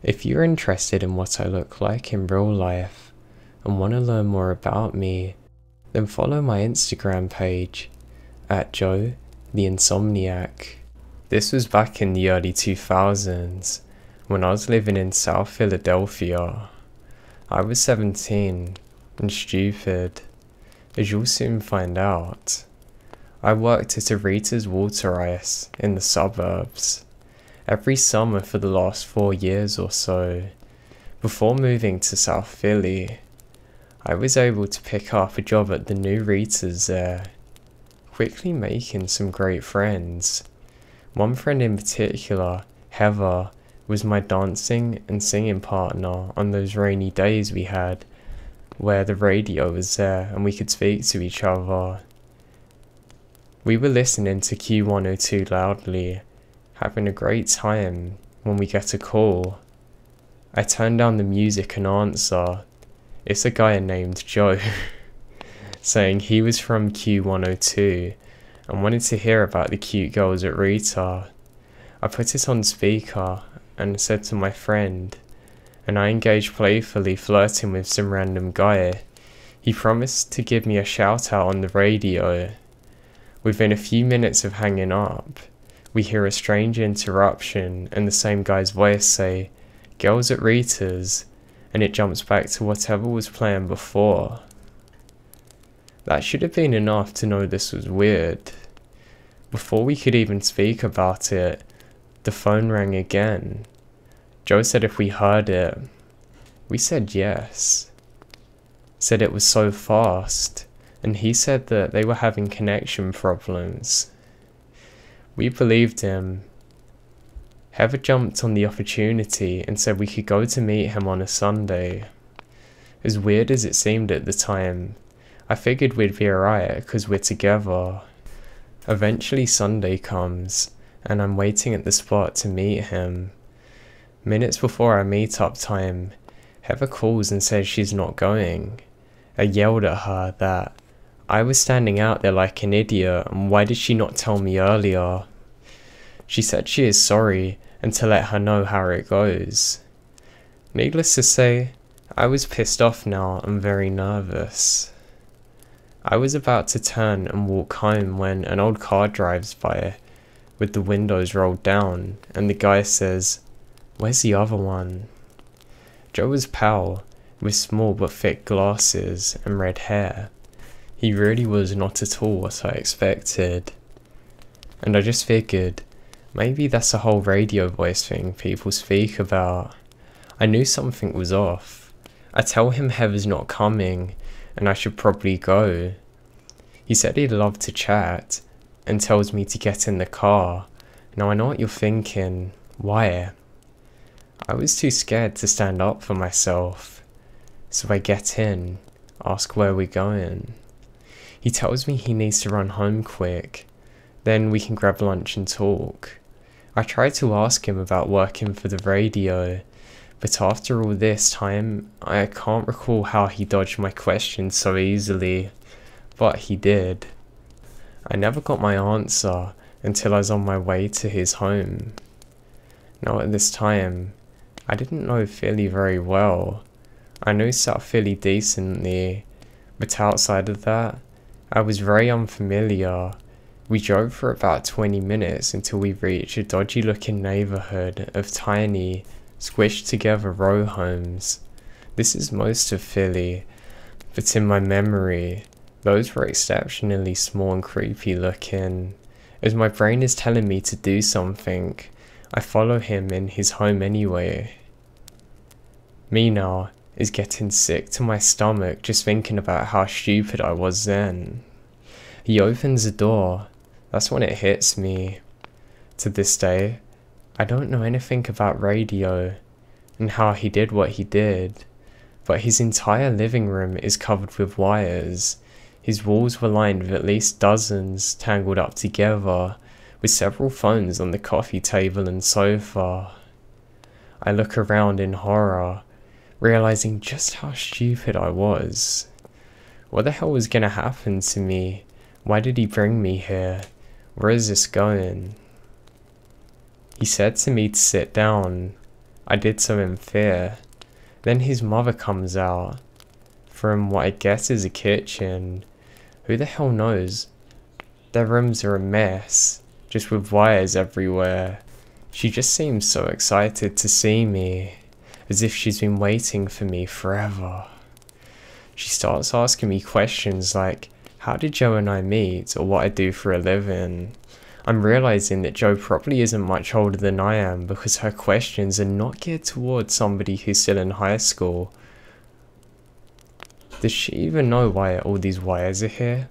If you're interested in what I look like in real life and want to learn more about me, then follow my Instagram page at Joe the Insomniak. This was back in the early 2000s when I was living in South Philadelphia. I was 17 and stupid, as you'll soon find out. I worked at a Rita's Water Ice in the suburbs every summer for the last 4 years or so. Before moving to South Philly, I was able to pick up a job at the new Rita's there, quickly making some great friends. One friend in particular, Heather, was my dancing and singing partner on those rainy days we had, where the radio was there and we could speak to each other. We were listening to Q102 loudly, having a great time when we get a call. I turn down the music and answer. It's a guy named Joe, saying he was from Q102 and wanted to hear about the cute girls at Rita. I put it on speaker and said to my friend, and I engaged playfully flirting with some random guy. He promised to give me a shout out on the radio. Within a few minutes of hanging up, we hear a strange interruption and the same guy's voice say, "Girls at Rita's," and it jumps back to whatever was playing before. That should have been enough to know this was weird. Before we could even speak about it, the phone rang again. Joe said if we heard it. We said yes. Said it was so fast, and he said that they were having connection problems. We believed him. Heather jumped on the opportunity and said we could go to meet him on a Sunday. As weird as it seemed at the time, I figured we'd be alright because we're together. Eventually Sunday comes, and I'm waiting at the spot to meet him. Minutes before our meet-up time, Heather calls and says she's not going. I yelled at her that I was standing out there like an idiot and why did she not tell me earlier? She said she is sorry and to let her know how it goes. Needless to say, I was pissed off now and very nervous. I was about to turn and walk home when an old car drives by with the windows rolled down and the guy says, "Where's the other one?" Joe was pale, with small but thick glasses and red hair. He really was not at all what I expected. And I just figured, maybe that's a whole radio voice thing people speak about. I knew something was off. I tell him Heather's not coming, and I should probably go. He said he'd love to chat, and tells me to get in the car. Now I know what you're thinking, why? I was too scared to stand up for myself. So I get in, ask where we're going. He tells me he needs to run home quick, then we can grab lunch and talk. I tried to ask him about working for the radio, but after all this time, I can't recall how he dodged my questions so easily, but he did. I never got my answer until I was on my way to his home. Now at this time, I didn't know Philly very well. I knew South Philly decently, but outside of that, I was very unfamiliar. We drove for about 20 minutes until we reached a dodgy looking neighborhood of tiny, squished together row homes. This is most of Philly, but in my memory, those were exceptionally small and creepy looking. As my brain is telling me to do something, I follow him in his home anyway. Me now is getting sick to my stomach just thinking about how stupid I was then. He opens the door. That's when it hits me. To this day, I don't know anything about radio and how he did what he did, but his entire living room is covered with wires. His walls were lined with at least dozens tangled up together, with several phones on the coffee table and sofa. I look around in horror, realizing just how stupid I was. What the hell was gonna happen to me? Why did he bring me here? Where is this going? He said to me to sit down. I did so in fear. Then his mother comes out from what I guess is a kitchen. Who the hell knows? Their rooms are a mess, just with wires everywhere. She just seems so excited to see me, as if she's been waiting for me forever. She starts asking me questions like how did Joe and I meet, or what I do for a living. I'm realizing that Joe probably isn't much older than I am because her questions are not geared towards somebody who's still in high school. Does she even know why all these wires are here?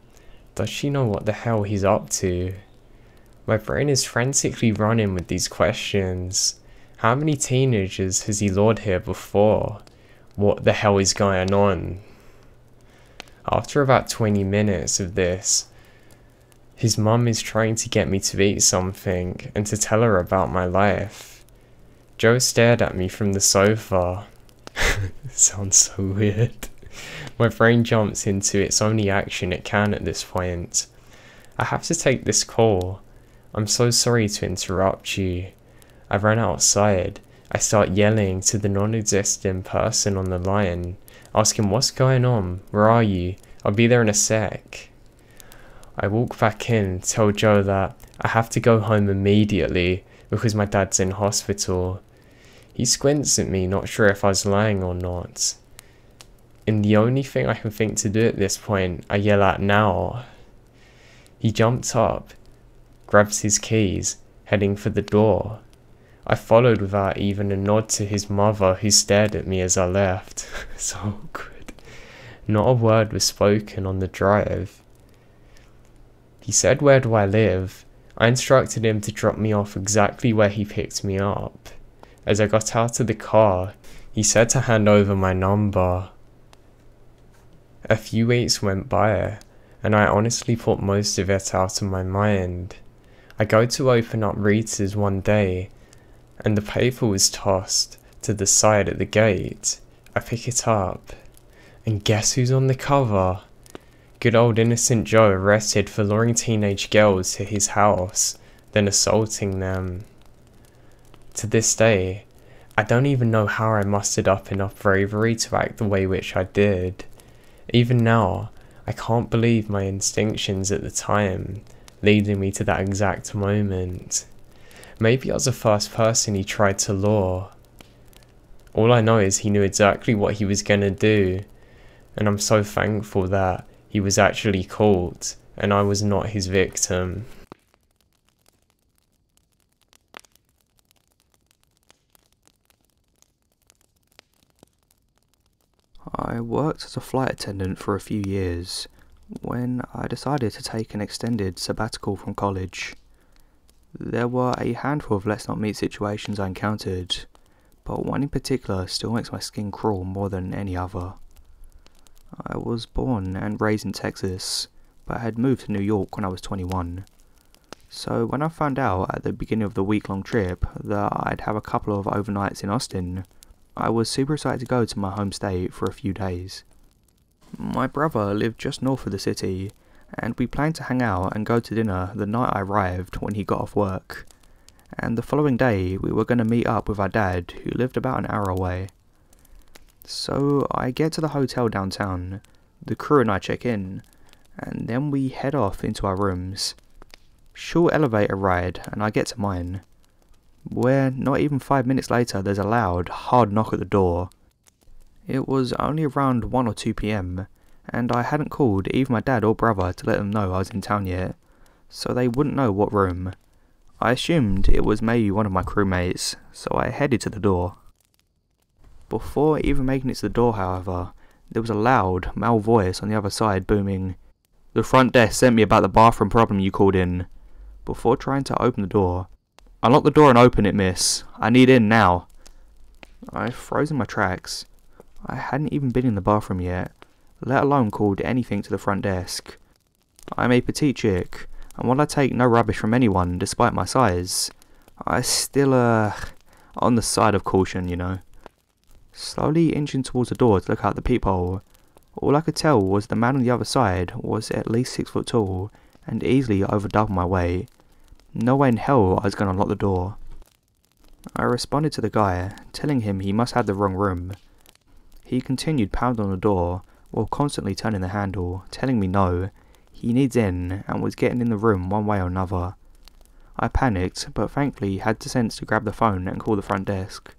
Does she know what the hell he's up to? My brain is frantically running with these questions. How many teenagers has he lured here before? What the hell is going on? After about 20 minutes of this, his mum is trying to get me to eat something and to tell her about my life. Joe stared at me from the sofa. It sounds so weird. My brain jumps into its only action it can at this point. I have to take this call. I'm so sorry to interrupt you. I run outside. I start yelling to the non-existent person on the line, asking what's going on, where are you? I'll be there in a sec. I walk back in, tell Joe that I have to go home immediately because my dad's in hospital. He squints at me, not sure if I was lying or not. And the only thing I can think to do at this point, I yell out now. He jumped up, grabs his keys, heading for the door. I followed without even a nod to his mother, who stared at me as I left. So awkward. Not a word was spoken on the drive. He said, "Where do I live?" I instructed him to drop me off exactly where he picked me up. As I got out of the car, he said to hand over my number. A few weeks went by, and I honestly put most of it out of my mind. I go to open up Rita's one day, and the paper was tossed to the side at the gate. I pick it up, and guess who's on the cover? Good old innocent Joe arrested for luring teenage girls to his house, then assaulting them. To this day, I don't even know how I mustered up enough bravery to act the way which I did. Even now, I can't believe my instinctions at the time, leading me to that exact moment. Maybe I was the first person he tried to lure. All I know is he knew exactly what he was gonna do, and I'm so thankful that he was actually caught, and I was not his victim. I worked as a flight attendant for a few years, when I decided to take an extended sabbatical from college. There were a handful of let's not meet situations I encountered, but one in particular still makes my skin crawl more than any other. I was born and raised in Texas, but had moved to New York when I was 21. So when I found out at the beginning of the week-long trip that I'd have a couple of overnights in Austin, I was super excited to go to my home state for a few days. My brother lived just north of the city, and we planned to hang out and go to dinner the night I arrived when he got off work. And the following day we were going to meet up with our dad, who lived about an hour away. So I get to the hotel downtown, the crew and I check in, and then we head off into our rooms. Short elevator ride and I get to mine, where not even 5 minutes later there's a loud, hard knock at the door. It was only around 1 or 2 PM, and I hadn't called either my dad or brother to let them know I was in town yet, so they wouldn't know what room. I assumed it was maybe one of my crewmates, so I headed to the door. Before even making it to the door, however, there was a loud, male voice on the other side booming, "The front desk sent me about the bathroom problem you called in." Before trying to open the door, "Unlock the door and open it, miss. I need in now." I froze in my tracks. I hadn't even been in the bathroom yet, let alone called anything to the front desk. I'm a petite chick, and while I take no rubbish from anyone despite my size, I still, on the side of caution, you know. Slowly inching towards the door to look out the peephole, all I could tell was the man on the other side was at least 6 foot tall and easily over double my weight. No way in hell I was going to unlock the door. I responded to the guy, telling him he must have the wrong room. He continued pounding on the door, while constantly turning the handle, telling me no, he needs in, and was getting in the room one way or another. I panicked, but thankfully had the sense to grab the phone and call the front desk.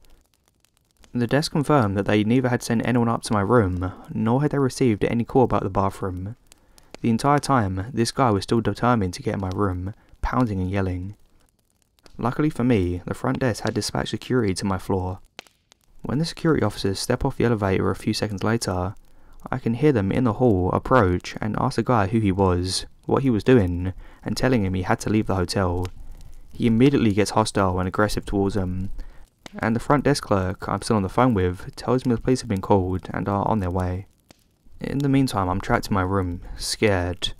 The desk confirmed that they neither had sent anyone up to my room, nor had they received any call about the bathroom. The entire time, this guy was still determined to get in my room, pounding and yelling. Luckily for me, the front desk had dispatched security to my floor. When the security officers step off the elevator a few seconds later, I can hear them in the hall approach and ask the guy who he was, what he was doing, and telling him he had to leave the hotel. He immediately gets hostile and aggressive towards them, and the front desk clerk I'm still on the phone with tells me the police have been called and are on their way. In the meantime, I'm trapped in my room, scared.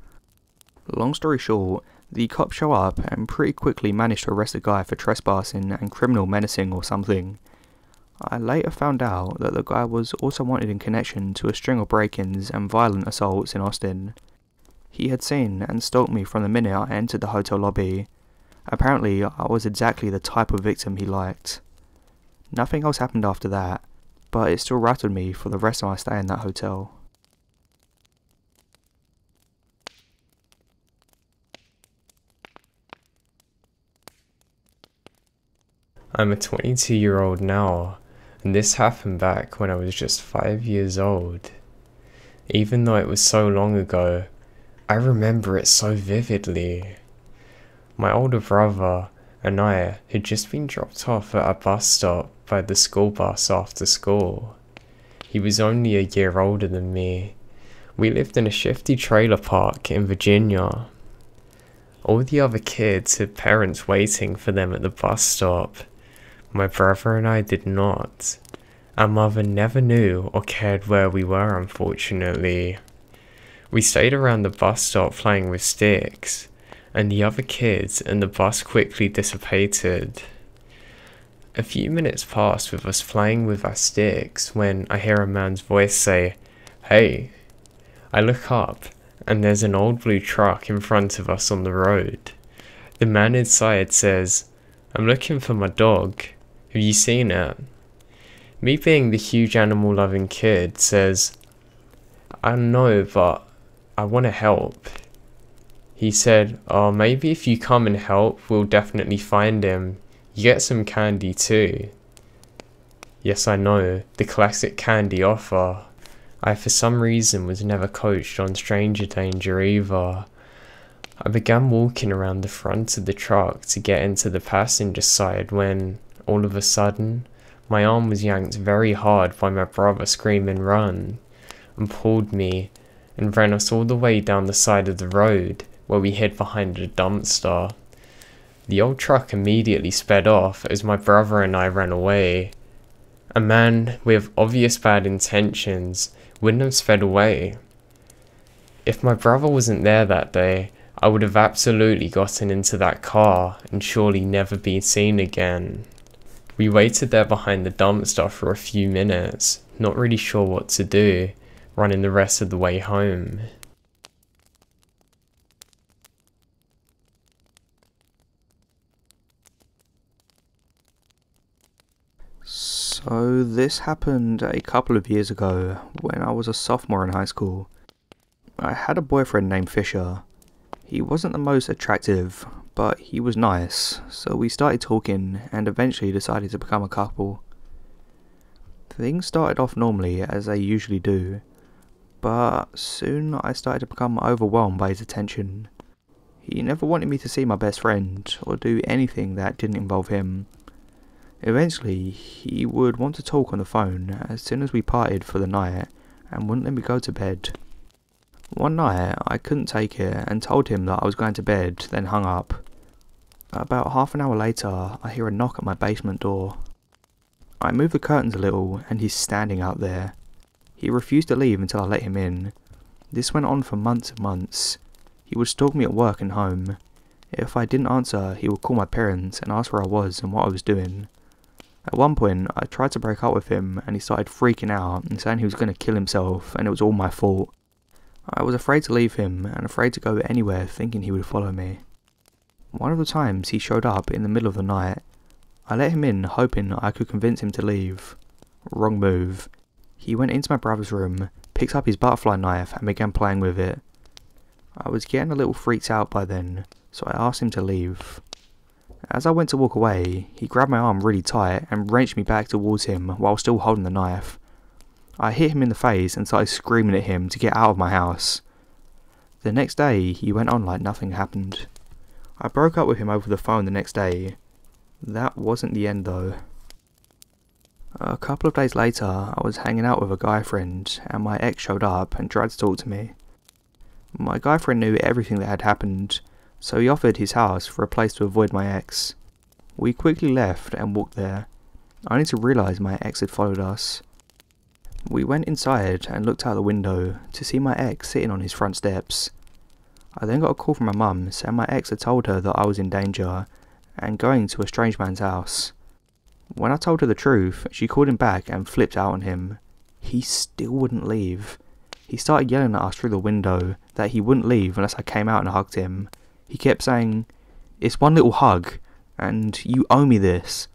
Long story short, the cops show up and pretty quickly manage to arrest the guy for trespassing and criminal menacing or something. I later found out that the guy was also wanted in connection to a string of break-ins and violent assaults in Austin. He had seen and stalked me from the minute I entered the hotel lobby. Apparently, I was exactly the type of victim he liked. Nothing else happened after that, but it still rattled me for the rest of my stay in that hotel. I'm a 22-year-old now, and this happened back when I was just 5 years old. Even though it was so long ago, I remember it so vividly. My older brother and I had just been dropped off at a bus stop by the school bus after school. He was only a year older than me. We lived in a shifty trailer park in Virginia. All the other kids had parents waiting for them at the bus stop. My brother and I did not. Our mother never knew or cared where we were, unfortunately. We stayed around the bus stop playing with sticks, and the other kids and the bus quickly dissipated. A few minutes passed with us playing with our sticks when I hear a man's voice say, "Hey." I look up, and there's an old blue truck in front of us on the road. The man inside says, "I'm looking for my dog. Have you seen it?" Me being the huge animal-loving kid says, "I know, but I want to help." He said, "Oh, maybe if you come and help, we'll definitely find him. You get some candy too." Yes, I know, the classic candy offer. I for some reason was never coached on stranger danger either. I began walking around the front of the truck to get into the passenger side when, all of a sudden, my arm was yanked very hard by my brother screaming "run," and pulled me and ran us all the way down the side of the road where we hid behind a dumpster. The old truck immediately sped off as my brother and I ran away. A man with obvious bad intentions wouldn't have sped away. If my brother wasn't there that day, I would have absolutely gotten into that car and surely never been seen again. We waited there behind the dumpster for a few minutes, not really sure what to do, running the rest of the way home. So this happened a couple of years ago when I was a sophomore in high school. I had a boyfriend named Fisher. He wasn't the most attractive, but he was nice, so we started talking and eventually decided to become a couple. Things started off normally as they usually do, but soon I started to become overwhelmed by his attention. He never wanted me to see my best friend or do anything that didn't involve him. Eventually, he would want to talk on the phone as soon as we parted for the night and wouldn't let me go to bed. One night, I couldn't take it and told him that I was going to bed, then hung up. About half an hour later, I hear a knock at my basement door. I move the curtains a little and he's standing out there. He refused to leave until I let him in. This went on for months and months. He would stalk me at work and home. If I didn't answer, he would call my parents and ask where I was and what I was doing. At one point, I tried to break up with him and he started freaking out and saying he was going to kill himself and it was all my fault. I was afraid to leave him and afraid to go anywhere thinking he would follow me. One of the times he showed up in the middle of the night. I let him in, hoping I could convince him to leave. Wrong move. He went into my brother's room, picked up his butterfly knife and began playing with it. I was getting a little freaked out by then, so I asked him to leave. As I went to walk away, he grabbed my arm really tight and wrenched me back towards him while still holding the knife. I hit him in the face and started screaming at him to get out of my house. The next day, he went on like nothing happened. I broke up with him over the phone the next day. That wasn't the end though. A couple of days later, I was hanging out with a guy friend and my ex showed up and tried to talk to me. My guy friend knew everything that had happened, so he offered his house for a place to avoid my ex. We quickly left and walked there, only to realise my ex had followed us. We went inside and looked out the window to see my ex sitting on his front steps. I then got a call from my mum saying my ex had told her that I was in danger and going to a strange man's house. When I told her the truth, she called him back and flipped out on him. He still wouldn't leave. He started yelling at us through the window that he wouldn't leave unless I came out and hugged him. He kept saying, "It's one little hug, and you owe me this."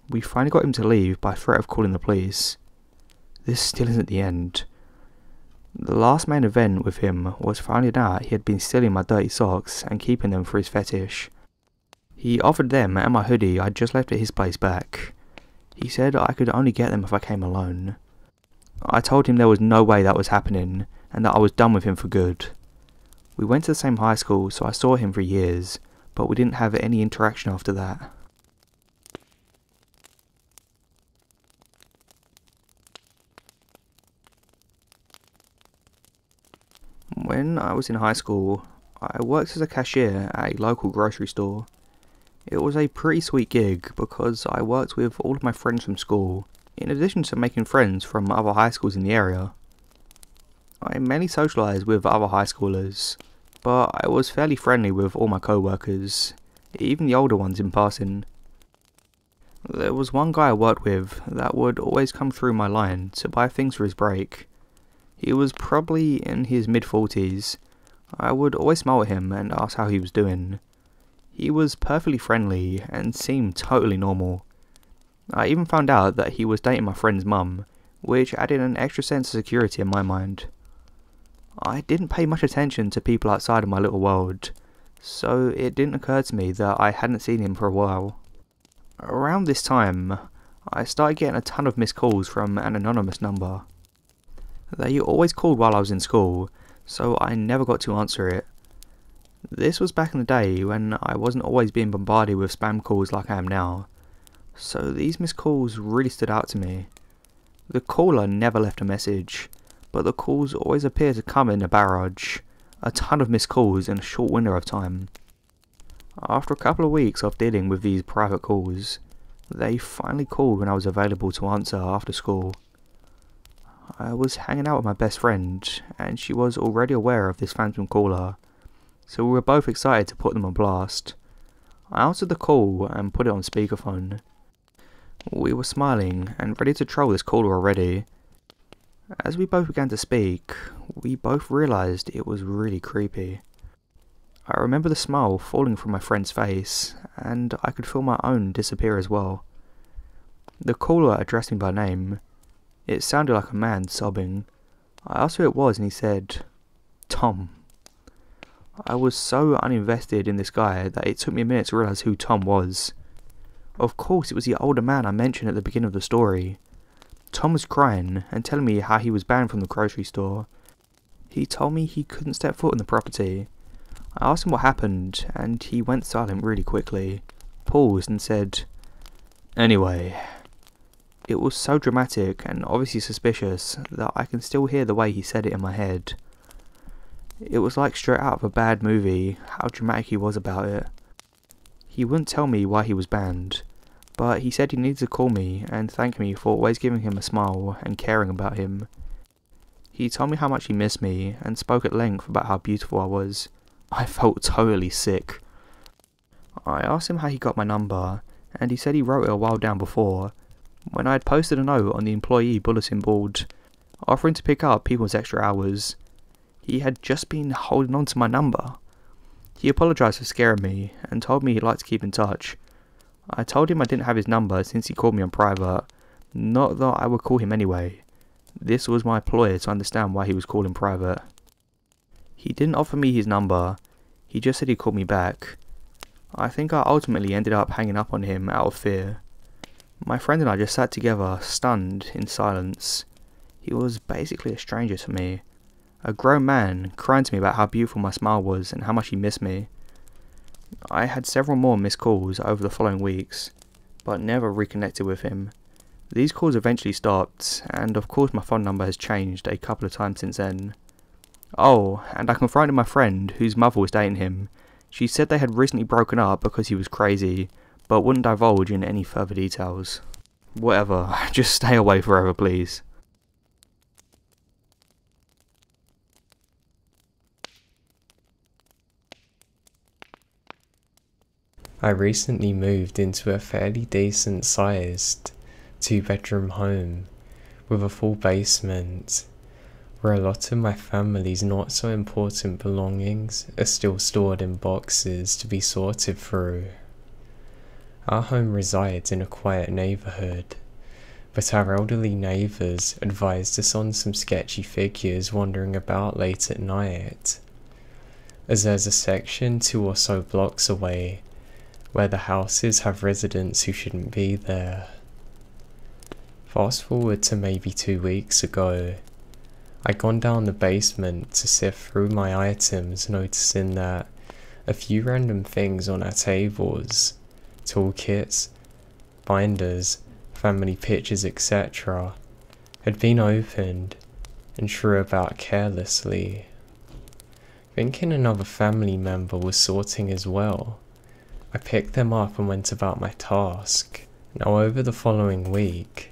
We finally got him to leave by threat of calling the police. This still isn't the end. The last main event with him was finding out he had been stealing my dirty socks and keeping them for his fetish. He offered them and my hoodie I'd just left at his place back. He said I could only get them if I came alone. I told him there was no way that was happening and that I was done with him for good. We went to the same high school, so I saw him for years, but we didn't have any interaction after that. When I was in high school, I worked as a cashier at a local grocery store. It was a pretty sweet gig because I worked with all of my friends from school, in addition to making friends from other high schools in the area. I mainly socialised with other high schoolers, but I was fairly friendly with all my co-workers, even the older ones in passing. There was one guy I worked with that would always come through my line to buy things for his break. He was probably in his mid-40s. I would always smile at him and ask how he was doing. He was perfectly friendly and seemed totally normal. I even found out that he was dating my friend's mum, which added an extra sense of security in my mind. I didn't pay much attention to people outside of my little world, so it didn't occur to me that I hadn't seen him for a while. Around this time, I started getting a ton of missed calls from an anonymous number. They always called while I was in school, so I never got to answer it. This was back in the day when I wasn't always being bombarded with spam calls like I am now, so these missed calls really stood out to me. The caller never left a message, but the calls always appeared to come in a barrage, a ton of missed calls in a short window of time. After a couple of weeks of dealing with these private calls, they finally called when I was available to answer after school. I was hanging out with my best friend, and she was already aware of this phantom caller, so we were both excited to put them on blast. I answered the call and put it on speakerphone. We were smiling and ready to troll this caller already. As we both began to speak, we both realised it was really creepy. I remember the smile falling from my friend's face, and I could feel my own disappear as well. The caller addressed me by name. It sounded like a man sobbing. I asked who it was and he said, "Tom." I was so uninvested in this guy that it took me a minute to realise who Tom was. Of course it was the older man I mentioned at the beginning of the story. Tom was crying and telling me how he was banned from the grocery store. He told me he couldn't step foot in the property. I asked him what happened and he went silent really quickly, paused and said, "Anyway." It was so dramatic and obviously suspicious that I can still hear the way he said it in my head. It was like straight out of a bad movie, how dramatic he was about it. He wouldn't tell me why he was banned, but he said he needed to call me and thank me for always giving him a smile and caring about him. He told me how much he missed me and spoke at length about how beautiful I was. I felt totally sick. I asked him how he got my number, and he said he wrote it a while down before, when I had posted a note on the employee bulletin board, offering to pick up people's extra hours. He had just been holding on to my number. He apologised for scaring me, and told me he'd like to keep in touch. I told him I didn't have his number since he called me on private. Not that I would call him anyway. This was my ploy to understand why he was calling private. He didn't offer me his number, he just said he'd call me back. I think I ultimately ended up hanging up on him out of fear. My friend and I just sat together, stunned, in silence. He was basically a stranger to me. A grown man, crying to me about how beautiful my smile was and how much he missed me. I had several more missed calls over the following weeks, but never reconnected with him. These calls eventually stopped, and of course my phone number has changed a couple of times since then. Oh, and I confronted my friend, whose mother was dating him. She said they had recently broken up because he was crazy, but wouldn't divulge in any further details. Whatever, just stay away forever, please. I recently moved into a fairly decent sized 2-bedroom home with a full basement, where a lot of my family's not so important belongings are still stored in boxes to be sorted through. Our home resides in a quiet neighbourhood, but our elderly neighbours advised us on some sketchy figures wandering about late at night, as there's a section 2 or so blocks away where the houses have residents who shouldn't be there. Fast forward to maybe 2 weeks ago, I'd gone down the basement to sift through my items, noticing that a few random things on our tables, toolkits, binders, family pictures, etc., had been opened and threw about carelessly. Thinking another family member was sorting as well, I picked them up and went about my task. Now over the following week,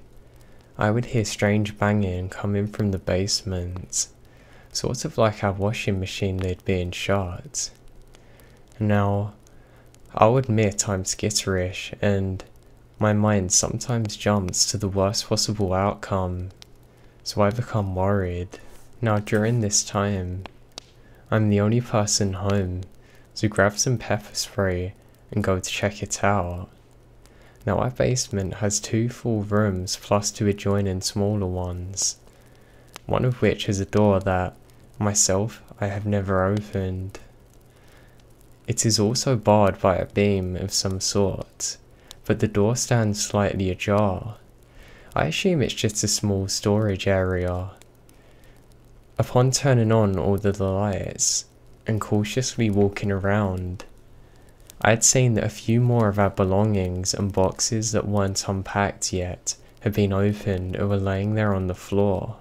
I would hear strange banging coming from the basement, sort of like our washing machine lid being shut. Now, I'll admit I'm skitterish and my mind sometimes jumps to the worst possible outcome, so I become worried. Now during this time, I'm the only person home, so grab some pepper spray and go to check it out. Now our basement has 2 full rooms plus 2 adjoining smaller ones, one of which has a door that, myself, I have never opened. It is also barred by a beam of some sort, but the door stands slightly ajar. I assume it's just a small storage area. Upon turning on all the lights and cautiously walking around, I had seen that a few more of our belongings and boxes that weren't unpacked yet had been opened and were laying there on the floor.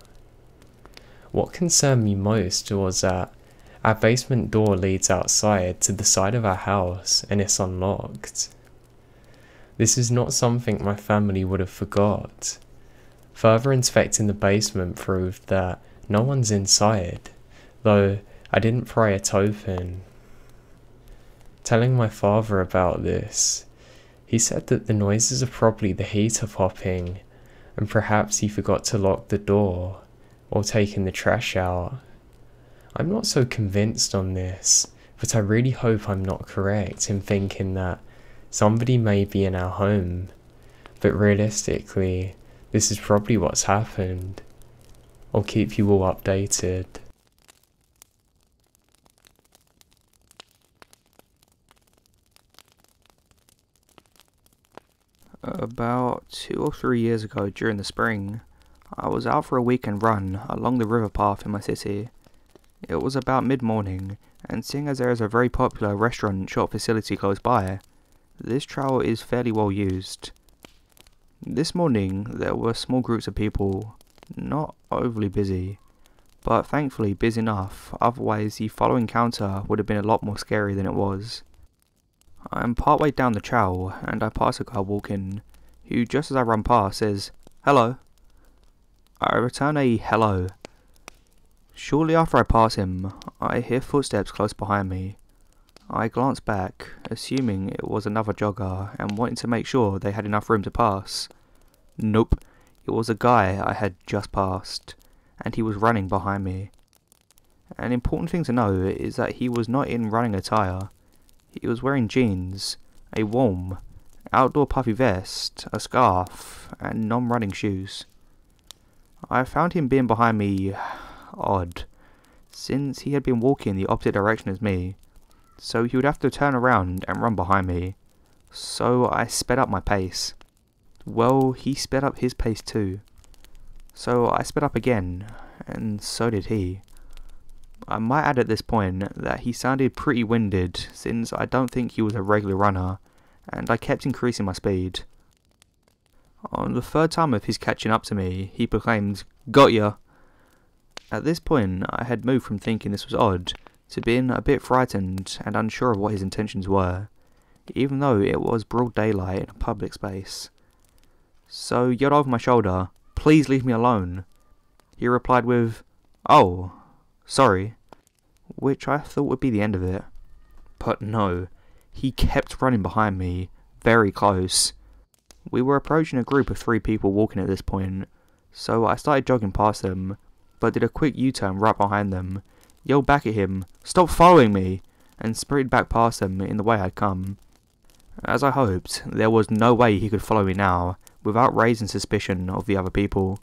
What concerned me most was that our basement door leads outside to the side of our house and it's unlocked. This is not something my family would have forgot. Further inspecting the basement proved that no one's inside, though I didn't pry it open. Telling my father about this, he said that the noises are probably the heater popping, and perhaps he forgot to lock the door, or taking the trash out. I'm not so convinced on this, but I really hope I'm not correct in thinking that somebody may be in our home, but realistically, this is probably what's happened. I'll keep you all updated. About 2 or 3 years ago during the spring, I was out for a weekend run along the river path in my city. It was about mid-morning, and seeing as there is a very popular restaurant shop facility close by, this trail is fairly well used. This morning there were small groups of people, not overly busy, but thankfully busy enough, otherwise the following encounter would have been a lot more scary than it was. I'm partway down the trail and I pass a guy walking, who just as I run past says, "Hello." I return a hello. Shortly after I pass him, I hear footsteps close behind me. I glance back, assuming it was another jogger and wanting to make sure they had enough room to pass. Nope, it was a guy I had just passed, and he was running behind me. An important thing to know is that he was not in running attire. He was wearing jeans, a warm, outdoor puffy vest, a scarf, and non-running shoes. I found him being behind me odd, since he had been walking the opposite direction as me, so he would have to turn around and run behind me. So I sped up my pace. Well, he sped up his pace too. So I sped up again, and so did he. I might add at this point that he sounded pretty winded, since I don't think he was a regular runner, and I kept increasing my speed. On the third time of his catching up to me, he proclaimed, "Got ya!" At this point, I had moved from thinking this was odd to being a bit frightened and unsure of what his intentions were, even though it was broad daylight in a public space. So yelled over my shoulder, "Please leave me alone." He replied with, "Oh, sorry," which I thought would be the end of it. But no, he kept running behind me, very close. We were approaching a group of 3 people walking at this point, so I started jogging past them, but did a quick U-turn right behind them, yelled back at him, "Stop following me!" and sprinted back past them in the way I'd come. As I hoped, there was no way he could follow me now, without raising suspicion of the other people.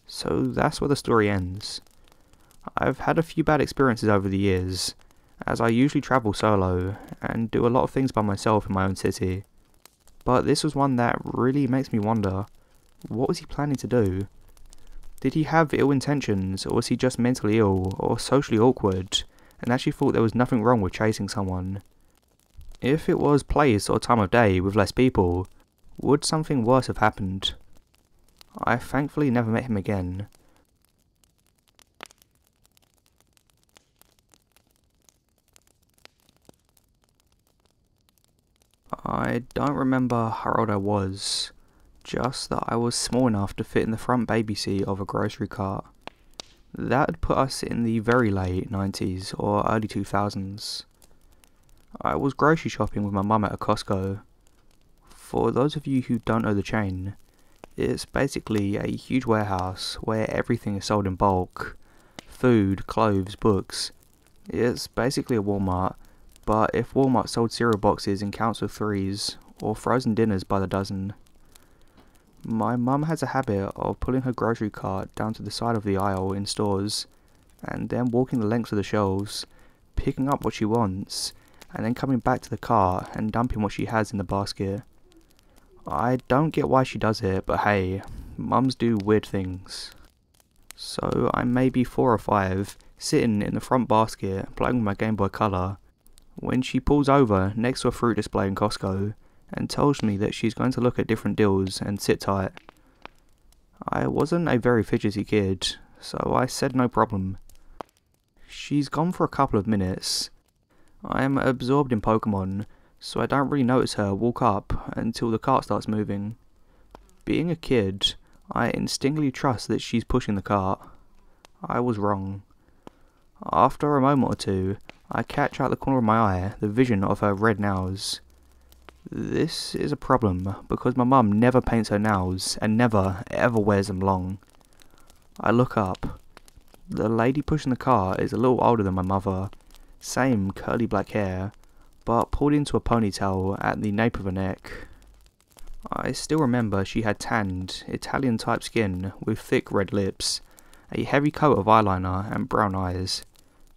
So that's where the story ends. I've had a few bad experiences over the years, as I usually travel solo, and do a lot of things by myself in my own city. But this was one that really makes me wonder, what was he planning to do? Did he have ill intentions, or was he just mentally ill, or socially awkward, and actually thought there was nothing wrong with chasing someone? If it was place or time of day with less people, would something worse have happened? I thankfully never met him again. I don't remember how old I was, just that I was small enough to fit in the front baby seat of a grocery cart. That would put us in the very late 90s or early 2000s. I was grocery shopping with my mum at a Costco. For those of you who don't know the chain, it's basically a huge warehouse where everything is sold in bulk. Food, clothes, books. It's basically a Walmart, but if Walmart sold cereal boxes in counts of 3s, or frozen dinners by the dozen. My mum has a habit of pulling her grocery cart down to the side of the aisle in stores, and then walking the length of the shelves, picking up what she wants, and then coming back to the cart and dumping what she has in the basket. I don't get why she does it, but hey, mums do weird things. So I'm maybe 4 or 5, sitting in the front basket playing with my Game Boy Color, when she pulls over next to a fruit display in Costco and tells me that she's going to look at different deals and sit tight. I wasn't a very fidgety kid, so I said no problem. She's gone for a couple of minutes. I am absorbed in Pokemon, so I don't really notice her walk up until the cart starts moving. Being a kid, I instinctively trust that she's pushing the cart. I was wrong. After a moment or two, I catch out the corner of my eye the vision of her red nails. This is a problem because my mum never paints her nails and never ever wears them long. I look up. The lady pushing the cart is a little older than my mother, same curly black hair, but pulled into a ponytail at the nape of her neck. I still remember she had tanned, Italian type skin with thick red lips, a heavy coat of eyeliner and brown eyes.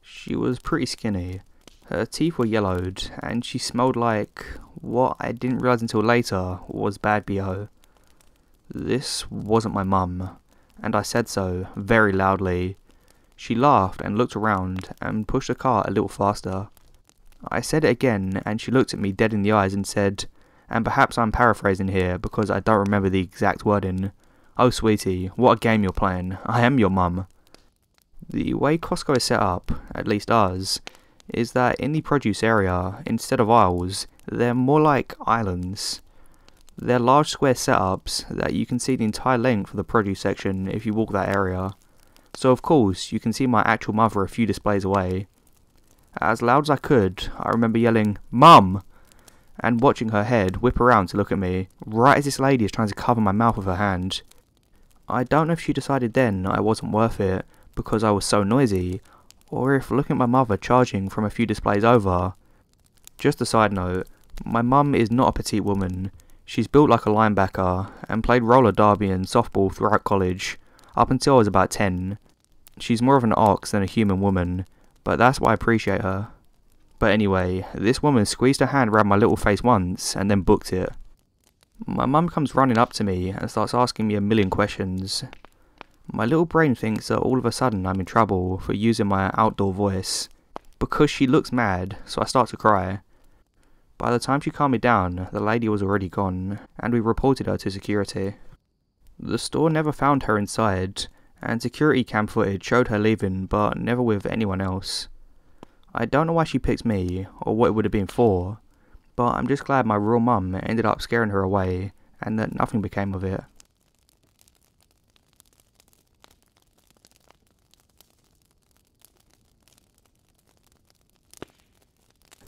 She was pretty skinny. Her teeth were yellowed, and she smelled like what I didn't realise until later was bad BO. This wasn't my mum, and I said so, very loudly. She laughed and looked around and pushed the cart a little faster. I said it again, and she looked at me dead in the eyes and said, and perhaps I'm paraphrasing here because I don't remember the exact wording, "Oh sweetie, what a game you're playing, I am your mum." The way Costco is set up, at least ours, is that in the produce area, instead of aisles, they're more like islands. They're large square setups that you can see the entire length of the produce section if you walk that area. So of course, you can see my actual mother a few displays away. As loud as I could, I remember yelling, "Mum!" and watching her head whip around to look at me, right as this lady is trying to cover my mouth with her hand. I don't know if she decided then I wasn't worth it, because I was so noisy, or if looking at my mother charging from a few displays over. Just a side note, my mum is not a petite woman. She's built like a linebacker and played roller derby and softball throughout college, up until I was about 10. She's more of an ox than a human woman, but that's why I appreciate her. But anyway, this woman squeezed her hand around my little face once and then booked it. My mum comes running up to me and starts asking me a million questions. My little brain thinks that all of a sudden I'm in trouble for using my outdoor voice, because she looks mad, so I start to cry. By the time she calmed me down, the lady was already gone, and we reported her to security. The store never found her inside, and security cam footage showed her leaving, but never with anyone else. I don't know why she picked me, or what it would have been for, but I'm just glad my real mum ended up scaring her away, and that nothing became of it.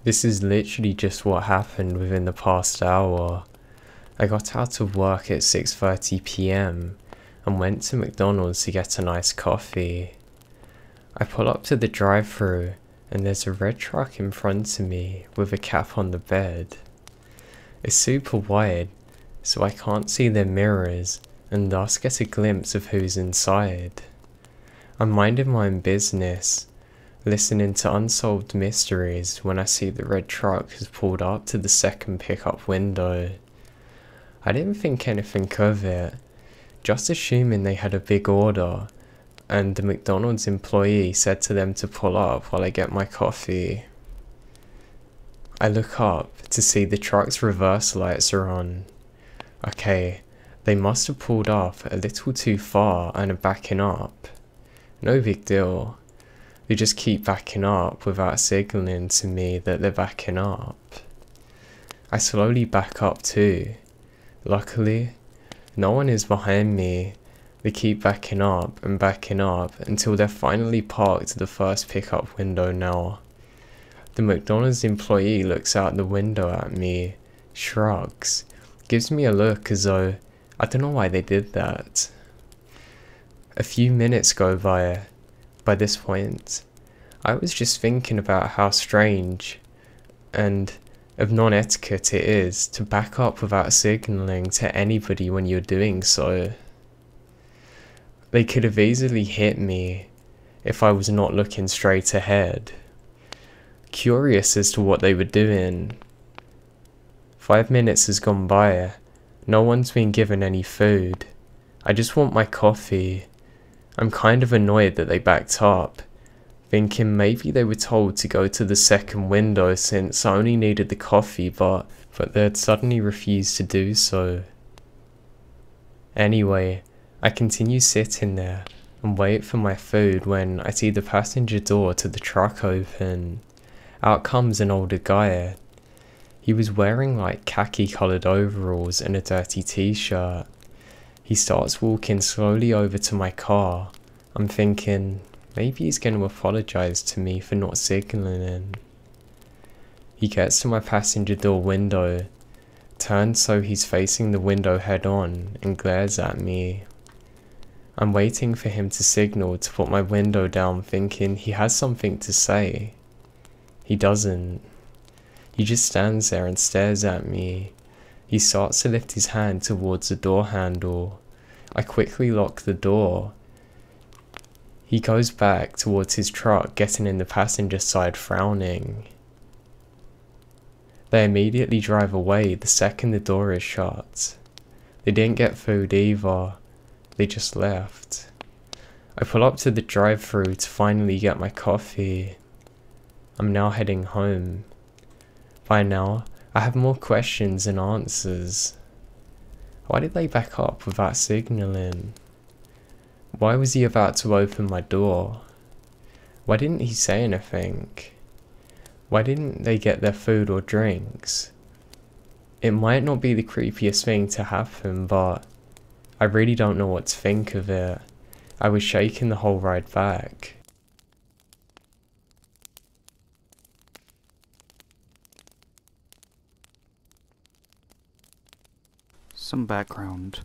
This is literally just what happened within the past hour. I got out of work at 6:30 PM and went to McDonald's to get a nice coffee. I pull up to the drive-thru and there's a red truck in front of me with a cap on the bed. It's super wide, so I can't see their mirrors and thus get a glimpse of who's inside. I'm minding my own business, listening to unsolved mysteries when I see the red truck has pulled up to the second pickup window. I didn't think anything of it, just assuming they had a big order, and the McDonald's employee said to them to pull up while I get my coffee. I look up to see the truck's reverse lights are on. Okay, they must have pulled up a little too far and are backing up. No big deal. They just keep backing up without signalling to me that they're backing up. I slowly back up too. Luckily, no one is behind me. They keep backing up until they're finally parked at the first pickup window now. The McDonald's employee looks out the window at me, shrugs, gives me a look as though I don't know why they did that. A few minutes go by. By this point, I was just thinking about how strange and of non-etiquette it is to back up without signalling to anybody when you're doing so. They could have easily hit me if I was not looking straight ahead. Curious as to what they were doing. 5 minutes has gone by. No one's been given any food. I just want my coffee. I'm kind of annoyed that they backed up, thinking maybe they were told to go to the second window since I only needed the coffee, but they'd suddenly refused to do so. Anyway, I continue sitting there and wait for my food when I see the passenger door to the truck open. Out comes an older guy. He was wearing like khaki coloured overalls and a dirty t-shirt. He starts walking slowly over to my car. I'm thinking, maybe he's going to apologise to me for not signalling. He gets to my passenger door window, turns so he's facing the window head on, and glares at me. I'm waiting for him to signal to put my window down, thinking he has something to say. He doesn't. He just stands there and stares at me. He starts to lift his hand towards the door handle. I quickly lock the door. He goes back towards his truck, getting in the passenger side, frowning. They immediately drive away the second the door is shut. They didn't get food either. They just left. I pull up to the drive-thru to finally get my coffee. I'm now heading home. By now, I have more questions than answers. Why did they back up without signalling? Why was he about to open my door? Why didn't he say anything? Why didn't they get their food or drinks? It might not be the creepiest thing to happen, but I really don't know what to think of it. I was shaking the whole ride back. Some background.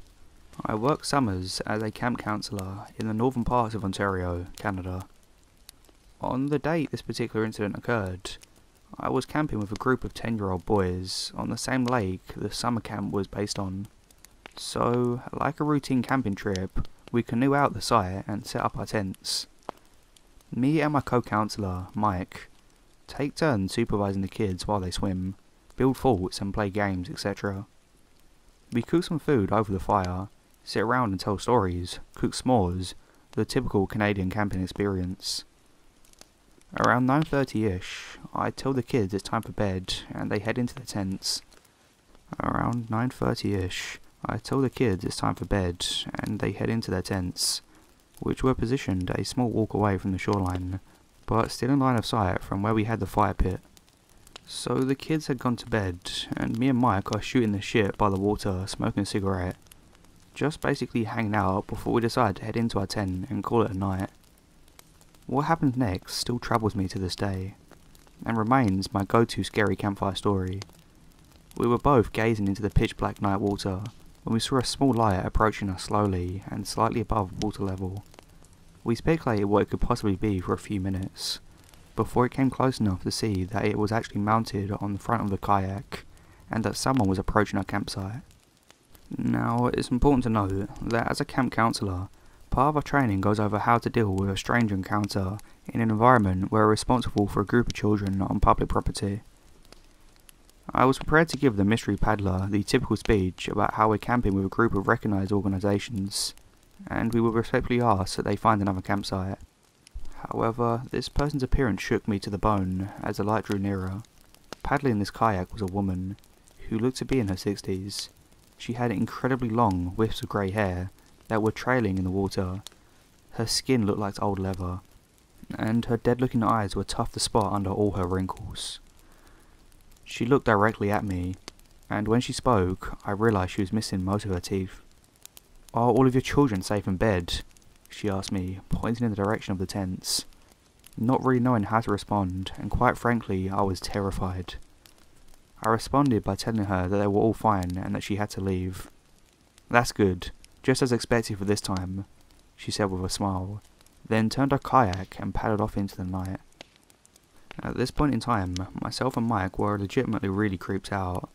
I work summers as a camp counsellor in the northern part of Ontario, Canada. On the date this particular incident occurred, I was camping with a group of 10-year-old boys on the same lake the summer camp was based on. So, like a routine camping trip, we canoe out the site and set up our tents. Me and my co-counsellor, Mike, take turns supervising the kids while they swim, build forts and play games, etc. We cook some food over the fire, sit around and tell stories, cook s'mores, the typical Canadian camping experience. Around 9:30ish, I tell the kids it's time for bed and they head into the tents. Around 9:30ish, I tell the kids it's time for bed and they head into their tents, which were positioned a small walk away from the shoreline, but still in line of sight from where we had the fire pit. So the kids had gone to bed, and me and Mike are shooting the shit by the water, smoking a cigarette. Just basically hanging out before we decide to head into our tent and call it a night. What happened next still troubles me to this day, and remains my go-to scary campfire story. We were both gazing into the pitch black night water, when we saw a small light approaching us slowly and slightly above water level. We speculated what it could possibly be for a few minutes, before it came close enough to see that it was actually mounted on the front of the kayak, and that someone was approaching our campsite. Now, it's important to note that as a camp counsellor, part of our training goes over how to deal with a strange encounter in an environment where we're responsible for a group of children on public property. I was prepared to give the mystery paddler the typical speech about how we're camping with a group of recognised organisations, and we would respectfully ask that they find another campsite. However, this person's appearance shook me to the bone as the light drew nearer. Paddling this kayak was a woman, who looked to be in her 60s. She had incredibly long wisps of grey hair that were trailing in the water. Her skin looked like old leather, and her dead-looking eyes were tough to spot under all her wrinkles. She looked directly at me, and when she spoke, I realised she was missing most of her teeth. "Are all of your children safe in bed?" she asked me, pointing in the direction of the tents. Not really knowing how to respond, and quite frankly, I was terrified. I responded by telling her that they were all fine and that she had to leave. "That's good, just as expected for this time," she said with a smile, then turned her kayak and paddled off into the night. At this point in time, myself and Mike were legitimately really creeped out,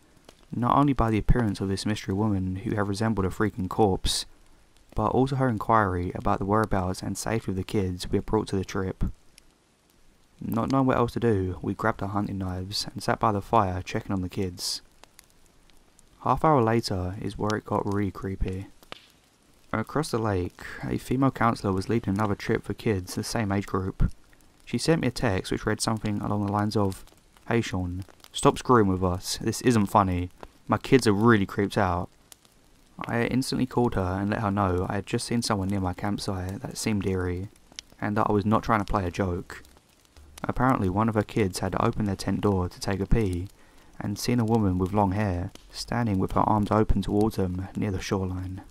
not only by the appearance of this mystery woman who had resembled a freaking corpse, but also her inquiry about the whereabouts and safety of the kids we had brought to the trip. Not knowing what else to do, we grabbed our hunting knives and sat by the fire checking on the kids. Half hour later is where it got really creepy. Across the lake, a female counsellor was leading another trip for kids the same age group. She sent me a text which read something along the lines of, "Hey Sean, stop screwing with us, this isn't funny, my kids are really creeped out." I instantly called her and let her know I had just seen someone near my campsite that seemed eerie, and that I was not trying to play a joke. Apparently one of her kids had opened their tent door to take a pee, and seen a woman with long hair, standing with her arms open towards them near the shoreline.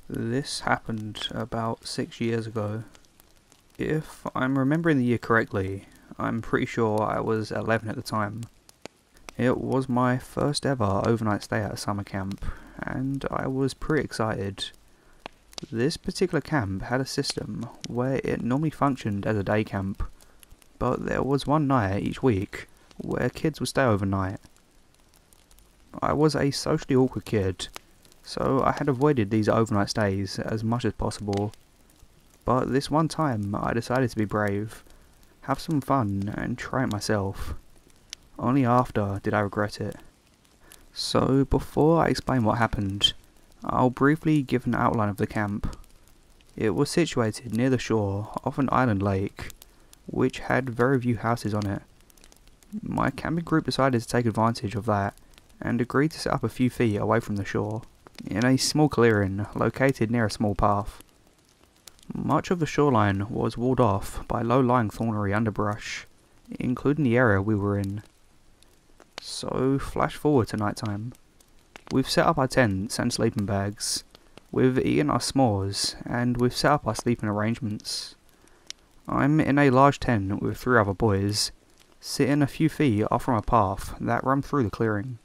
This happened about 6 years ago. If I'm remembering the year correctly, I'm pretty sure I was 11 at the time. It was my first ever overnight stay at a summer camp, and I was pretty excited. This particular camp had a system where it normally functioned as a day camp, but there was one night each week where kids would stay overnight. I was a socially awkward kid, so I had avoided these overnight stays as much as possible. But this one time I decided to be brave, have some fun and try it myself. Only after did I regret it. So before I explain what happened, I'll briefly give an outline of the camp. It was situated near the shore of an island lake, which had very few houses on it. My camping group decided to take advantage of that, and agreed to set up a few feet away from the shore, in a small clearing located near a small path. Much of the shoreline was walled off by low-lying thornery underbrush, including the area we were in. So, flash forward to night time. We've set up our tents and sleeping bags, we've eaten our s'mores, and we've set up our sleeping arrangements. I'm in a large tent with 3 other boys, sitting a few feet off from a path that ran through the clearing.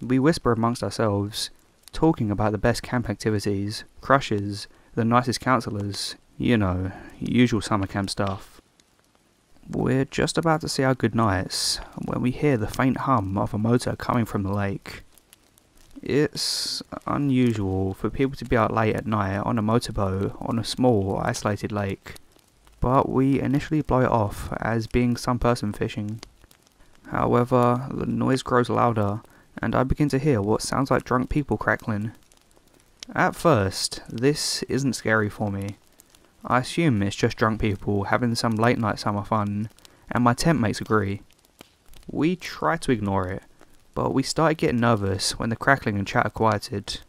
We whisper amongst ourselves, talking about the best camp activities, crushes, the nicest counsellors, you know, usual summer camp stuff. We're just about to say our goodnights when we hear the faint hum of a motor coming from the lake. It's unusual for people to be out late at night on a motorboat on a small, isolated lake, but we initially blow it off as being some person fishing. However, the noise grows louder, and I begin to hear what sounds like drunk people crackling. At first, this isn't scary for me. I assume it's just drunk people having some late night summer fun, and my tent mates agree. We try to ignore it, but we started getting nervous when the crackling and chatter quieted.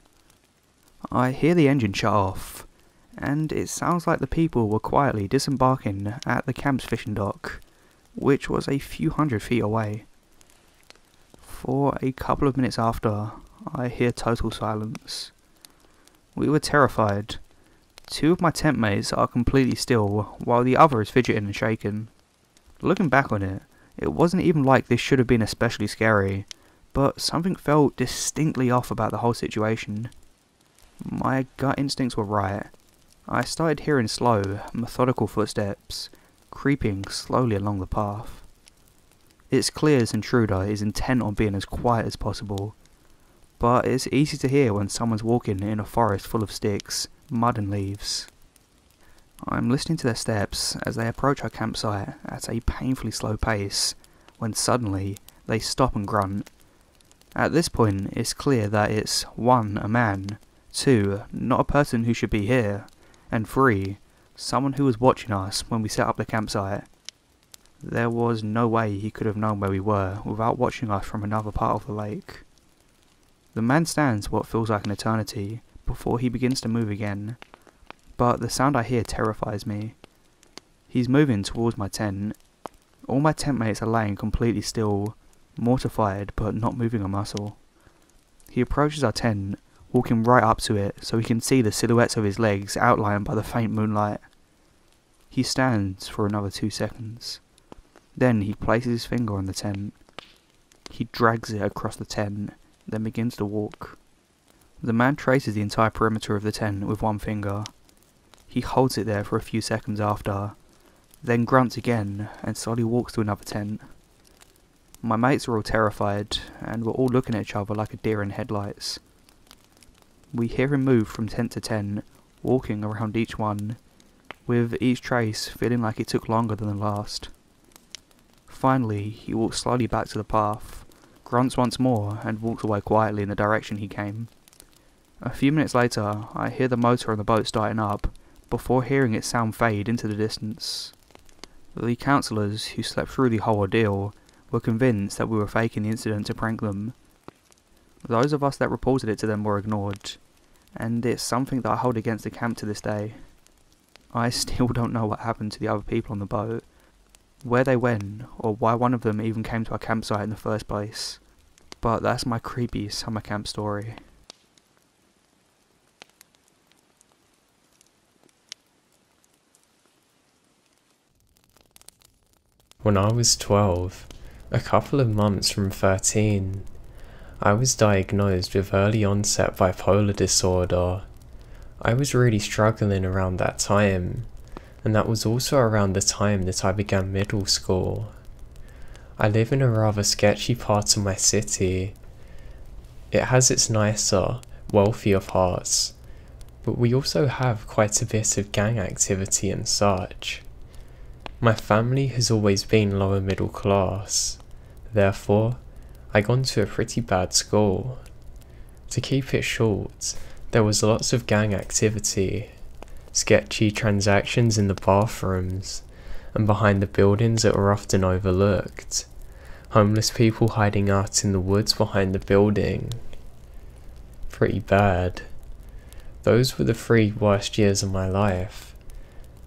I hear the engine shut off, and it sounds like the people were quietly disembarking at the camp's fishing dock, which was a few hundred feet away. For a couple of minutes after, I hear total silence. We were terrified. Two of my tent mates are completely still, while the other is fidgeting and shaking. Looking back on it, it wasn't even like this should have been especially scary, but something felt distinctly off about the whole situation. My gut instincts were right. I started hearing slow, methodical footsteps, creeping slowly along the path. It's clear this intruder is intent on being as quiet as possible, but it's easy to hear when someone's walking in a forest full of sticks, mud and leaves. I'm listening to their steps as they approach our campsite at a painfully slow pace, when suddenly they stop and grunt. At this point, it's clear that it's 1. A man, 2. Not a person who should be here, and 3. Someone who was watching us when we set up the campsite. There was no way he could have known where we were without watching us from another part of the lake. The man stands what feels like an eternity before he begins to move again, but the sound I hear terrifies me. He's moving towards my tent. All my tent mates are laying completely still, mortified but not moving a muscle. He approaches our tent, walking right up to it so we can see the silhouettes of his legs outlined by the faint moonlight. He stands for another 2 seconds. Then he places his finger on the tent. He drags it across the tent, then begins to walk. The man traces the entire perimeter of the tent with one finger. He holds it there for a few seconds after, then grunts again and slowly walks to another tent. My mates are all terrified, and we're all looking at each other like a deer in headlights. We hear him move from tent to tent, walking around each one, with each trace feeling like it took longer than the last. Finally, he walks slowly back to the path, grunts once more, and walks away quietly in the direction he came. A few minutes later, I hear the motor on the boat starting up, before hearing its sound fade into the distance. The counsellors who slept through the whole ordeal were convinced that we were faking the incident to prank them. Those of us that reported it to them were ignored, and it's something that I hold against the camp to this day. I still don't know what happened to the other people on the boat, where they went, or why one of them even came to our campsite in the first place, but that's my creepy summer camp story. When I was 12, a couple of months from 13, I was diagnosed with early onset bipolar disorder. I was really struggling around that time, and that was also around the time that I began middle school. I live in a rather sketchy part of my city. It has its nicer, wealthier parts, but we also have quite a bit of gang activity and such. My family has always been lower middle class, therefore I gone to a pretty bad school. To keep it short, there was lots of gang activity, sketchy transactions in the bathrooms, and behind the buildings that were often overlooked, homeless people hiding out in the woods behind the building. Pretty bad. Those were the 3 worst years of my life.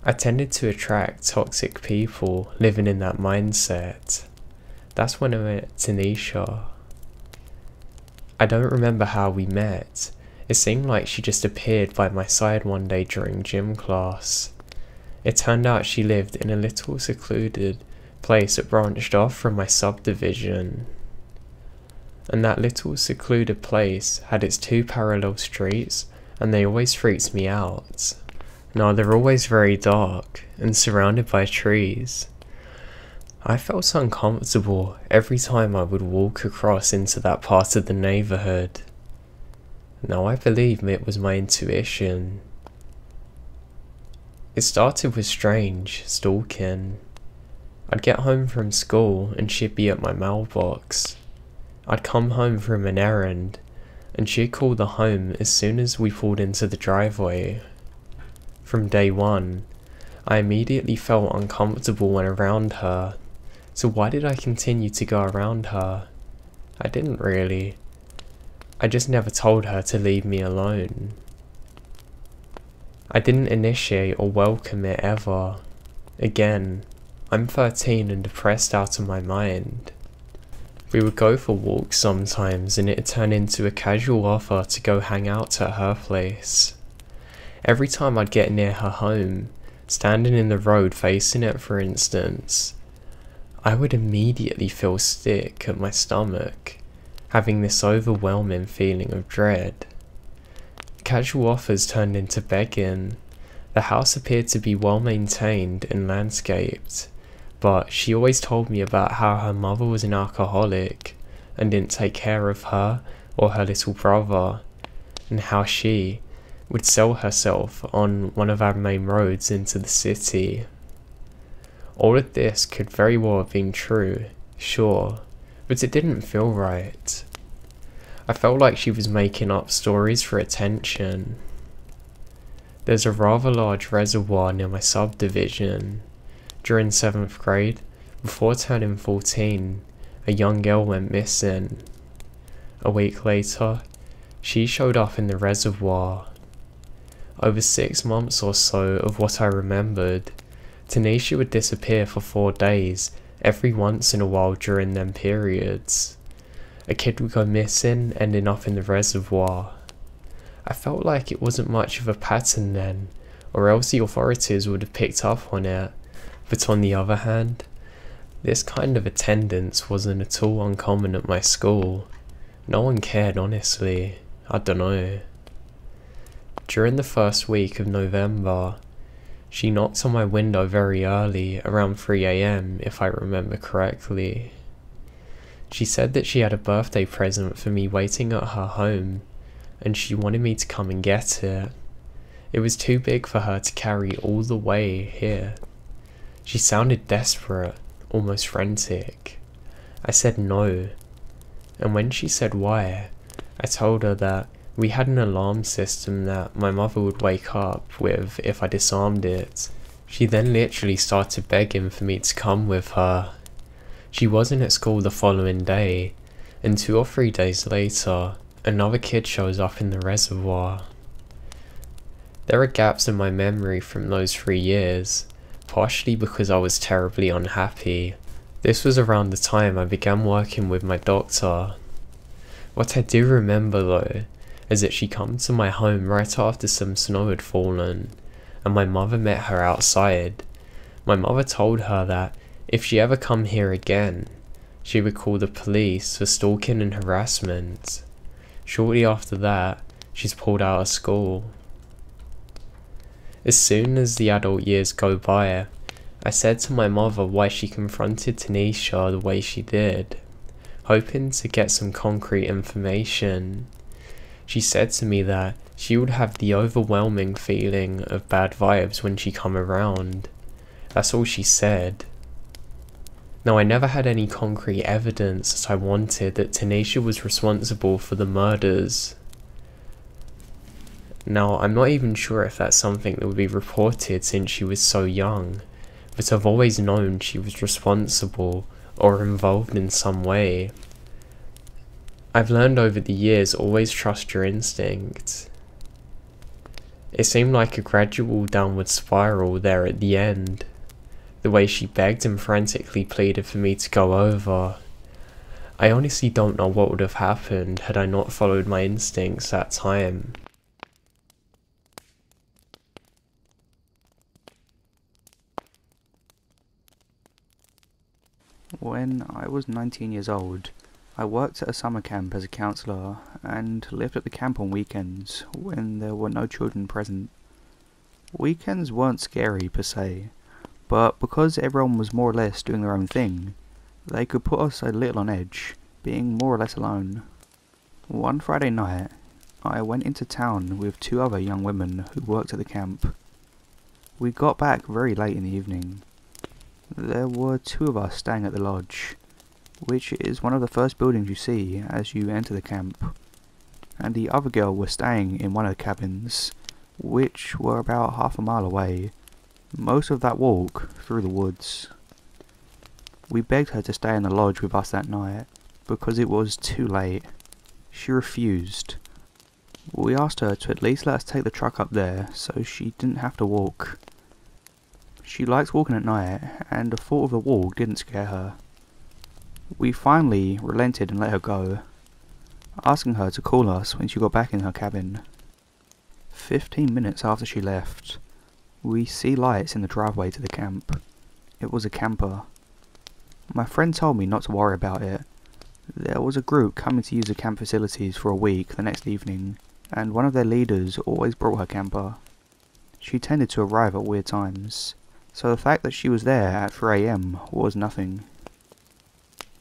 I tended to attract toxic people living in that mindset. That's when I met Tanisha. I don't remember how we met. It seemed like she just appeared by my side one day during gym class. It turned out she lived in a little secluded place that branched off from my subdivision. and that little secluded place had its 2 parallel streets, and they always freaked me out. Now they're always very dark and surrounded by trees. I felt uncomfortable every time I would walk across into that part of the neighborhood. Now I believe it was my intuition. It started with strange stalking. I'd get home from school and she'd be at my mailbox. I'd come home from an errand and she'd call the home as soon as we pulled into the driveway. From day one, I immediately felt uncomfortable when around her, so why did I continue to go around her? I didn't really. I just never told her to leave me alone. I didn't initiate or welcome it ever. Again, I'm 13 and depressed out of my mind. We would go for walks sometimes and it'd turn into a casual offer to go hang out at her place. Every time I'd get near her home, standing in the road facing it for instance, I would immediately feel sick at my stomach, having this overwhelming feeling of dread. Casual offers turned into begging. The house appeared to be well maintained and landscaped, but she always told me about how her mother was an alcoholic and didn't take care of her or her little brother, and how she would sell herself on one of our main roads into the city. All of this could very well have been true, sure, but it didn't feel right. I felt like she was making up stories for attention. There's a rather large reservoir near my subdivision. During 7th grade, before turning 14, a young girl went missing. A week later, she showed up in the reservoir. Over 6 months or so of what I remembered, Tanisha would disappear for 4 days, every once in a while during them periods. A kid would go missing, ending up in the reservoir. I felt like it wasn't much of a pattern then, or else the authorities would have picked up on it, but on the other hand, this kind of attendance wasn't at all uncommon at my school. No one cared, honestly. I dunno. During the first week of November, she knocked on my window very early, around 3 AM if I remember correctly. She said that she had a birthday present for me waiting at her home, and she wanted me to come and get it. It was too big for her to carry all the way here. She sounded desperate, almost frantic. I said no, and when she said why, I told her that we had an alarm system that my mother would wake up with if I disarmed it. She then literally started begging for me to come with her. She wasn't at school the following day, and 2 or 3 days later, another kid shows up in the reservoir. There are gaps in my memory from those 3 years, partially because I was terribly unhappy. This was around the time I began working with my doctor. What I do remember though, is that she came to my home right after some snow had fallen, and my mother met her outside. My mother told her that if she ever come here again, she would call the police for stalking and harassment. Shortly after that, she's pulled out of school. As soon as the adult years go by, I said to my mother why she confronted Tanisha the way she did, hoping to get some concrete information. She said to me that she would have the overwhelming feeling of bad vibes when she come around. That's all she said. Now I never had any concrete evidence that I wanted that Tanisha was responsible for the murders. Now I'm not even sure if that's something that would be reported since she was so young, but I've always known she was responsible or involved in some way. I've learned over the years always trust your instinct. It seemed like a gradual downward spiral there at the end. The way she begged and frantically pleaded for me to go over. I honestly don't know what would have happened had I not followed my instincts that time. When I was 19 years old, I worked at a summer camp as a counsellor, and lived at the camp on weekends, when there were no children present. Weekends weren't scary per se, but because everyone was more or less doing their own thing, they could put us a little on edge, being more or less alone. One Friday night, I went into town with 2 other young women who worked at the camp. We got back very late in the evening. There were 2 of us staying at the lodge, which is one of the first buildings you see as you enter the camp, and the other girl was staying in one of the cabins, which were about half a mile away, most of that walk through the woods. We begged her to stay in the lodge with us that night, because it was too late. She refused. We asked her to at least let us take the truck up there, so she didn't have to walk. She likes walking at night, and the thought of the walk didn't scare her. We finally relented and let her go, asking her to call us when she got back in her cabin. 15 minutes after she left, we see lights in the driveway to the camp. It was a camper. My friend told me not to worry about it. There was a group coming to use the camp facilities for a week the next evening, and one of their leaders always brought her camper. She tended to arrive at weird times, so the fact that she was there at 3 AM was nothing.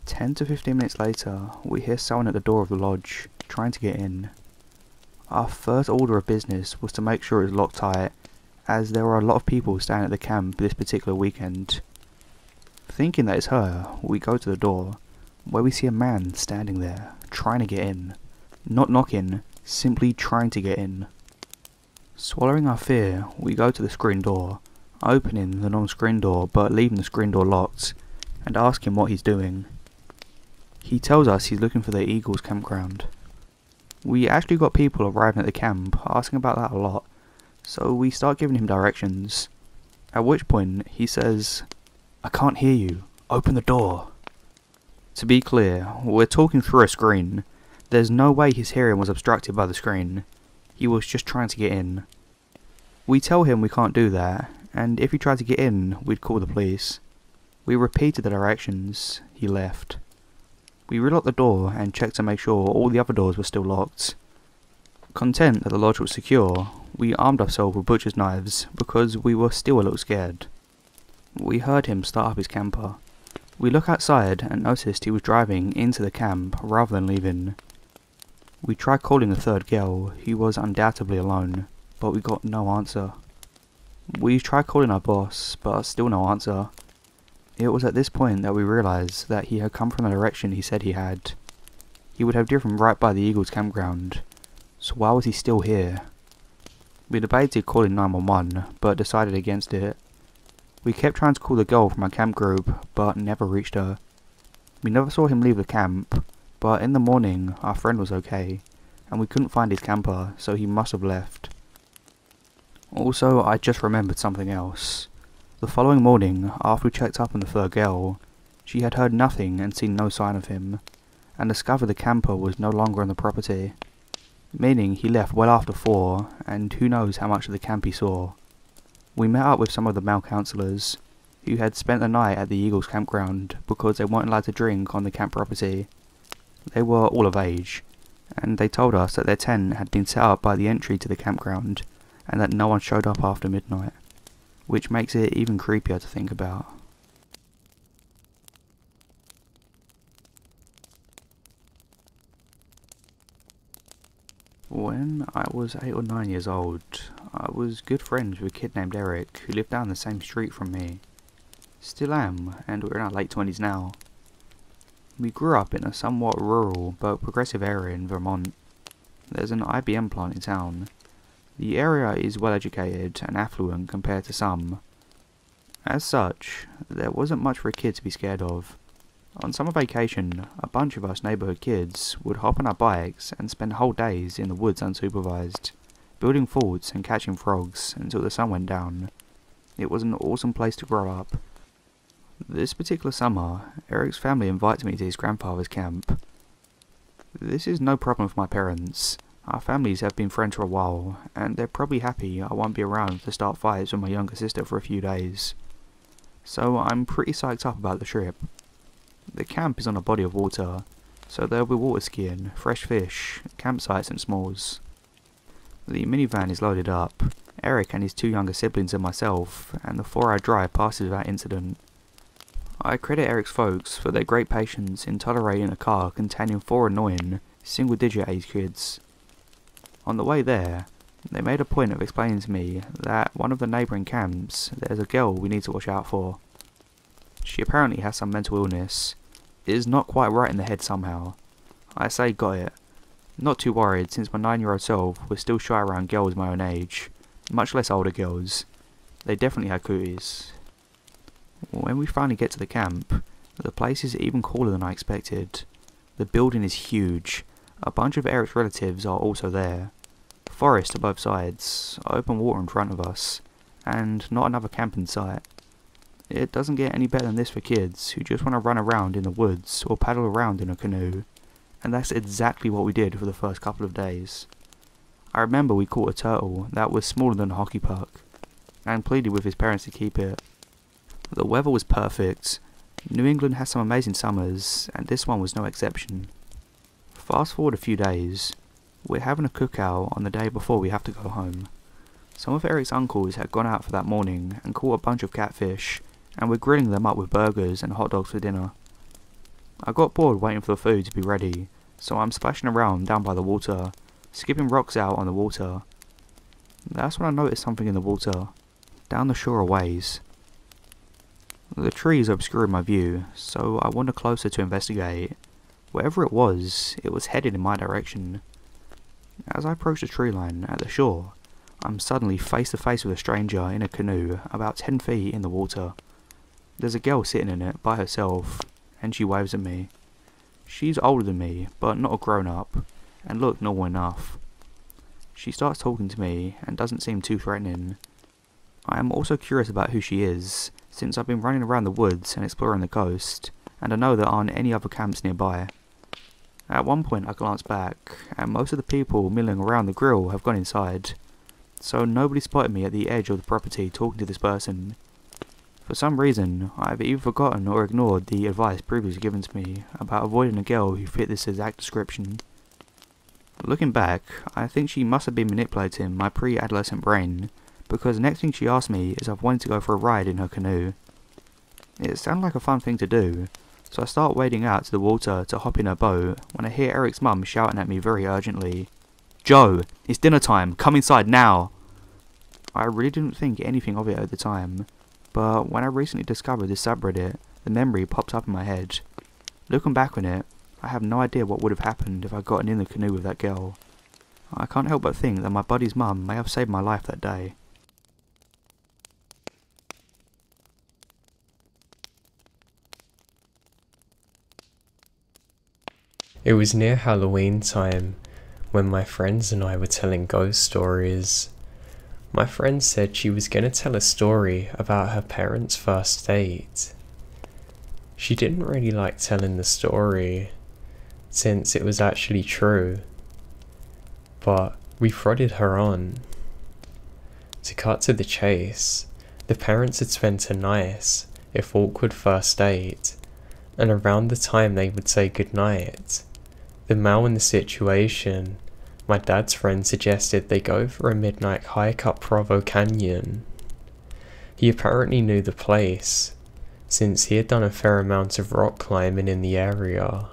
10 to 15 minutes later, we hear someone at the door of the lodge, trying to get in. Our first order of business was to make sure it was locked tight, as there were a lot of people staying at the camp this particular weekend. Thinking that it's her, we go to the door, where we see a man standing there, trying to get in. Not knocking, simply trying to get in. Swallowing our fear, we go to the screen door, opening the non-screen door but leaving the screen door locked, and ask him what he's doing. He tells us he's looking for the Eagles campground. We actually got people arriving at the camp asking about that a lot, so we start giving him directions. At which point he says, "I can't hear you, open the door." To be clear, we're talking through a screen. There's no way his hearing was obstructed by the screen. He was just trying to get in. We tell him we can't do that, and if he tried to get in, we'd call the police. We repeated the directions. He left. We relocked the door and checked to make sure all the other doors were still locked. Content that the lodge was secure, we armed ourselves with butcher's knives because we were still a little scared. We heard him start up his camper. We looked outside and noticed he was driving into the camp rather than leaving. We tried calling the third girl, who was undoubtedly alone, but we got no answer. We tried calling our boss, but still no answer. It was at this point that we realised that he had come from the direction he said he had. He would have driven right by the Eagles campground, so why was he still here? We debated calling 911, but decided against it. We kept trying to call the girl from our camp group, but never reached her. We never saw him leave the camp, but in the morning our friend was okay, and we couldn't find his camper, so he must have left. Also, I just remembered something else. The following morning, after we checked up on the third girl, she had heard nothing and seen no sign of him, and discovered the camper was no longer on the property, meaning he left well after 4, and who knows how much of the camp he saw. We met up with some of the male counsellors, who had spent the night at the Eagles campground because they weren't allowed to drink on the camp property. They were all of age, and they told us that their tent had been set up by the entry to the campground, and that no one showed up after midnight, which makes it even creepier to think about. When I was 8 or 9 years old, I was good friends with a kid named Eric who lived down the same street from me. Still am, and we're in our late 20s now. We grew up in a somewhat rural but progressive area in Vermont. There's an IBM plant in town. The area is well educated and affluent compared to some. As such, there wasn't much for a kid to be scared of. On summer vacation, a bunch of us neighbourhood kids would hop on our bikes and spend whole days in the woods unsupervised, building forts and catching frogs until the sun went down. It was an awesome place to grow up. This particular summer, Eric's family invited me to his grandfather's camp. This is no problem for my parents. Our families have been friends for a while, and they're probably happy I won't be around to start fights with my younger sister for a few days. So I'm pretty psyched up about the trip. The camp is on a body of water, so there'll be water skiing, fresh fish, campsites and s'mores. The minivan is loaded up, Eric and his 2 younger siblings and myself, and the 4-hour drive passes without incident. I credit Eric's folks for their great patience in tolerating a car containing 4 annoying, single-digit age kids. On the way there, they made a point of explaining to me that one of the neighbouring camps, there's a girl we need to watch out for. She apparently has some mental illness, is not quite right in the head somehow. I say got it. Not too worried since my 9-year-old self was still shy around girls my own age, much less older girls. They definitely had cooties. When we finally get to the camp, the place is even cooler than I expected. The building is huge. A bunch of Eric's relatives are also there. Forest to both sides, open water in front of us, and not another camp in sight. It doesn't get any better than this for kids who just want to run around in the woods or paddle around in a canoe, and that's exactly what we did for the first couple of days. I remember we caught a turtle that was smaller than a hockey puck, and pleaded with his parents to keep it. The weather was perfect. New England has some amazing summers, and this one was no exception. Fast forward a few days, we're having a cookout on the day before we have to go home. Some of Eric's uncles had gone out for that morning and caught a bunch of catfish, and we're grilling them up with burgers and hot dogs for dinner. I got bored waiting for the food to be ready, so I'm splashing around down by the water, skipping rocks out on the water. That's when I noticed something in the water, down the shore a ways. The trees obscured my view, so I wandered closer to investigate. Whatever it was headed in my direction. As I approached the tree line at the shore, I'm suddenly face to face with a stranger in a canoe about 10 feet in the water. There's a girl sitting in it by herself, and she waves at me. She's older than me, but not a grown-up, and looked normal enough. She starts talking to me, and doesn't seem too threatening. I am also curious about who she is, since I've been running around the woods and exploring the coast, and I know there aren't any other camps nearby. At one point I glance back, and most of the people milling around the grill have gone inside, so nobody spotted me at the edge of the property talking to this person. For some reason, I've either forgotten or ignored the advice previously given to me about avoiding a girl who fit this exact description. Looking back, I think she must have been manipulating my pre-adolescent brain, because the next thing she asked me is if I wanted to go for a ride in her canoe. It sounded like a fun thing to do, so I start wading out to the water to hop in her boat when I hear Eric's mum shouting at me very urgently, "Joe, it's dinner time, come inside now!" I really didn't think anything of it at the time, but when I recently discovered this subreddit, the memory popped up in my head. Looking back on it, I have no idea what would have happened if I'd gotten in the canoe with that girl. I can't help but think that my buddy's mum may have saved my life that day. It was near Halloween time when my friends and I were telling ghost stories. My friend said she was going to tell a story about her parents' first date. She didn't really like telling the story, since it was actually true, but we prodded her on. To cut to the chase, the parents had spent a nice, if awkward first date, and around the time they would say goodnight, the male in the situation, my dad's friend, suggested they go for a midnight hike up Provo Canyon. He apparently knew the place, since he had done a fair amount of rock climbing in the area.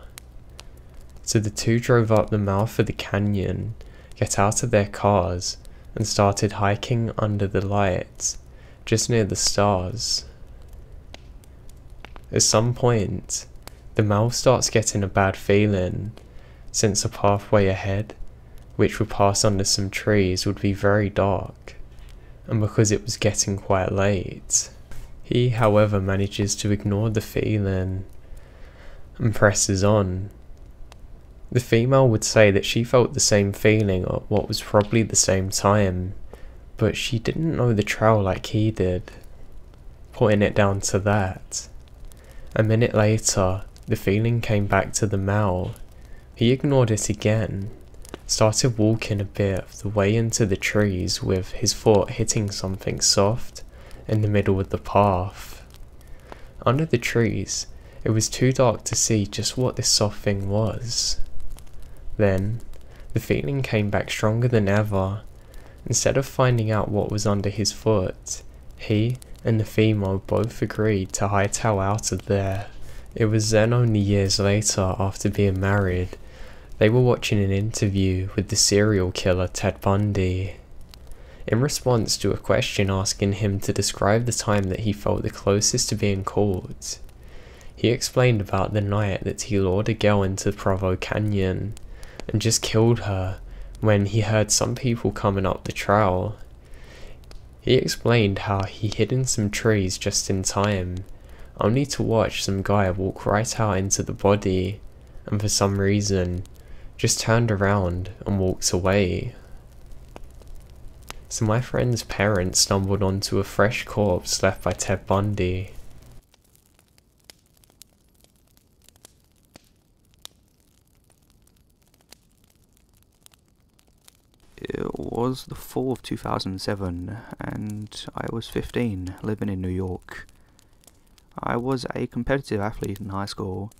So the two drove up the mouth of the canyon, get out of their cars, and started hiking under the lights, just near the stars. At some point, the male starts getting a bad feeling, since the pathway ahead, which would pass under some trees, would be very dark, and because it was getting quite late. He, however, manages to ignore the feeling and presses on. The female would say that she felt the same feeling at what was probably the same time, but she didn't know the trail like he did, putting it down to that. A minute later, the feeling came back to the male. He ignored it again, started walking a bit of the way into the trees with his foot hitting something soft in the middle of the path. Under the trees, It was too dark to see just what this soft thing was. Then, the feeling came back stronger than ever. Instead of finding out what was under his foot, he and the female both agreed to hightail out of there. It was then only years later, after being married, they were watching an interview with the serial killer Ted Bundy. In response to a question asking him to describe the time that he felt the closest to being caught, he explained about the night that he lured a girl into Provo Canyon and just killed her when he heard some people coming up the trail. He explained how he hid in some trees just in time, only to watch some guy walk right out into the body, and for some reason, just turned around and walked away. So my friend's parents stumbled onto a fresh corpse left by Ted Bundy. It was the fall of 2007, and I was 15, living in New York. I was a competitive athlete in high school,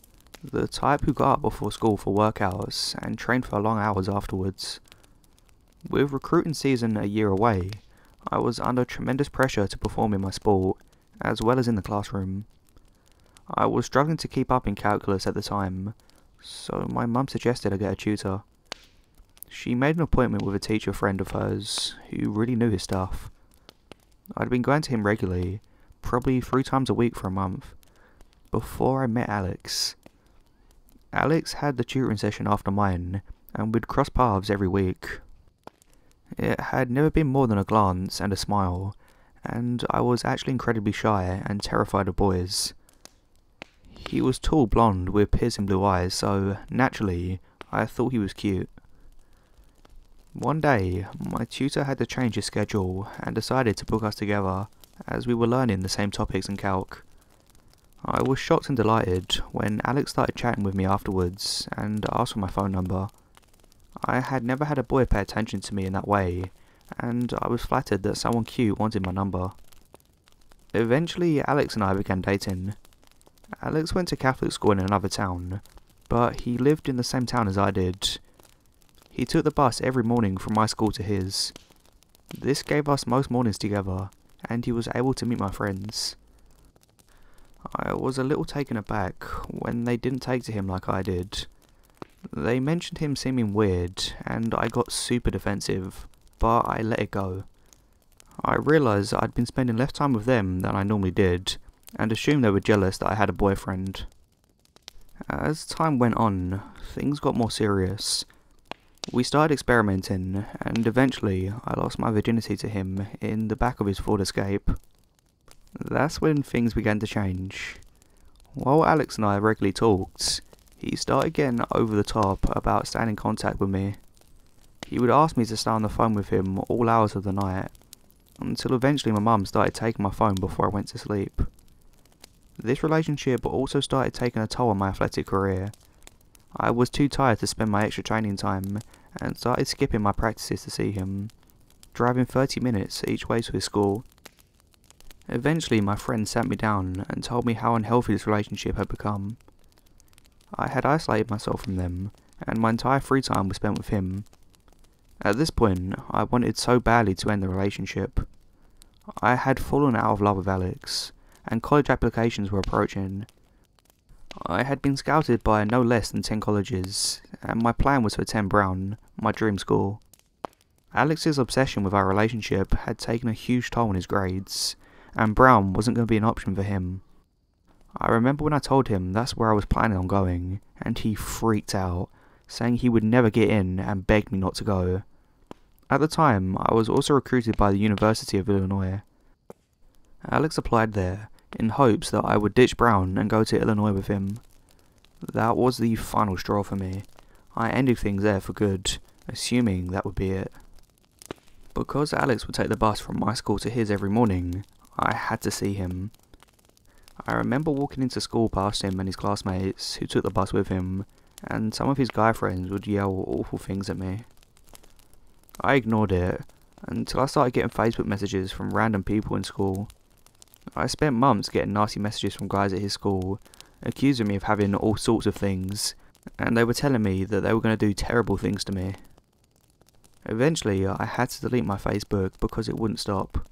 the type who got up before school for workouts and trained for long hours afterwards. With recruiting season a year away, I was under tremendous pressure to perform in my sport, as well as in the classroom. I was struggling to keep up in calculus at the time, so my mum suggested I get a tutor. She made an appointment with a teacher friend of hers, who really knew his stuff. I'd been going to him regularly, probably 3 times a week for a month, before I met Alex. Alex had the tutoring session after mine, and we'd cross paths every week. It had never been more than a glance and a smile, and I was actually incredibly shy and terrified of boys. He was tall, blonde, with piercing blue eyes, so naturally, I thought he was cute. One day, my tutor had to change his schedule and decided to book us together, as we were learning the same topics in calc. I was shocked and delighted when Alex started chatting with me afterwards and asked for my phone number. I had never had a boy pay attention to me in that way, and I was flattered that someone cute wanted my number. Eventually, Alex and I began dating. Alex went to Catholic school in another town, but he lived in the same town as I did. He took the bus every morning from my school to his. This gave us most mornings together, and he was able to meet my friends. I was a little taken aback when they didn't take to him like I did. They mentioned him seeming weird, and I got super defensive, but I let it go. I realised I'd been spending less time with them than I normally did, and assumed they were jealous that I had a boyfriend. As time went on, things got more serious. We started experimenting, and eventually I lost my virginity to him in the back of his Ford Escape. That's when things began to change. While Alex and I regularly talked, he started getting over the top about staying in contact with me. He would ask me to stay on the phone with him all hours of the night, until eventually my mum started taking my phone before I went to sleep. This relationship also started taking a toll on my athletic career. I was too tired to spend my extra training time, and started skipping my practices to see him, driving 30 minutes each way to his school. Eventually my friend sat me down and told me how unhealthy this relationship had become. I had isolated myself from them, and my entire free time was spent with him. At this point, I wanted so badly to end the relationship. I had fallen out of love with Alex, and college applications were approaching. I had been scouted by no less than 10 colleges, and my plan was to attend Brown, my dream school. Alex's obsession with our relationship had taken a huge toll on his grades, and Brown wasn't going to be an option for him. I remember when I told him that's where I was planning on going, and he freaked out, saying he would never get in and begged me not to go. At the time, I was also recruited by the University of Illinois. Alex applied there, in hopes that I would ditch Brown and go to Illinois with him. That was the final straw for me. I ended things there for good, assuming that would be it. Because Alex would take the bus from my school to his every morning, I had to see him. I remember walking into school past him and his classmates who took the bus with him, and some of his guy friends would yell awful things at me. I ignored it, until I started getting Facebook messages from random people in school. I spent months getting nasty messages from guys at his school, accusing me of having all sorts of things, and they were telling me that they were going to do terrible things to me. Eventually, I had to delete my Facebook because it wouldn't stop.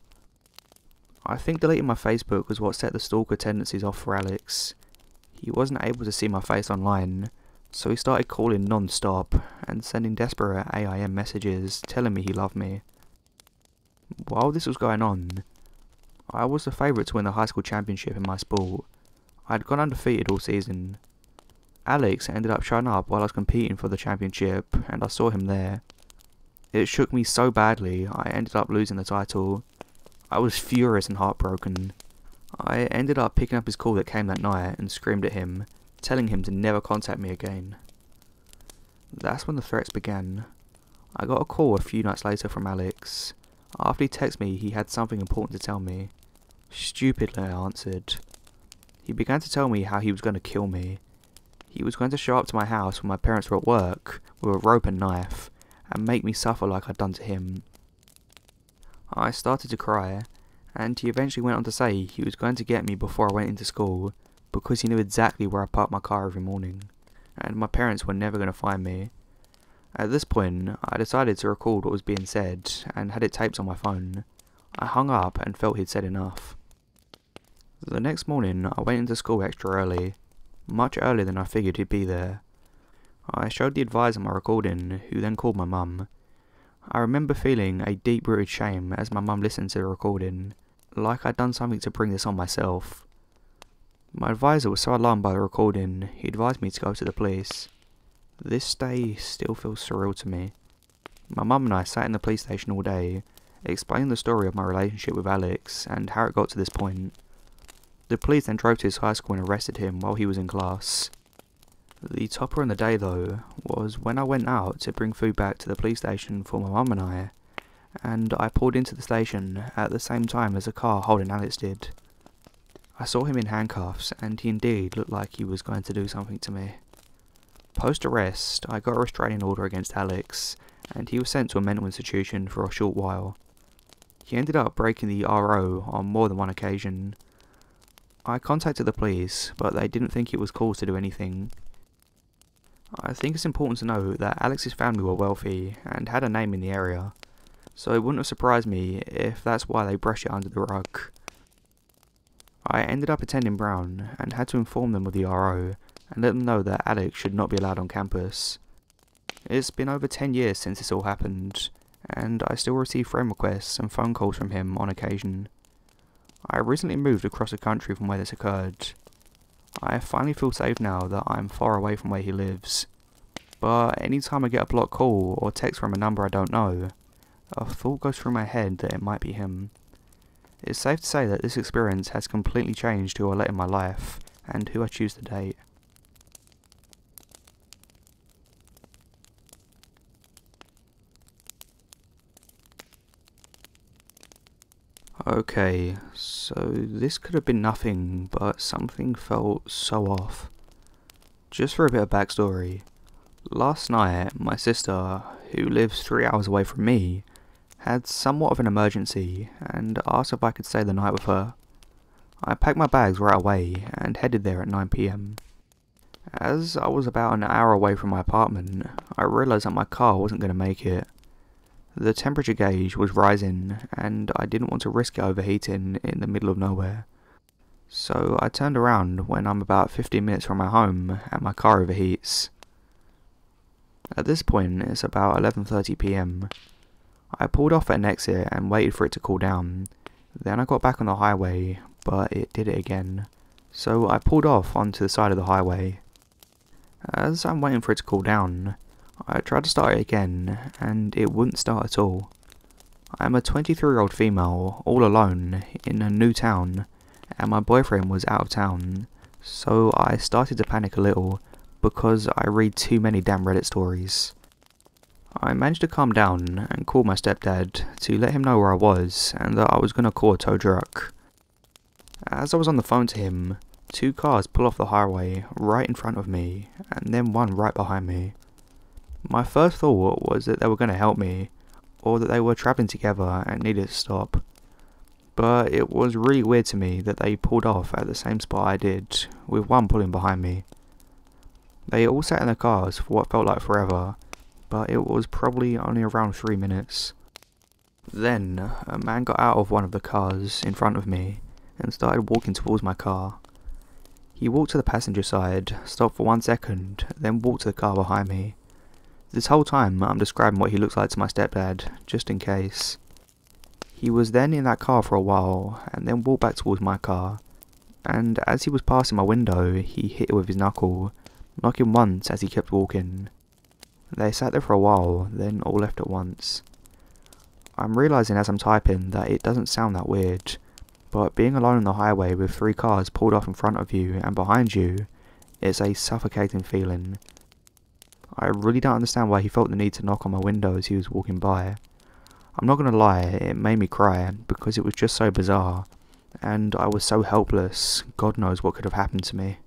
I think deleting my Facebook was what set the stalker tendencies off for Alex. He wasn't able to see my face online, so he started calling non-stop and sending desperate AIM messages telling me he loved me. While this was going on, I was the favourite to win the high school championship in my sport. I had gone undefeated all season. Alex ended up showing up while I was competing for the championship, and I saw him there. It shook me so badly, I ended up losing the title. I was furious and heartbroken. I ended up picking up his call that came that night and screamed at him, telling him to never contact me again. That's when the threats began. I got a call a few nights later from Alex. After he texted me, he had something important to tell me. Stupidly, I answered. He began to tell me how he was going to kill me. He was going to show up to my house when my parents were at work with a rope and knife and make me suffer like I'd done to him. I started to cry, and he eventually went on to say he was going to get me before I went into school because he knew exactly where I parked my car every morning, and my parents were never going to find me. At this point, I decided to record what was being said and had it taped on my phone. I hung up and felt he'd said enough. The next morning, I went into school extra early, much earlier than I figured he'd be there. I showed the advisor my recording, who then called my mum. I remember feeling a deep-rooted shame as my mum listened to the recording, like I'd done something to bring this on myself. My advisor was so alarmed by the recording, he advised me to go to the police. This day still feels surreal to me. My mum and I sat in the police station all day, explaining the story of my relationship with Alex and how it got to this point. The police then drove to his high school and arrested him while he was in class. The topper in the day, though, was when I went out to bring food back to the police station for my mum and I pulled into the station at the same time as a car holding Alex did. I saw him in handcuffs, and he indeed looked like he was going to do something to me. Post-arrest, I got a restraining order against Alex, and he was sent to a mental institution for a short while. He ended up breaking the RO on more than one occasion. I contacted the police, but they didn't think it was cause to do anything. I think it's important to note that Alex's family were wealthy and had a name in the area, so it wouldn't have surprised me if that's why they brushed it under the rug. I ended up attending Brown and had to inform them of the RO and let them know that Alex should not be allowed on campus. It's been over 10 years since this all happened, and I still receive friend requests and phone calls from him on occasion. I recently moved across the country from where this occurred. I finally feel safe now that I'm far away from where he lives, but anytime I get a blocked call or text from a number I don't know, a thought goes through my head that it might be him. It's safe to say that this experience has completely changed who I let in my life and who I choose to date. Okay, so this could have been nothing, but something felt so off. Just for a bit of backstory, last night my sister, who lives 3 hours away from me, had somewhat of an emergency and asked if I could stay the night with her. I packed my bags right away and headed there at 9 PM. As I was about an hour away from my apartment, I realised that my car wasn't going to make it. The temperature gauge was rising, and I didn't want to risk it overheating in the middle of nowhere. So I turned around when I'm about 15 minutes from my home and my car overheats. At this point, it's about 11:30 PM. I pulled off at an exit and waited for it to cool down. Then I got back on the highway, but it did it again. So I pulled off onto the side of the highway. As I'm waiting for it to cool down, I tried to start it again, and it wouldn't start at all. I'm a 23-year-old female, all alone, in a new town, and my boyfriend was out of town, so I started to panic a little, because I read too many damn Reddit stories. I managed to calm down and call my stepdad to let him know where I was, and that I was going to call a tow truck. As I was on the phone to him, 2 cars pull off the highway right in front of me, and then one right behind me. My first thought was that they were going to help me, or that they were travelling together and needed to stop. but it was really weird to me that they pulled off at the same spot I did, with one pulling behind me. They all sat in their cars for what felt like forever, but it was probably only around 3 minutes. Then, a man got out of one of the cars in front of me and started walking towards my car. He walked to the passenger side, stopped for 1 second, then walked to the car behind me. This whole time I'm describing what he looks like to my stepdad, just in case. He was then in that car for a while, and then walked back towards my car, and as he was passing my window, he hit it with his knuckle, knocking once as he kept walking. They sat there for a while, then all left at once. I'm realising as I'm typing that it doesn't sound that weird, but being alone on the highway with 3 cars pulled off in front of you and behind you, it's a suffocating feeling. I really don't understand why he felt the need to knock on my window as he was walking by. I'm not gonna lie, it made me cry because it was just so bizarre, and I was so helpless, God knows what could have happened to me.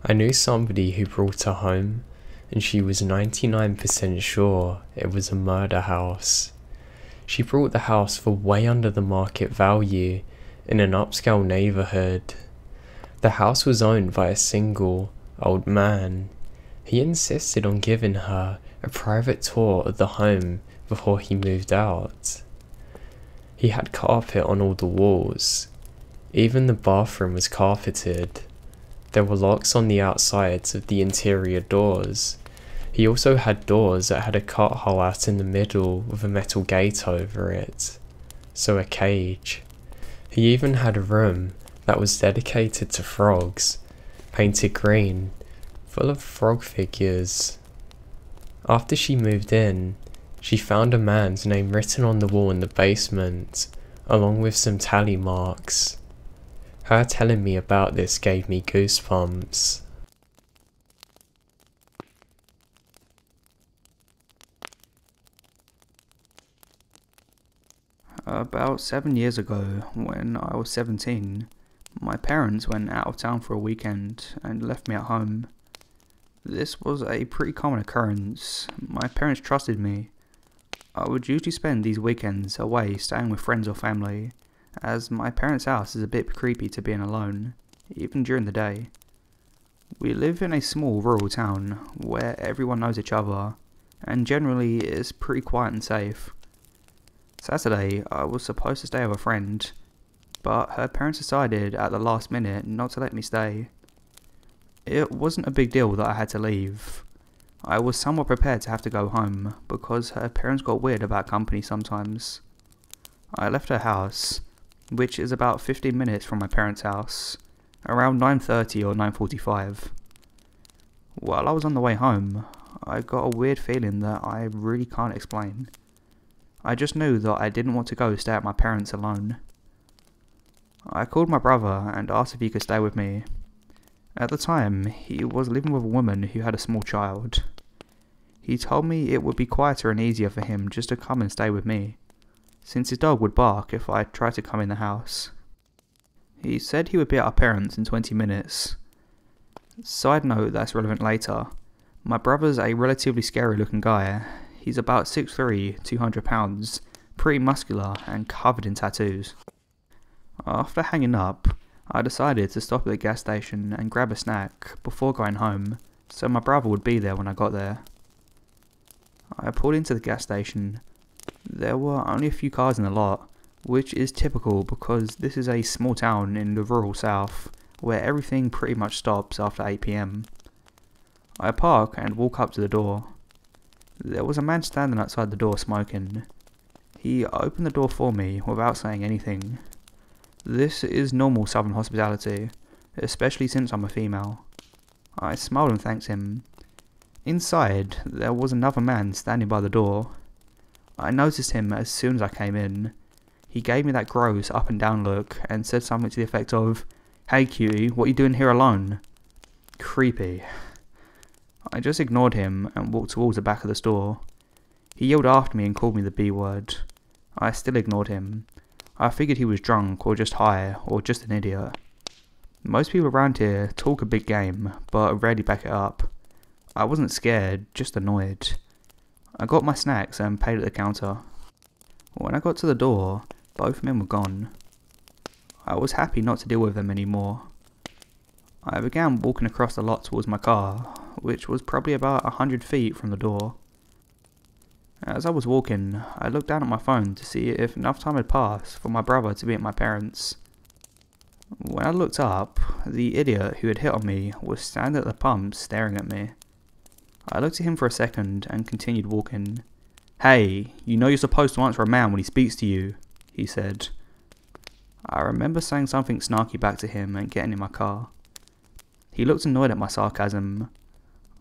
I knew somebody who brought her home, and she was 99% sure it was a murder house. She brought the house for way under the market value in an upscale neighbourhood. The house was owned by a single, old man. He insisted on giving her a private tour of the home before he moved out. He had carpet on all the walls. Even the bathroom was carpeted. There were locks on the outsides of the interior doors. He also had doors that had a cut hole out in the middle with a metal gate over it, so a cage. He even had a room that was dedicated to frogs, painted green, full of frog figures. After she moved in, she found a man's name written on the wall in the basement, along with some tally marks. Her telling me about this gave me goosebumps. About 7 years ago, when I was 17, my parents went out of town for a weekend and left me at home. This was a pretty common occurrence. My parents trusted me. I would usually spend these weekends away staying with friends or family, as my parents' house is a bit creepy to being alone, even during the day. We live in a small rural town where everyone knows each other, and generally is pretty quiet and safe. Saturday, I was supposed to stay with a friend, but her parents decided at the last minute not to let me stay. It wasn't a big deal that I had to leave. I was somewhat prepared to have to go home, because her parents got weird about company sometimes. I left her house, which is about 15 minutes from my parents' house, around 9:30 or 9:45. While I was on the way home, I got a weird feeling that I really can't explain. I just knew that I didn't want to go stay at my parents' alone. I called my brother and asked if he could stay with me. At the time, he was living with a woman who had a small child. He told me it would be quieter and easier for him just to come and stay with me, since his dog would bark if I tried to come in the house. He said he would be at our parents in 20 minutes. Side note that's relevant later. My brother's a relatively scary looking guy. He's about 6'3", 200 pounds, pretty muscular and covered in tattoos. After hanging up, I decided to stop at the gas station and grab a snack before going home, so my brother would be there when I got there. I pulled into the gas station. There were only a few cars in the lot, which is typical because this is a small town in the rural south, where everything pretty much stops after 8 PM. I park and walk up to the door. There was a man standing outside the door smoking. He opened the door for me without saying anything. This is normal southern hospitality, especially since I'm a female. I smiled and thanked him. Inside, there was another man standing by the door. I noticed him as soon as I came in. He gave me that gross up and down look and said something to the effect of, "Hey cutie, what are you doing here alone?" Creepy. I just ignored him and walked towards the back of the store. He yelled after me and called me the B word. I still ignored him. I figured he was drunk or just high or just an idiot. Most people around here talk a big game, but rarely back it up. I wasn't scared, just annoyed. I got my snacks and paid at the counter. When I got to the door, both men were gone. I was happy not to deal with them anymore. I began walking across the lot towards my car, which was probably about 100 feet from the door. As I was walking, I looked down at my phone to see if enough time had passed for my brother to be at my parents'. When I looked up, the idiot who had hit on me was standing at the pump staring at me. I looked at him for a second and continued walking. "Hey, you know you're supposed to answer a man when he speaks to you," he said. I remember saying something snarky back to him and getting in my car. He looked annoyed at my sarcasm.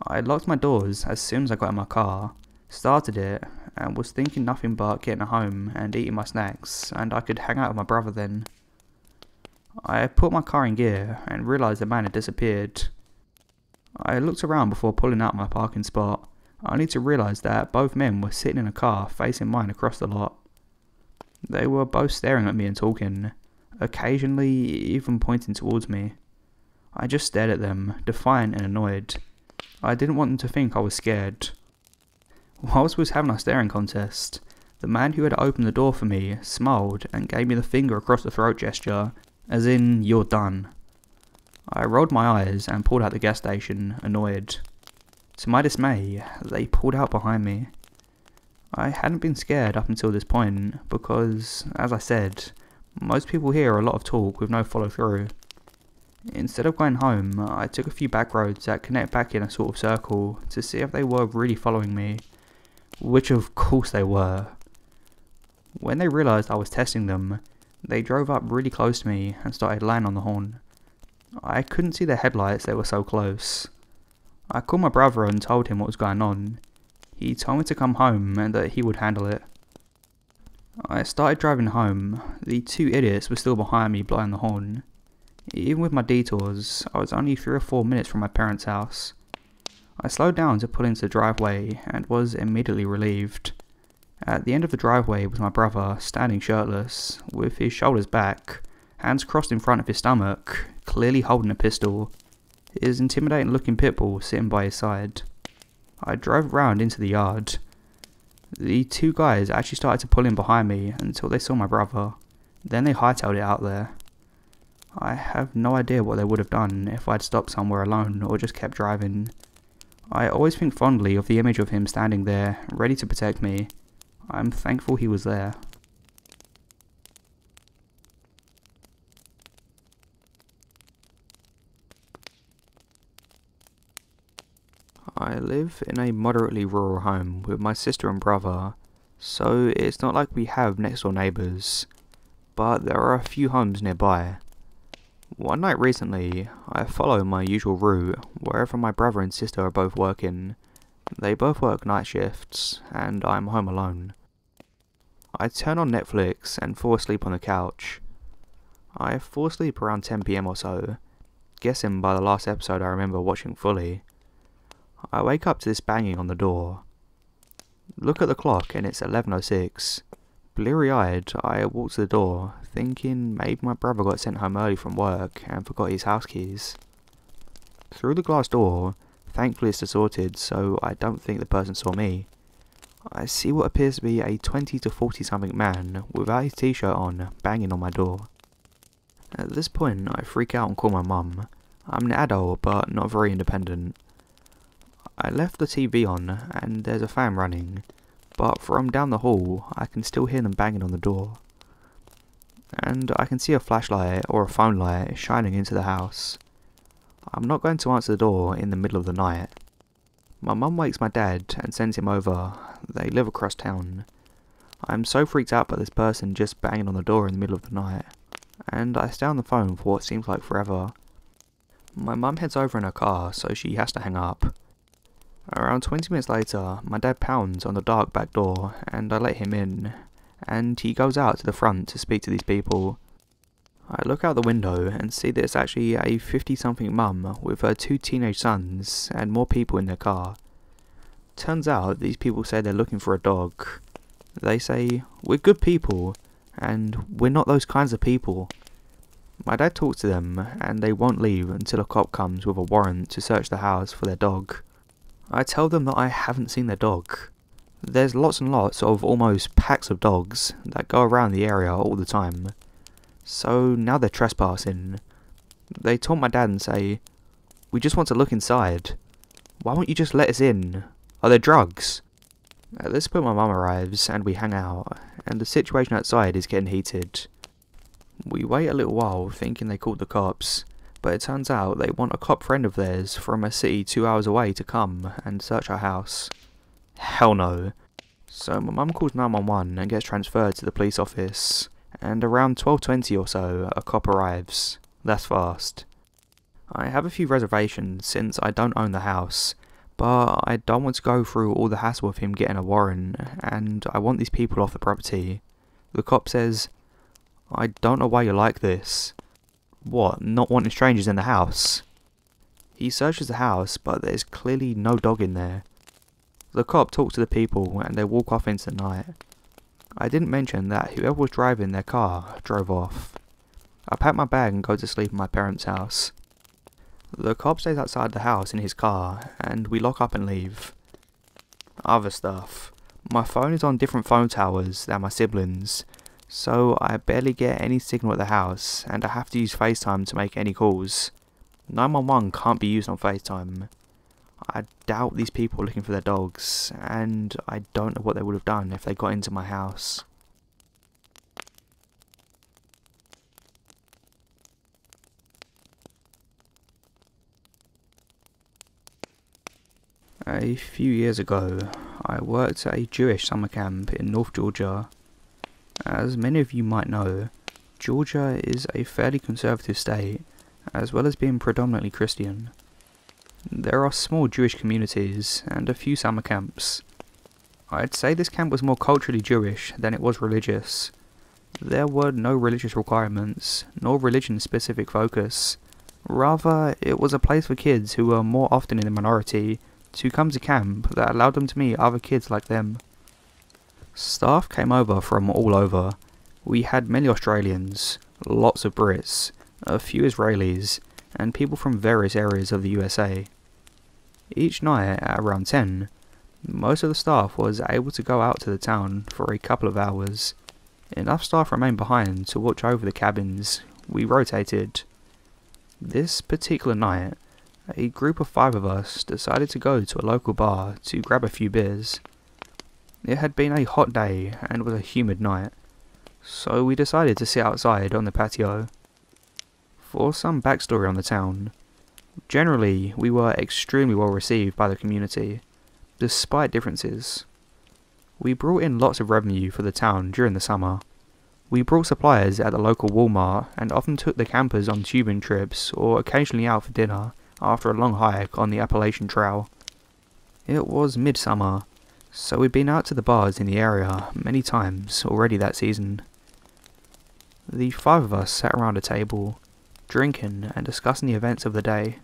I locked my doors as soon as I got in my car, started it, and was thinking nothing but getting home and eating my snacks, and I could hang out with my brother then. I put my car in gear and realised the man had disappeared. I looked around before pulling out my parking spot, only to realise that both men were sitting in a car facing mine across the lot. They were both staring at me and talking, occasionally even pointing towards me. I just stared at them, defiant and annoyed. I didn't want them to think I was scared. Whilst we was having our staring contest, the man who had opened the door for me smiled and gave me the finger across the throat gesture, as in, "You're done." I rolled my eyes and pulled out the gas station, annoyed. To my dismay, they pulled out behind me. I hadn't been scared up until this point, because, as I said, most people hear a lot of talk with no follow through. Instead of going home, I took a few back roads that connect back in a sort of circle to see if they were really following me, which of course they were. When they realised I was testing them, they drove up really close to me and started laying on the horn. I couldn't see their headlights, they were so close. I called my brother and told him what was going on. He told me to come home and that he would handle it. I started driving home. The two idiots were still behind me blowing the horn. Even with my detours, I was only 3 or 4 minutes from my parents' house. I slowed down to pull into the driveway and was immediately relieved. At the end of the driveway was my brother, standing shirtless, with his shoulders back, hands crossed in front of his stomach, clearly holding a pistol, his intimidating looking pit bull sitting by his side. I drove round into the yard. The two guys actually started to pull in behind me until they saw my brother, then they hightailed it out there. I have no idea what they would have done if I'd stopped somewhere alone or just kept driving. I always think fondly of the image of him standing there, ready to protect me. I'm thankful he was there. I live in a moderately rural home with my sister and brother, so it's not like we have next door neighbours, but there are a few homes nearby. One night recently, I follow my usual route wherever my brother and sister are both working. They both work night shifts, and I'm home alone. I turn on Netflix and fall asleep on the couch. I fall asleep around 10 PM or so, guessing by the last episode I remember watching fully. I wake up to this banging on the door. Look at the clock and it's 11:06. Bleary-eyed, I walk to the door, thinking maybe my brother got sent home early from work and forgot his house keys. Through the glass door, thankfully it's distorted so I don't think the person saw me. I see what appears to be a 20 to 40 something man without his t-shirt on banging on my door. At this point I freak out and call my mum. I'm an adult but not very independent. I left the TV on and there's a fan running, but from down the hall I can still hear them banging on the door. And I can see a flashlight or a phone light shining into the house. I'm not going to answer the door in the middle of the night. My mum wakes my dad and sends him over. They live across town. I'm so freaked out by this person just banging on the door in the middle of the night, and I stay on the phone for what seems like forever. My mum heads over in her car so she has to hang up. Around 20 minutes later, my dad pounds on the dark back door and I let him in, and he goes out to the front to speak to these people. I look out the window and see that it's actually a 50-something mum with her 2 teenage sons and more people in their car. Turns out these people say they're looking for a dog. They say, "We're good people, and we're not those kinds of people." My dad talks to them and they won't leave until a cop comes with a warrant to search the house for their dog. I tell them that I haven't seen their dog. There's lots and lots of almost packs of dogs that go around the area all the time. So now they're trespassing. They taunt my dad and say, "We just want to look inside. Why won't you just let us in? Are there drugs?" At this point my mum arrives and we hang out, and the situation outside is getting heated. We wait a little while thinking they called the cops, but it turns out they want a cop friend of theirs from a city 2 hours away to come and search our house. Hell no. So my mum calls 911 and gets transferred to the police office, and around 12:20 or so a cop arrives. That's fast. I have a few reservations since I don't own the house, but I don't want to go through all the hassle of him getting a warrant, and I want these people off the property. The cop says, "I don't know why you're like this." What, not wanting strangers in the house? He searches the house, but there's clearly no dog in there. The cop talks to the people and they walk off into the night. I didn't mention that whoever was driving their car drove off. I pack my bag and go to sleep in my parents' house. The cop stays outside the house in his car, and we lock up and leave. Other stuff. My phone is on different phone towers than my siblings, so I barely get any signal at the house, and I have to use FaceTime to make any calls. 911 can't be used on FaceTime. I doubt these people are looking for their dogs, and I don't know what they would have done if they got into my house. A few years ago, I worked at a Jewish summer camp in North Georgia. As many of you might know, Georgia is a fairly conservative state, as well as being predominantly Christian. There are small Jewish communities and a few summer camps. I'd say this camp was more culturally Jewish than it was religious. There were no religious requirements, nor religion-specific focus. Rather, it was a place for kids who were more often in the minority to come to camp that allowed them to meet other kids like them. Staff came over from all over. We had many Australians, lots of Brits, a few Israelis, and people from various areas of the USA. Each night at around 10, most of the staff was able to go out to the town for a couple of hours. Enough staff remained behind to watch over the cabins. We rotated. This particular night, a group of 5 of us decided to go to a local bar to grab a few beers. It had been a hot day and was a humid night, so we decided to sit outside on the patio. For some backstory on the town, generally we were extremely well received by the community, despite differences. We brought in lots of revenue for the town during the summer. We brought suppliers at the local Walmart and often took the campers on tubing trips or occasionally out for dinner after a long hike on the Appalachian Trail. It was midsummer, so we'd been out to the bars in the area many times already that season. The 5 of us sat around a table, drinking and discussing the events of the day,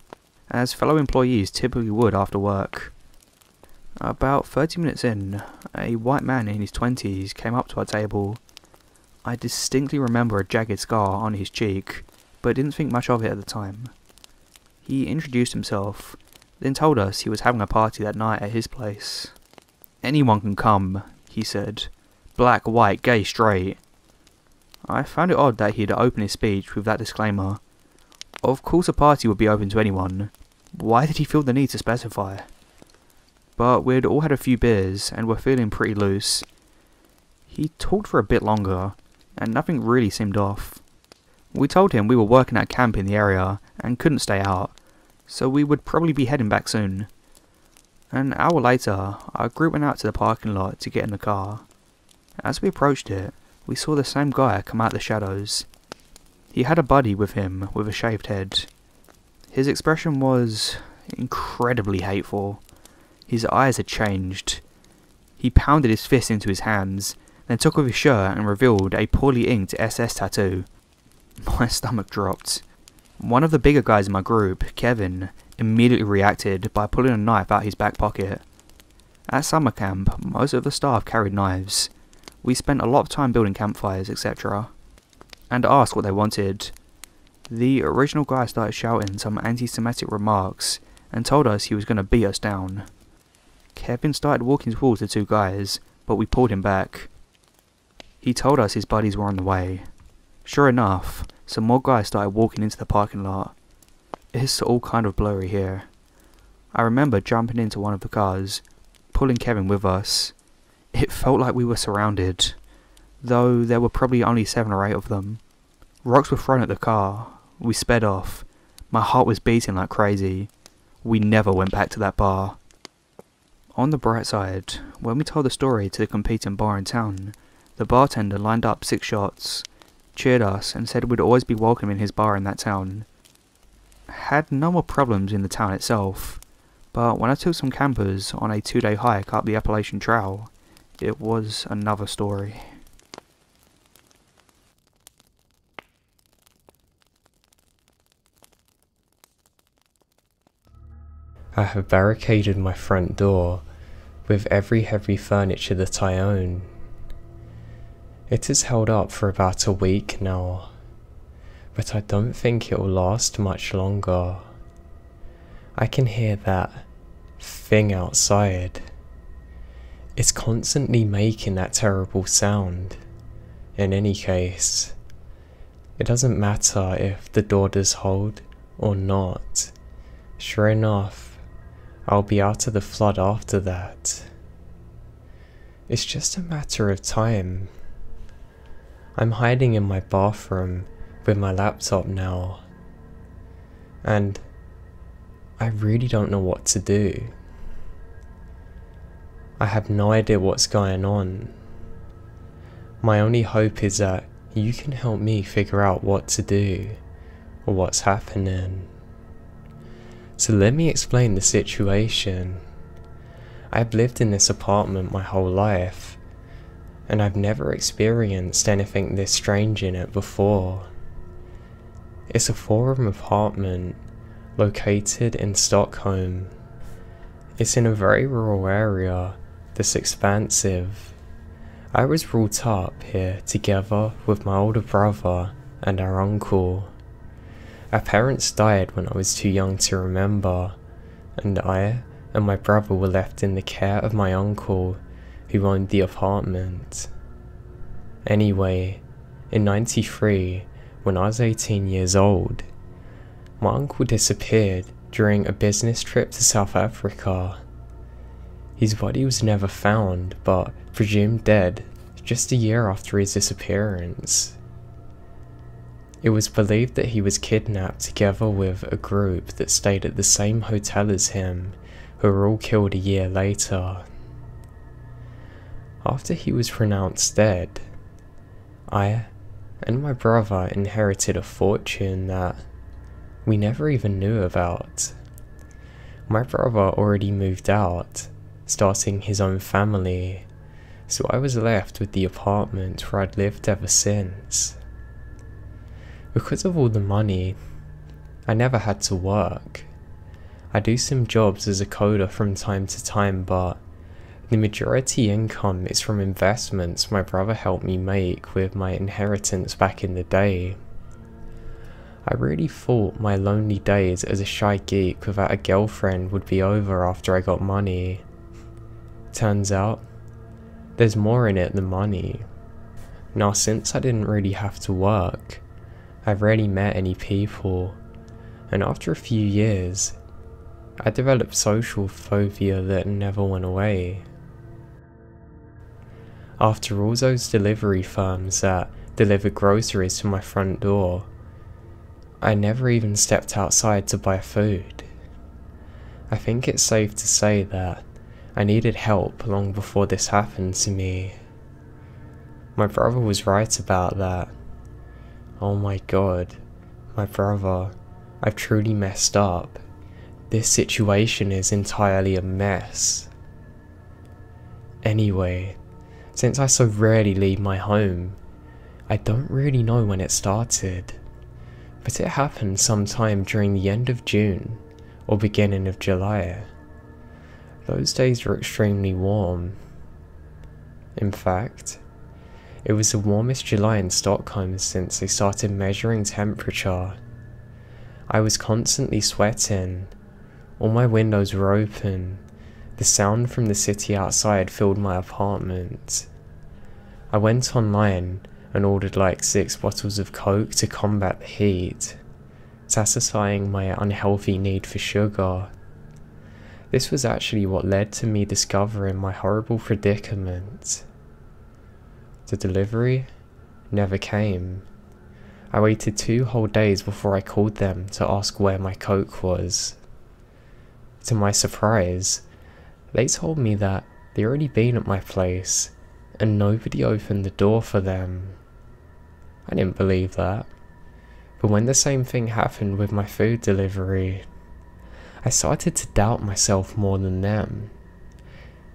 as fellow employees typically would after work. About 30 minutes in, a white man in his 20s came up to our table. I distinctly remember a jagged scar on his cheek, but didn't think much of it at the time. He introduced himself, then told us he was having a party that night at his place. "Anyone can come," he said. "Black, white, gay, straight." I found it odd that he'd open his speech with that disclaimer. Of course a party would be open to anyone. Why did he feel the need to specify? But we'd all had a few beers and were feeling pretty loose. He talked for a bit longer, and nothing really seemed off. We told him we were working at camp in the area and couldn't stay out, so we would probably be heading back soon. An hour later, our group went out to the parking lot to get in the car. As we approached it, we saw the same guy come out the shadows. He had a buddy with him with a shaved head. His expression was incredibly hateful. His eyes had changed. He pounded his fist into his hands, then took off his shirt and revealed a poorly inked SS tattoo. My stomach dropped. One of the bigger guys in my group, Kevin, immediately reacted by pulling a knife out his back pocket. At summer camp, most of the staff carried knives. We spent a lot of time building campfires, etc., and asked what they wanted. The original guy started shouting some anti-Semitic remarks and told us he was going to beat us down. Kevin started walking towards the two guys, but we pulled him back. He told us his buddies were on the way. Sure enough, some more guys started walking into the parking lot. It's all kind of blurry here. I remember jumping into one of the cars, pulling Kevin with us. It felt like we were surrounded, though there were probably only 7 or 8 of them. Rocks were thrown at the car. We sped off. My heart was beating like crazy. We never went back to that bar. On the bright side, when we told the story to the competing bar in town, the bartender lined up 6 shots, cheered us and said we'd always be welcome in his bar in that town. Had no more problems in the town itself, but when I took some campers on a 2-day hike up the Appalachian Trail, it was another story. I have barricaded my front door with every heavy furniture that I own. It has held up for about a week now, but I don't think it will last much longer. I can hear that thing outside. It's constantly making that terrible sound. In any case, it doesn't matter if the door does hold or not. Sure enough, I'll be out of the flood after that. It's just a matter of time. I'm hiding in my bathroom with my laptop now, and I really don't know what to do. I have no idea what's going on. My only hope is that you can help me figure out what to do, or what's happening. So let me explain the situation. I've lived in this apartment my whole life, and I've never experienced anything this strange in it before. It's a 4-room apartment located in Stockholm. It's in a very rural area that's expansive. I was brought up here together with my older brother and our uncle. Our parents died when I was too young to remember, and I and my brother were left in the care of my uncle, who owned the apartment. Anyway, in '93, when I was 18 years old, my uncle disappeared during a business trip to South Africa. His body was never found, but presumed dead just a year after his disappearance. It was believed that he was kidnapped together with a group that stayed at the same hotel as him, who were all killed a year later. After he was pronounced dead, I and my brother inherited a fortune that we never even knew about. My brother already moved out, starting his own family, so I was left with the apartment where I'd lived ever since. Because of all the money, I never had to work. I do some jobs as a coder from time to time, but the majority income is from investments my brother helped me make with my inheritance back in the day. I really thought my lonely days as a shy geek without a girlfriend would be over after I got money. Turns out, there's more in it than money. Now, since I didn't really have to work, I rarely met any people, and after a few years, I developed social phobia that never went away. After all those delivery firms that delivered groceries to my front door, I never even stepped outside to buy food. I think it's safe to say that I needed help long before this happened to me. My brother was right about that. Oh my god, my brother, I've truly messed up. This situation is entirely a mess. Anyway, since I so rarely leave my home, I don't really know when it started, but it happened sometime during the end of June or beginning of July. Those days were extremely warm. In fact, it was the warmest July in Stockholm since they started measuring temperature. I was constantly sweating. All my windows were open. The sound from the city outside filled my apartment. I went online and ordered like 6 bottles of Coke to combat the heat, satisfying my unhealthy need for sugar. This was actually what led to me discovering my horrible predicament. The delivery never came. I waited 2 whole days before I called them to ask where my Coke was. To my surprise, they told me that they'd already been at my place and nobody opened the door for them. I didn't believe that. But when the same thing happened with my food delivery, I started to doubt myself more than them.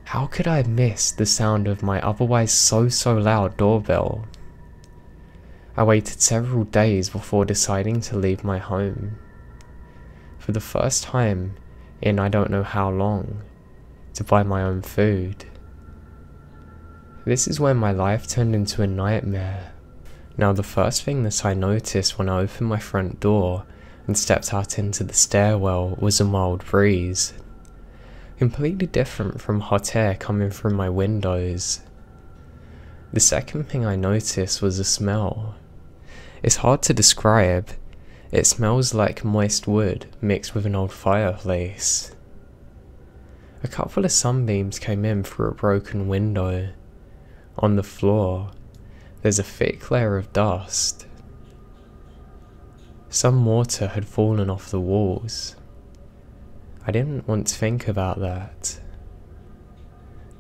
How could I miss the sound of my otherwise so loud doorbell? I waited several days before deciding to leave my home. For the first time in I don't know how long, to buy my own food. This is when my life turned into a nightmare. Now the first thing that I noticed when I opened my front door and stepped out into the stairwell was a mild breeze. Completely different from hot air coming from my windows. The second thing I noticed was a smell. It's hard to describe. It smells like moist wood mixed with an old fireplace. A couple of sunbeams came in through a broken window. On the floor, there's a thick layer of dust. Some mortar had fallen off the walls. I didn't want to think about that.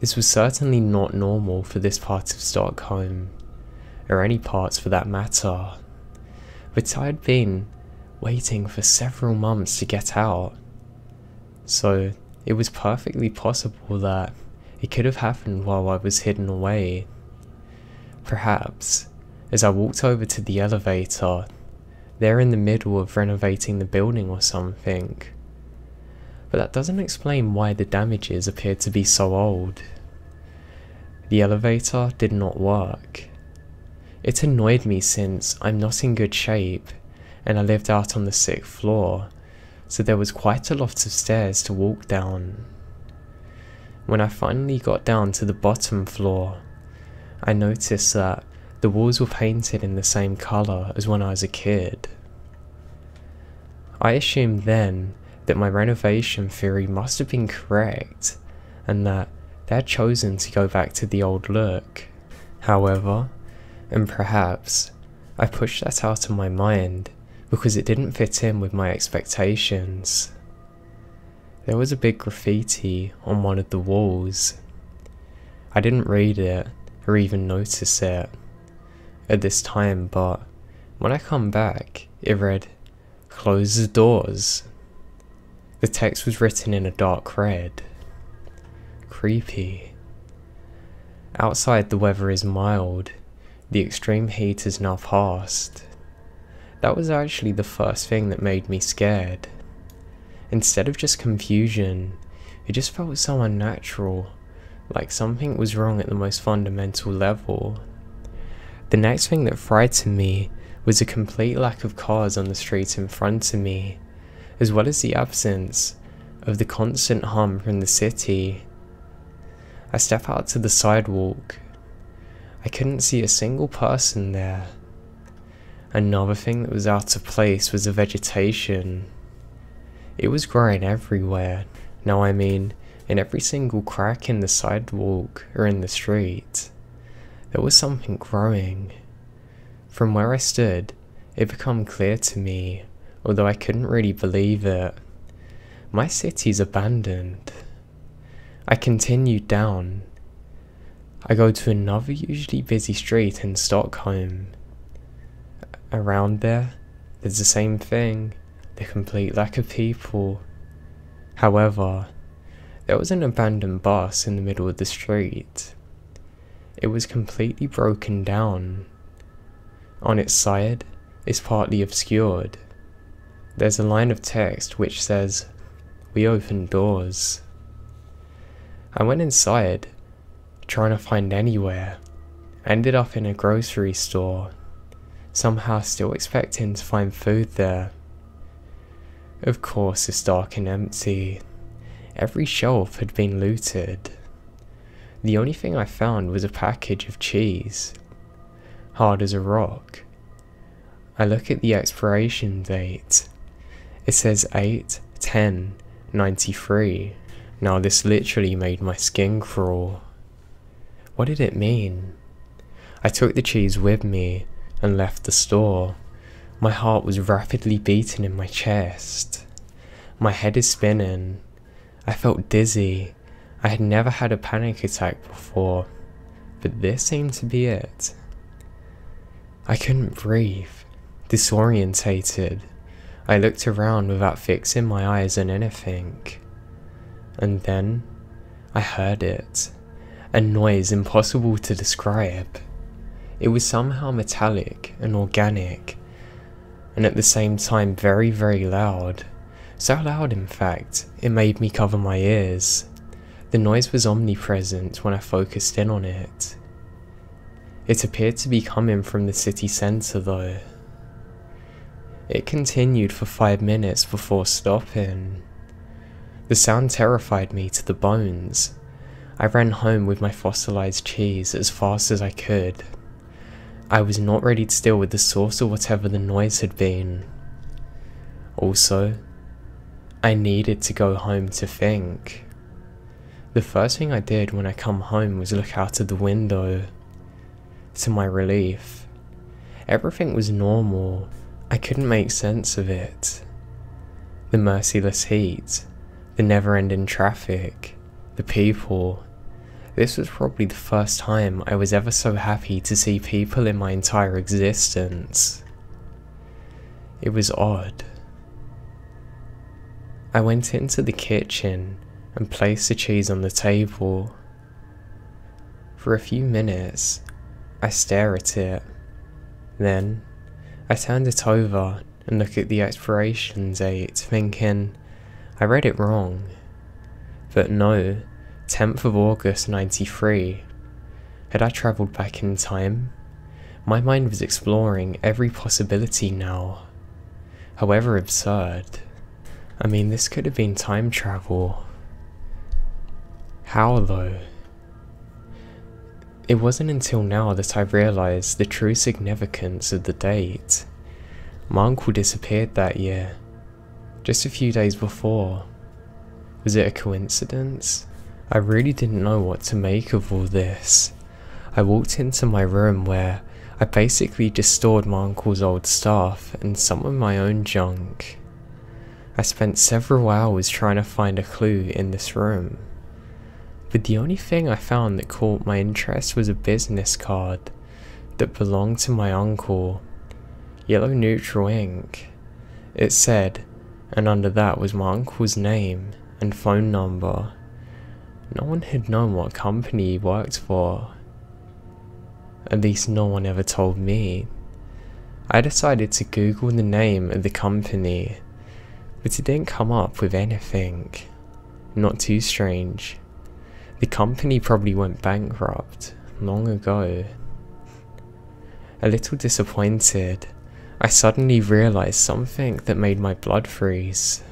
This was certainly not normal for this part of Stockholm, or any parts for that matter, but I had been waiting for several months to get out, so it was perfectly possible that it could have happened while I was hidden away. Perhaps, as I walked over to the elevator, they're in the middle of renovating the building or something. But that doesn't explain why the damages appeared to be so old. The elevator did not work. It annoyed me since I'm not in good shape and I lived out on the 6th floor, so there was quite a lot of stairs to walk down. When I finally got down to the bottom floor, I noticed that the walls were painted in the same colour as when I was a kid. I assumed then that my renovation theory must have been correct, and that they had chosen to go back to the old look. However, and perhaps, I pushed that out of my mind because it didn't fit in with my expectations. There was a big graffiti on one of the walls. I didn't read it or even notice it at this time, but when I come back, it read, "Close the doors." The text was written in a dark red. Creepy. Outside the weather is mild. The extreme heat is now past. That was actually the first thing that made me scared. Instead of just confusion, it just felt so unnatural, like something was wrong at the most fundamental level. The next thing that frightened me was a complete lack of cars on the street in front of me, as well as the absence of the constant hum from the city. I stepped out to the sidewalk. I couldn't see a single person there. Another thing that was out of place was the vegetation. It was growing everywhere. Now I mean, in every single crack in the sidewalk or in the street, there was something growing. From where I stood, it became clear to me, although I couldn't really believe it. My city's abandoned. I continued down. I go to another usually busy street in Stockholm. Around there, there's the same thing, the complete lack of people. However, there was an abandoned bus in the middle of the street. It was completely broken down. On its side, it's partly obscured. There's a line of text which says, "We open doors." I went inside, trying to find anywhere. I ended up in a grocery store, somehow still expecting to find food there. Of course it's dark and empty. Every shelf had been looted. The only thing I found was a package of cheese, hard as a rock. I look at the expiration date. It says 8/10/93. Now this literally made my skin crawl. What did it mean? I took the cheese with me and left the store. My heart was rapidly beating in my chest. My head is spinning. I felt dizzy. I had never had a panic attack before, but this seemed to be it. I couldn't breathe. Disorientated, I looked around without fixing my eyes on anything. And then, I heard it. A noise impossible to describe. It was somehow metallic and organic, and at the same time very, very loud. So loud, in fact, it made me cover my ears. The noise was omnipresent when I focused in on it. It appeared to be coming from the city centre though. It continued for 5 minutes before stopping. The sound terrified me to the bones. I ran home with my fossilized cheese as fast as I could. I was not ready to deal with the source of whatever the noise had been. Also, I needed to go home to think. The first thing I did when I come home was look out of the window. To my relief, everything was normal. I couldn't make sense of it. The merciless heat, the never-ending traffic, the people. This was probably the first time I was ever so happy to see people in my entire existence. It was odd. I went into the kitchen and placed the cheese on the table. For a few minutes, I stare at it. Then, I turned it over and looked at the expiration date, thinking, I read it wrong. But no, 10th of August 93. Had I travelled back in time? My mind was exploring every possibility now. However absurd. I mean, this could have been time travel. How though? It wasn't until now that I realised the true significance of the date. My uncle disappeared that year, just a few days before. Was it a coincidence? I really didn't know what to make of all this. I walked into my room where I basically just stored my uncle's old stuff and some of my own junk. I spent several hours trying to find a clue in this room. But the only thing I found that caught my interest was a business card that belonged to my uncle. Yellow neutral ink. It said, and under that was my uncle's name and phone number. No one had known what company he worked for. At least no one ever told me. I decided to Google the name of the company, but it didn't come up with anything. Not too strange. The company probably went bankrupt long ago. A little disappointed, I suddenly realised something that made my blood freeze.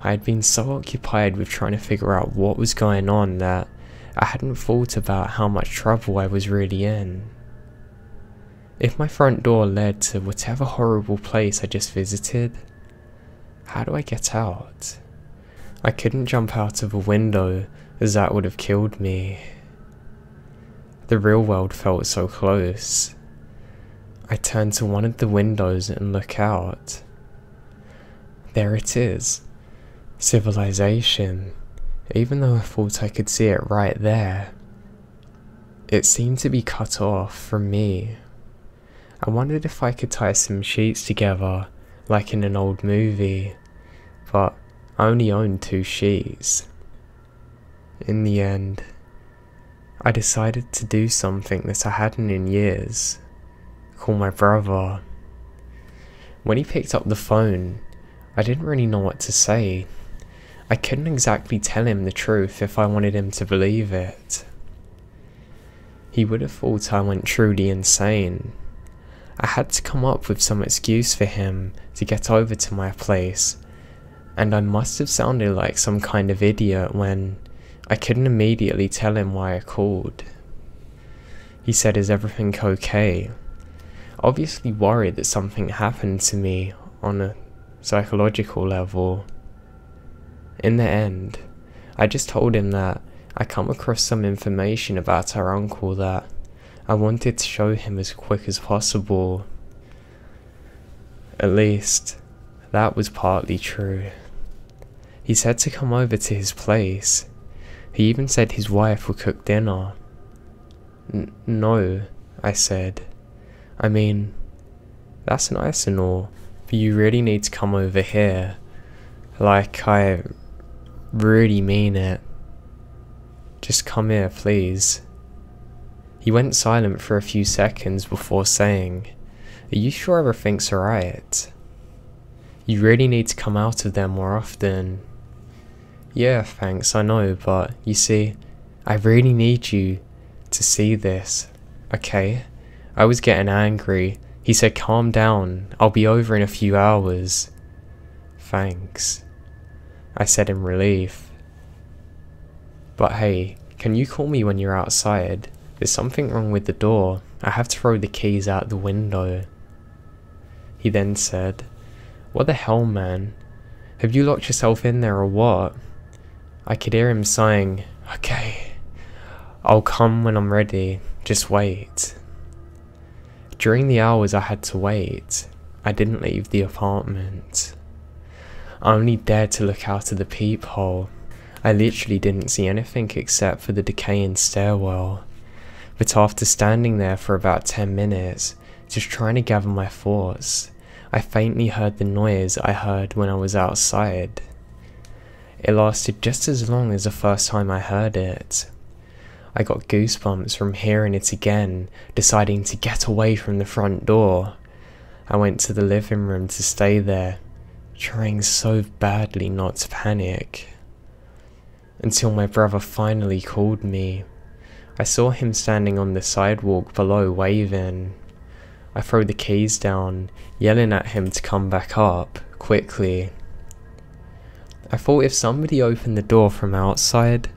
I had been so occupied with trying to figure out what was going on that I hadn't thought about how much trouble I was really in. If my front door led to whatever horrible place I just visited, how do I get out? I couldn't jump out of a window, as that would have killed me. The real world felt so close. I turned to one of the windows and look out. There it is. Civilization, even though I thought I could see it right there. It seemed to be cut off from me. I wondered if I could tie some sheets together, like in an old movie, but I only owned 2 sheets. In the end, I decided to do something that I hadn't in years. Call my brother. When he picked up the phone, I didn't really know what to say. I couldn't exactly tell him the truth if I wanted him to believe it. He would have thought I went truly insane. I had to come up with some excuse for him to get over to my place, and I must have sounded like some kind of idiot when I couldn't immediately tell him why I called. He said, "Is everything okay?" Obviously worried that something happened to me on a psychological level. In the end, I just told him that I come across some information about our uncle that I wanted to show him as quick as possible. At least, that was partly true. He said to come over to his place. He even said his wife would cook dinner. No, I said. I mean, that's nice and all, but you really need to come over here. Like, I really mean it. Just come here, please. He went silent for a few seconds before saying, "Are you sure everything's alright? You really need to come out of there more often." "Yeah, thanks, I know, but you see, I really need you to see this, okay?" I was getting angry. He said, "Calm down, I'll be over in a few hours." "Thanks," I said in relief. "But hey, can you call me when you're outside? There's something wrong with the door. I have to throw the keys out the window." He then said, "What the hell, man? Have you locked yourself in there or what?" I could hear him sighing, "Okay, I'll come when I'm ready, just wait." During the hours I had to wait, I didn't leave the apartment. I only dared to look out of the peephole. I literally didn't see anything except for the decaying stairwell. But after standing there for about 10 minutes, just trying to gather my thoughts, I faintly heard the noise I heard when I was outside. It lasted just as long as the first time I heard it. I got goosebumps from hearing it again, deciding to get away from the front door. I went to the living room to stay there, trying so badly not to panic. Until my brother finally called me. I saw him standing on the sidewalk below waving. I threw the keys down, yelling at him to come back up, quickly. I thought if somebody opened the door from outside,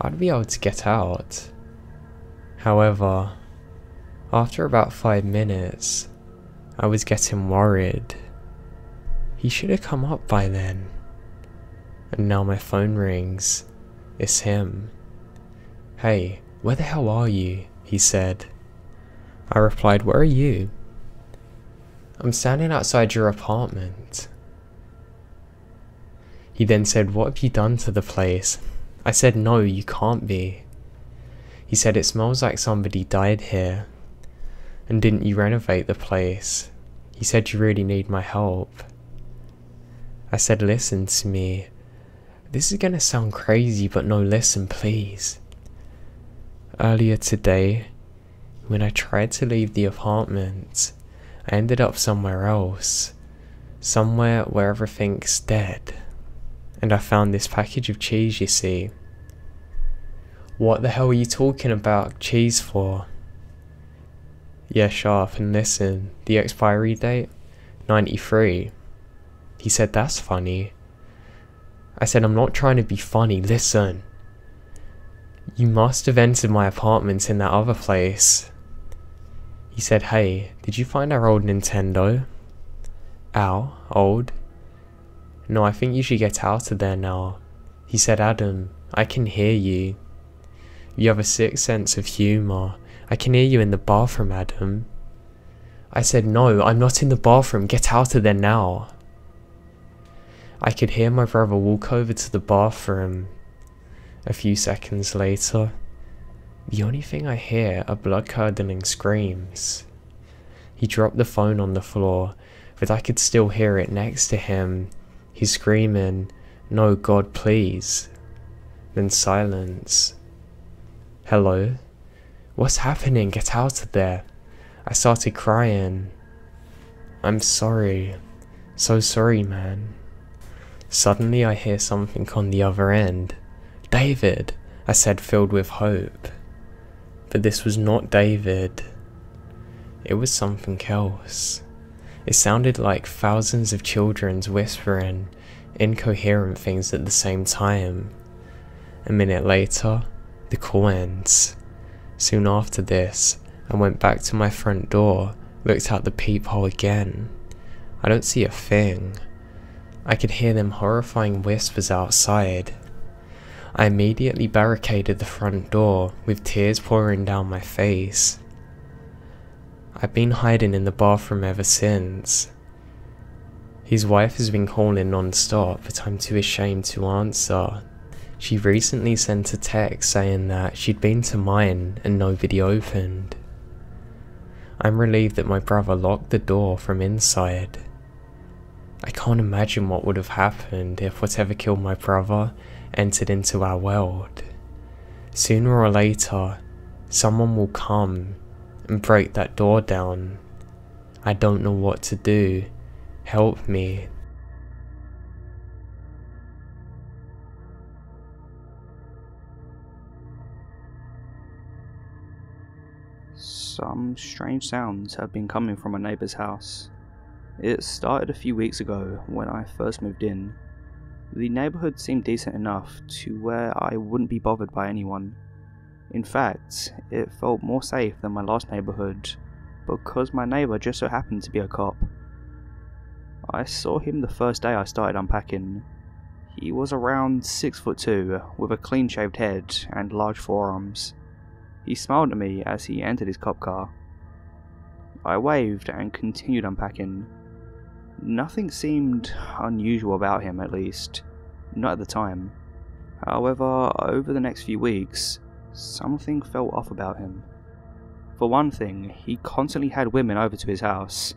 I'd be able to get out. However, after about 5 minutes, I was getting worried. He should have come up by then. And now my phone rings. It's him. "Hey, where the hell are you?" he said. I replied, "Where are you?" "I'm standing outside your apartment." He then said, "What have you done to the place?" I said, "No, you can't be." He said, "It smells like somebody died here. And didn't you renovate the place?" He said, "You really need my help." I said, "Listen to me. This is gonna sound crazy, but no, listen, please. Earlier today, when I tried to leave the apartment, I ended up somewhere else. Somewhere where everything's dead. And I found this package of cheese, you see." "What the hell are you talking about cheese for?" "Yeah, sharp, and listen, the expiry date? 93. He said, "That's funny." I said, "I'm not trying to be funny, listen. You must have entered my apartment in that other place." He said, "Hey, did you find our old Nintendo?" "Ow, old? No, I think you should get out of there now." He said, "Adam, I can hear you. You have a sick sense of humour. I can hear you in the bathroom, Adam." I said, "No, I'm not in the bathroom. Get out of there now." I could hear my brother walk over to the bathroom. A few seconds later, the only thing I hear are blood-curdling screams. He dropped the phone on the floor, but I could still hear it next to him. He's screaming, "No, God, please." Then silence. "Hello? What's happening? Get out of there." I started crying. "I'm sorry. So sorry, man." Suddenly I hear something on the other end. "David," I said, filled with hope. But this was not David. It was something else. It sounded like thousands of children's whispering, incoherent things at the same time. A minute later, the call ends. Soon after this, I went back to my front door, looked out the peephole again. I don't see a thing. I could hear them horrifying whispers outside. I immediately barricaded the front door, with tears pouring down my face. I've been hiding in the bathroom ever since. His wife has been calling non-stop, but I'm too ashamed to answer. She recently sent a text saying that she'd been to mine and nobody opened. I'm relieved that my brother locked the door from inside. I can't imagine what would have happened if whatever killed my brother entered into our world. Sooner or later, someone will come and break that door down. I don't know what to do. Help me. Some strange sounds have been coming from my neighbour's house. It started a few weeks ago when I first moved in. The neighbourhood seemed decent enough to where I wouldn't be bothered by anyone. In fact, it felt more safe than my last neighbourhood because my neighbour just so happened to be a cop. I saw him the first day I started unpacking. He was around 6'2", with a clean shaved head and large forearms. He smiled at me as he entered his cop car. I waved and continued unpacking. Nothing seemed unusual about him, at least, not at the time. However, over the next few weeks, something felt off about him. For one thing, he constantly had women over to his house.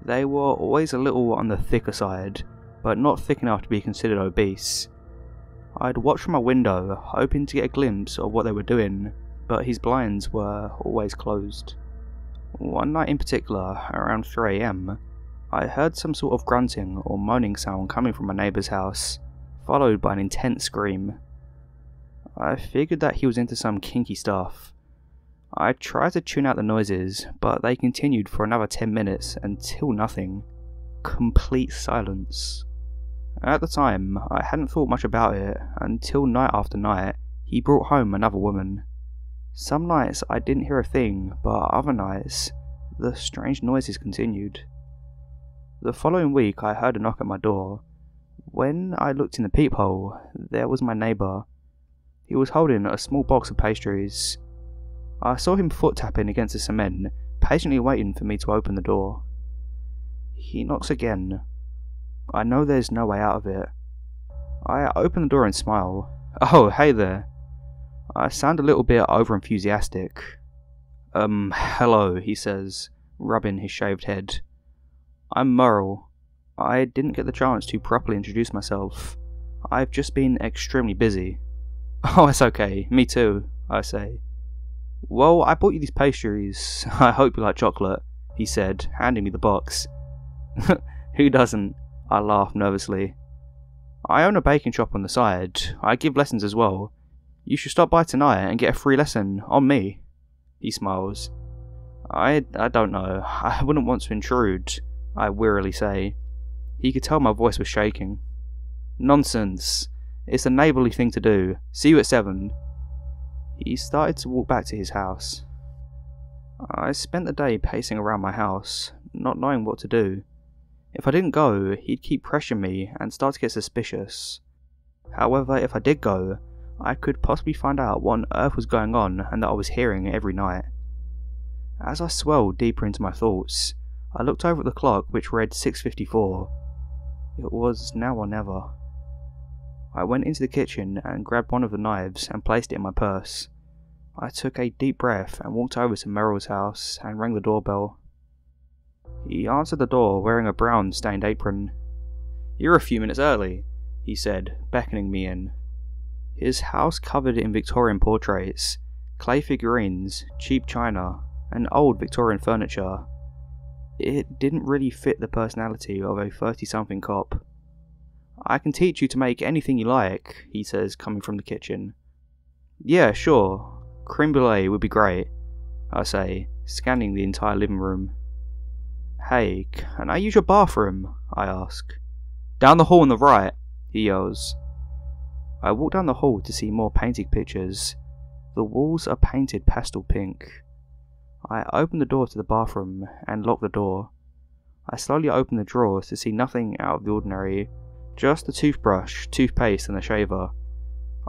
They were always a little on the thicker side, but not thick enough to be considered obese. I'd watch from my window, hoping to get a glimpse of what they were doing, but his blinds were always closed. One night in particular, around 3 AM, I heard some sort of grunting or moaning sound coming from my neighbour's house, followed by an intense scream. I figured that he was into some kinky stuff. I tried to tune out the noises, but they continued for another 10 minutes until nothing. Complete silence. At the time, I hadn't thought much about it until night after night, he brought home another woman. Some nights I didn't hear a thing, but other nights, the strange noises continued. The following week I heard a knock at my door. When I looked in the peephole, there was my neighbour. He was holding a small box of pastries. I saw him foot tapping against the cement, patiently waiting for me to open the door. He knocks again. I know there's no way out of it. I open the door and smile. "Oh, hey there." I sound a little bit over-enthusiastic. Hello," he says, rubbing his shaved head. "I'm Merle. I didn't get the chance to properly introduce myself. I've just been extremely busy." "Oh, it's okay. Me too," I say. "Well, I bought you these pastries. I hope you like chocolate," he said, handing me the box. "Who doesn't?" I laugh nervously. "I own a baking shop on the side. I give lessons as well. You should stop by tonight and get a free lesson on me." He smiles. I don't know. I wouldn't want to intrude," I wearily say. He could tell my voice was shaking. "Nonsense. It's a neighbourly thing to do. See you at 7. He started to walk back to his house. I spent the day pacing around my house, not knowing what to do. If I didn't go, he'd keep pressuring me and start to get suspicious. However, if I did go, I could possibly find out what on earth was going on and that I was hearing every night. As I swelled deeper into my thoughts, I looked over at the clock which read 6:54. It was now or never. I went into the kitchen and grabbed one of the knives and placed it in my purse. I took a deep breath and walked over to Meryl's house and rang the doorbell. He answered the door wearing a brown stained apron. "You're a few minutes early," he said, beckoning me in. His house covered in Victorian portraits, clay figurines, cheap china, and old Victorian furniture. It didn't really fit the personality of a 30-something cop. "I can teach you to make anything you like," he says, coming from the kitchen. "Yeah, sure. Creme brulee would be great," I say, scanning the entire living room. "Hey, can I use your bathroom?" I ask. "Down the hall on the right," he yells. I walk down the hall to see more painted pictures. The walls are painted pastel pink. I open the door to the bathroom and lock the door. I slowly open the drawers to see nothing out of the ordinary, just a toothbrush, toothpaste and a shaver.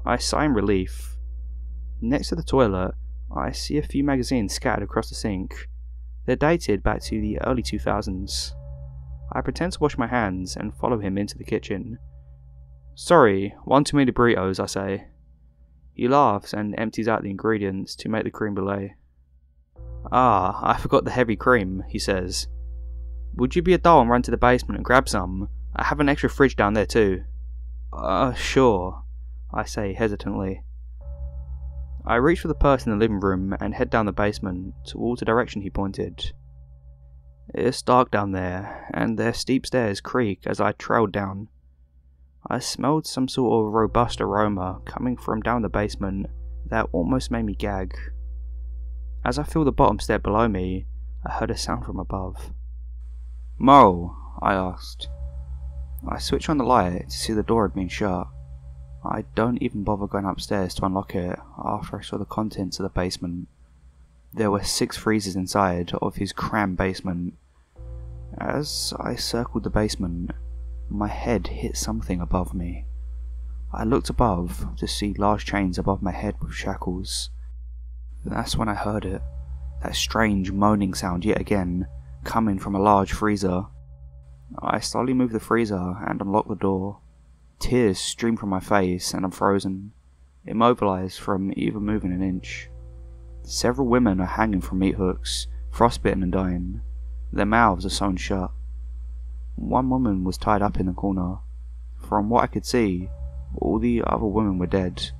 I sigh in relief. Next to the toilet, I see a few magazines scattered across the sink. They're dated back to the early 2000s. I pretend to wash my hands and follow him into the kitchen. "Sorry, one too many burritos," I say. He laughs and empties out the ingredients to make the creme brulee. "Ah, I forgot the heavy cream," he says. "Would you be a doll and run to the basement and grab some? I have an extra fridge down there too." Sure," I say hesitantly. I reach for the purse in the living room and head down the basement towards the direction he pointed. It's dark down there, and their steep stairs creak as I trailed down. I smelled some sort of robust aroma coming from down the basement that almost made me gag. As I feel the bottom step below me, I heard a sound from above. "Mo?" I asked. I switch on the light to see the door had been shut. I don't even bother going upstairs to unlock it after I saw the contents of the basement. There were 6 freezers inside of his crammed basement. As I circled the basement, my head hit something above me. I looked above to see large chains above my head with shackles. That's when I heard it, that strange moaning sound yet again, coming from a large freezer. I slowly moved the freezer and unlocked the door. Tears stream from my face and I'm frozen, immobilized from even moving an inch. Several women are hanging from meat hooks, frostbitten and dying. Their mouths are sewn shut. One woman was tied up in the corner. From what I could see, all the other women were dead.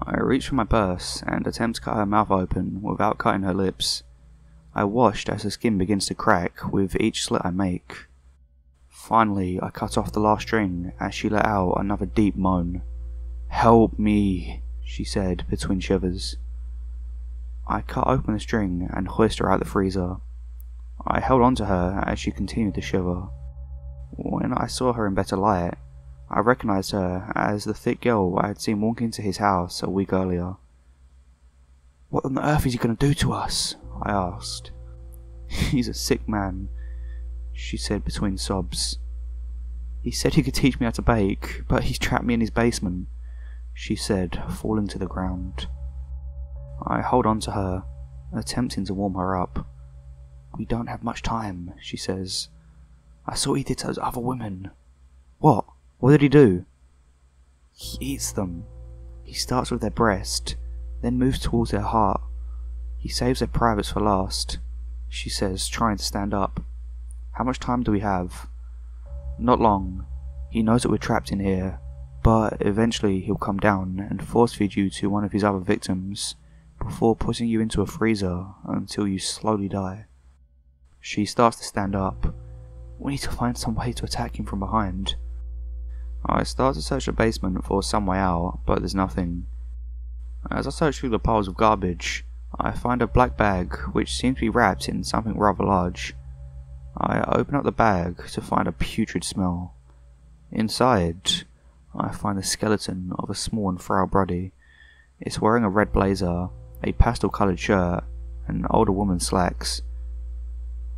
I reached for my purse and attempt to cut her mouth open without cutting her lips. I watched as her skin begins to crack with each slit I make. Finally, I cut off the last string as she let out another deep moan. "Help me," she said between shivers. I cut open the string and hoisted her out the freezer. I held on to her as she continued to shiver. When I saw her in better light, I recognized her as the thick girl I had seen walk into his house a week earlier. "What on earth is he going to do to us?" I asked. "He's a sick man," she said between sobs. "He said he could teach me how to bake, but he's trapped me in his basement," she said, falling to the ground. I hold on to her, attempting to warm her up. "We don't have much time," she says. "I saw he did to those other women." "What? What did he do?" "He eats them. He starts with their breast, then moves towards their heart. He saves their privates for last," she says, trying to stand up. "How much time do we have?" "Not long. He knows that we're trapped in here, but eventually he'll come down and force feed you to one of his other victims, before putting you into a freezer until you slowly die." She starts to stand up. "We need to find some way to attack him from behind." I start to search the basement for some way out, but there's nothing. As I search through the piles of garbage, I find a black bag which seems to be wrapped in something rather large. I open up the bag to find a putrid smell. Inside, I find the skeleton of a small and frail body. It's wearing a red blazer, a pastel-coloured shirt, and older woman's slacks.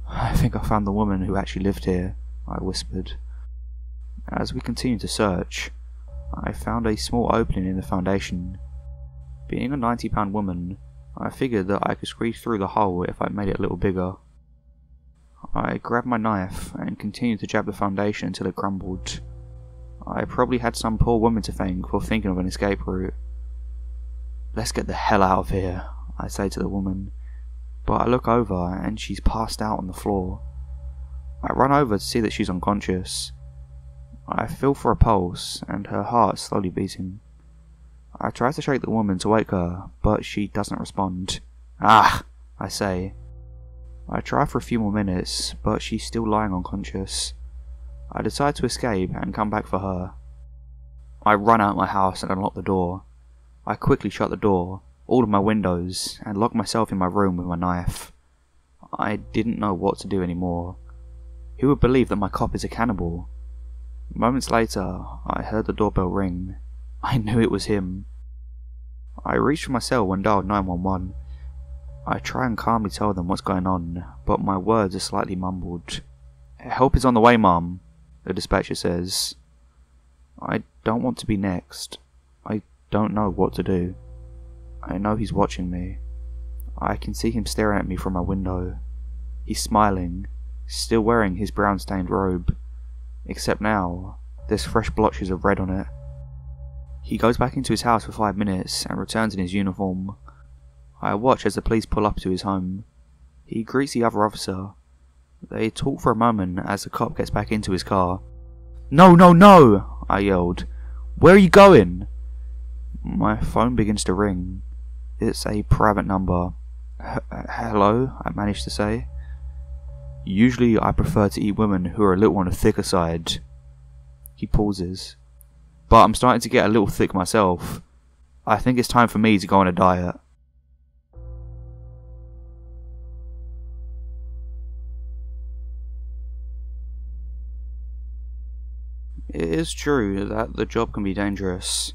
"I think I found the woman who actually lived here," I whispered. As we continued to search, I found a small opening in the foundation. Being a 90-pound woman, I figured that I could squeeze through the hole if I made it a little bigger. I grabbed my knife and continued to jab the foundation until it crumbled. I probably had some poor woman to thank for thinking of an escape route. "Let's get the hell out of here," I say to the woman, but I look over and she's passed out on the floor. I run over to see that she's unconscious. I feel for her pulse and her heart slowly beating. I try to shake the woman to wake her, but she doesn't respond. "Ah!" I say. I try for a few more minutes, but she's still lying unconscious. I decide to escape and come back for her. I run out my house and unlock the door. I quickly shut the door, all of my windows, and lock myself in my room with my knife. I didn't know what to do anymore. Who would believe that my cop is a cannibal? Moments later, I heard the doorbell ring. I knew it was him. I reached for my cell and dialed 911. I try and calmly tell them what's going on, but my words are slightly mumbled. "Help is on the way, Mum," the dispatcher says. I don't want to be next. I don't know what to do. I know he's watching me. I can see him staring at me from my window. He's smiling, still wearing his brown-stained robe. Except now, there's fresh blotches of red on it. He goes back into his house for 5 minutes and returns in his uniform. I watch as the police pull up to his home. He greets the other officer. They talk for a moment as the cop gets back into his car. "No, no, no!" I yelled. "Where are you going?" My phone begins to ring. It's a private number. "Hello," I managed to say. "Usually I prefer to eat women who are a little on the thicker side." He pauses. "But I'm starting to get a little thick myself. I think it's time for me to go on a diet." It is true that the job can be dangerous,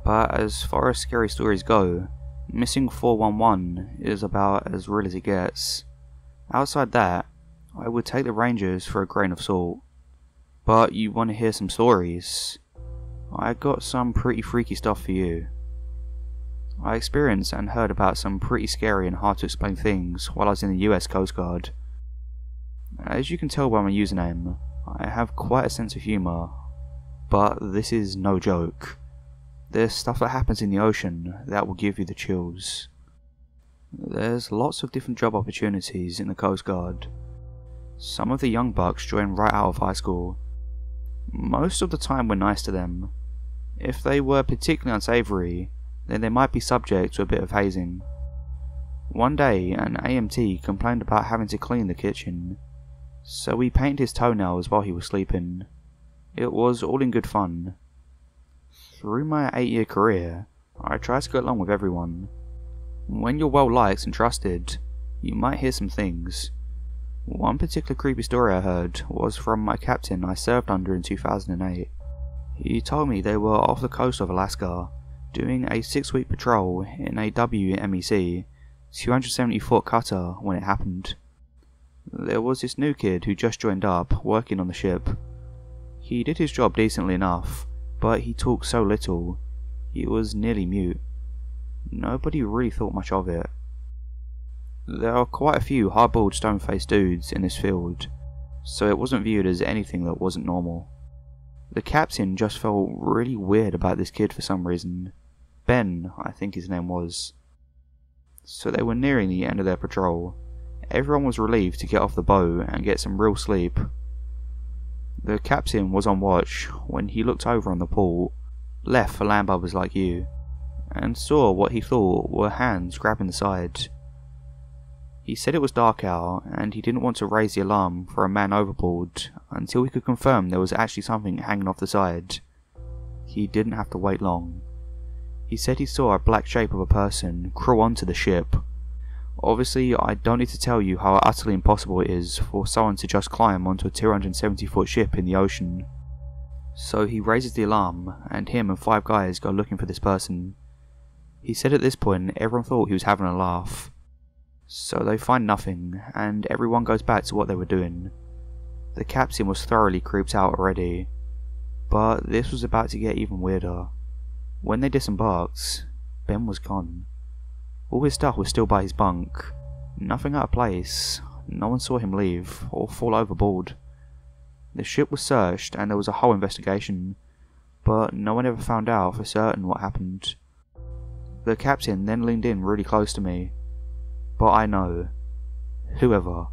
but as far as scary stories go, Missing 411 is about as real as it gets. Outside that, I would take the Rangers for a grain of salt. But you want to hear some stories? I got some pretty freaky stuff for you. I experienced and heard about some pretty scary and hard to explain things while I was in the US Coast Guard. As you can tell by my username, I have quite a sense of humour, but this is no joke. There's stuff that happens in the ocean that will give you the chills. There's lots of different job opportunities in the Coast Guard. Some of the young bucks join right out of high school. Most of the time we're nice to them. If they were particularly unsavoury, then they might be subject to a bit of hazing. One day, an AMT complained about having to clean the kitchen, so we painted his toenails while he was sleeping. It was all in good fun. Through my 8-year career, I try to get along with everyone. When you're well liked and trusted, you might hear some things. One particular creepy story I heard was from my captain I served under in 2008. He told me they were off the coast of Alaska, doing a 6-week patrol in a WMEC 270-foot cutter when it happened. There was this new kid who just joined up, working on the ship. He did his job decently enough, but he talked so little, he was nearly mute. Nobody really thought much of it. There are quite a few hard-boiled stone-faced dudes in this field, so it wasn't viewed as anything that wasn't normal. The captain just felt really weird about this kid for some reason. Ben, I think his name was. So they were nearing the end of their patrol. Everyone was relieved to get off the boat and get some real sleep. The captain was on watch when he looked over on the pool, left for land bubbers like you, and saw what he thought were hands grabbing the side. He said it was dark out and he didn't want to raise the alarm for a man overboard until he could confirm there was actually something hanging off the side. He didn't have to wait long. He said he saw a black shape of a person crawl onto the ship. Obviously, I don't need to tell you how utterly impossible it is for someone to just climb onto a 270-foot ship in the ocean. So he raises the alarm, and him and 5 guys go looking for this person. He said at this point everyone thought he was having a laugh. So they find nothing, and everyone goes back to what they were doing. The captain was thoroughly creeped out already, but this was about to get even weirder. When they disembarked, Ben was gone. All his stuff was still by his bunk. Nothing out of place. No one saw him leave or fall overboard. The ship was searched and there was a whole investigation, but no one ever found out for certain what happened. The captain then leaned in really close to me. But I know. Whoever,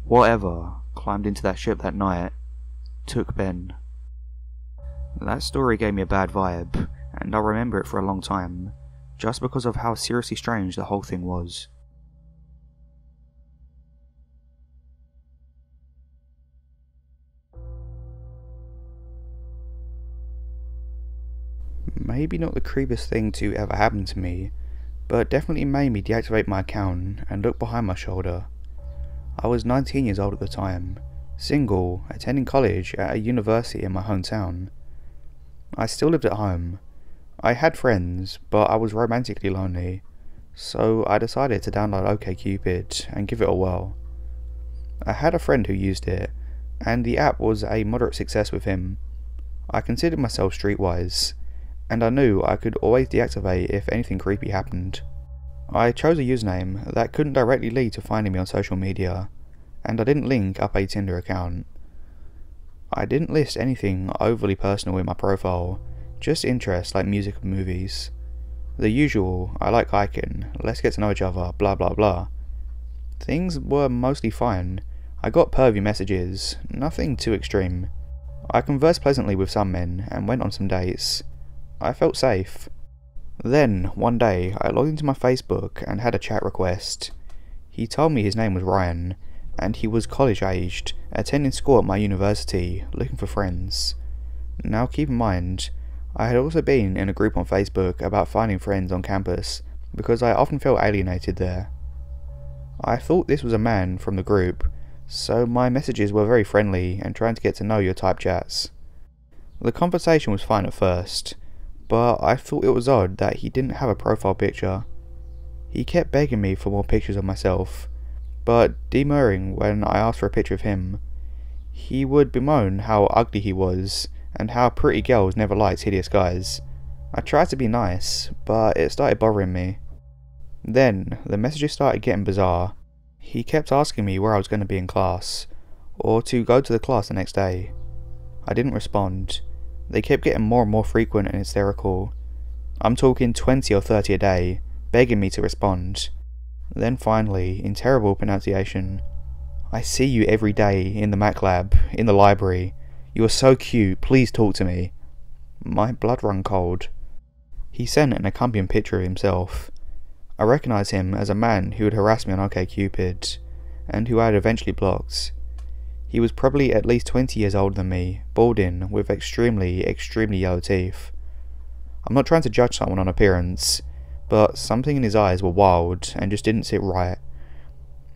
whatever, climbed into that ship that night took Ben. That story gave me a bad vibe, and I'll remember it for a long time, just because of how seriously strange the whole thing was. Maybe not the creepiest thing to ever happen to me, but definitely made me deactivate my account and look behind my shoulder. I was 19 years old at the time, Single, attending college at a university in my hometown. I still lived at home. I had friends, but I was romantically lonely, so I decided to download OkCupid and give it a whirl. I had a friend who used it, and the app was a moderate success with him. I considered myself streetwise, and I knew I could always deactivate if anything creepy happened. I chose a username that couldn't directly lead to finding me on social media, and I didn't link up a Tinder account. I didn't list anything overly personal in my profile, just interests like music and movies. The usual, I like hiking, let's get to know each other, blah blah blah. Things were mostly fine. I got pervy messages, nothing too extreme. I conversed pleasantly with some men and went on some dates. I felt safe. Then, one day, I logged into my Facebook and had a chat request. He told me his name was Ryan, and he was college-aged, attending school at my university, looking for friends. Now keep in mind, I had also been in a group on Facebook about finding friends on campus, because I often felt alienated there. I thought this was a man from the group, so my messages were very friendly and trying to get to know you type chats. The conversation was fine at first, but I thought it was odd that he didn't have a profile picture. He kept begging me for more pictures of myself, but demurring when I asked for a picture of him. He would bemoan how ugly he was, and how pretty girls never liked hideous guys. I tried to be nice, but it started bothering me. Then, the messages started getting bizarre. He kept asking me where I was going to be in class, or to go to the class the next day. I didn't respond. They kept getting more and more frequent and hysterical. I'm talking 20 or 30 a day, begging me to respond. Then finally, in terrible pronunciation, I see you every day in the Mac lab, in the library. You are so cute, please talk to me. My blood ran cold. He sent an accompanying picture of himself. I recognised him as a man who had harassed me on OkCupid, and who I had eventually blocked. He was probably at least 20 years older than me, balding, with extremely yellow teeth. I'm not trying to judge someone on appearance, but something in his eyes were wild and just didn't sit right.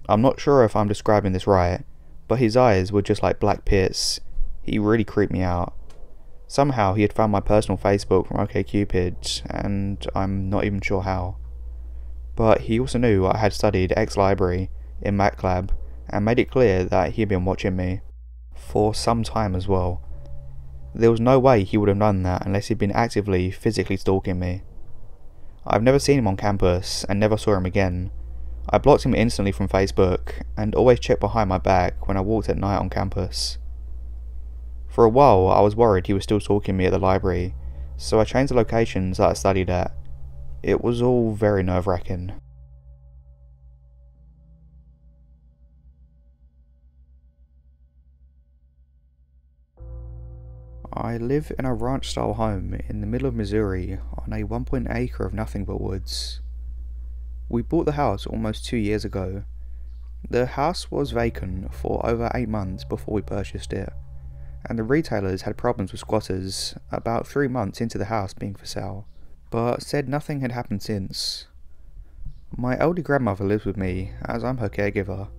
I'm not sure if I'm describing this right, but his eyes were just like black pits. He really creeped me out. Somehow he had found my personal Facebook from OkCupid, and I'm not even sure how. But he also knew I had studied ex-library in MacLab, and made it clear that he had been watching me. For some time as well. There was no way he would have done that unless he'd been actively, physically stalking me. I've never seen him on campus, and never saw him again. I blocked him instantly from Facebook, and always checked behind my back when I walked at night on campus. For a while I was worried he was still stalking me at the library, so I changed the locations that I studied at. It was all very nerve-wracking. I live in a ranch-style home in the middle of Missouri on a 1 acre of nothing but woods. We bought the house almost 2 years ago. The house was vacant for over 8 months before we purchased it, and the retailers had problems with squatters about 3 months into the house being for sale, but said nothing had happened since. My elder grandmother lives with me, as I'm her caregiver.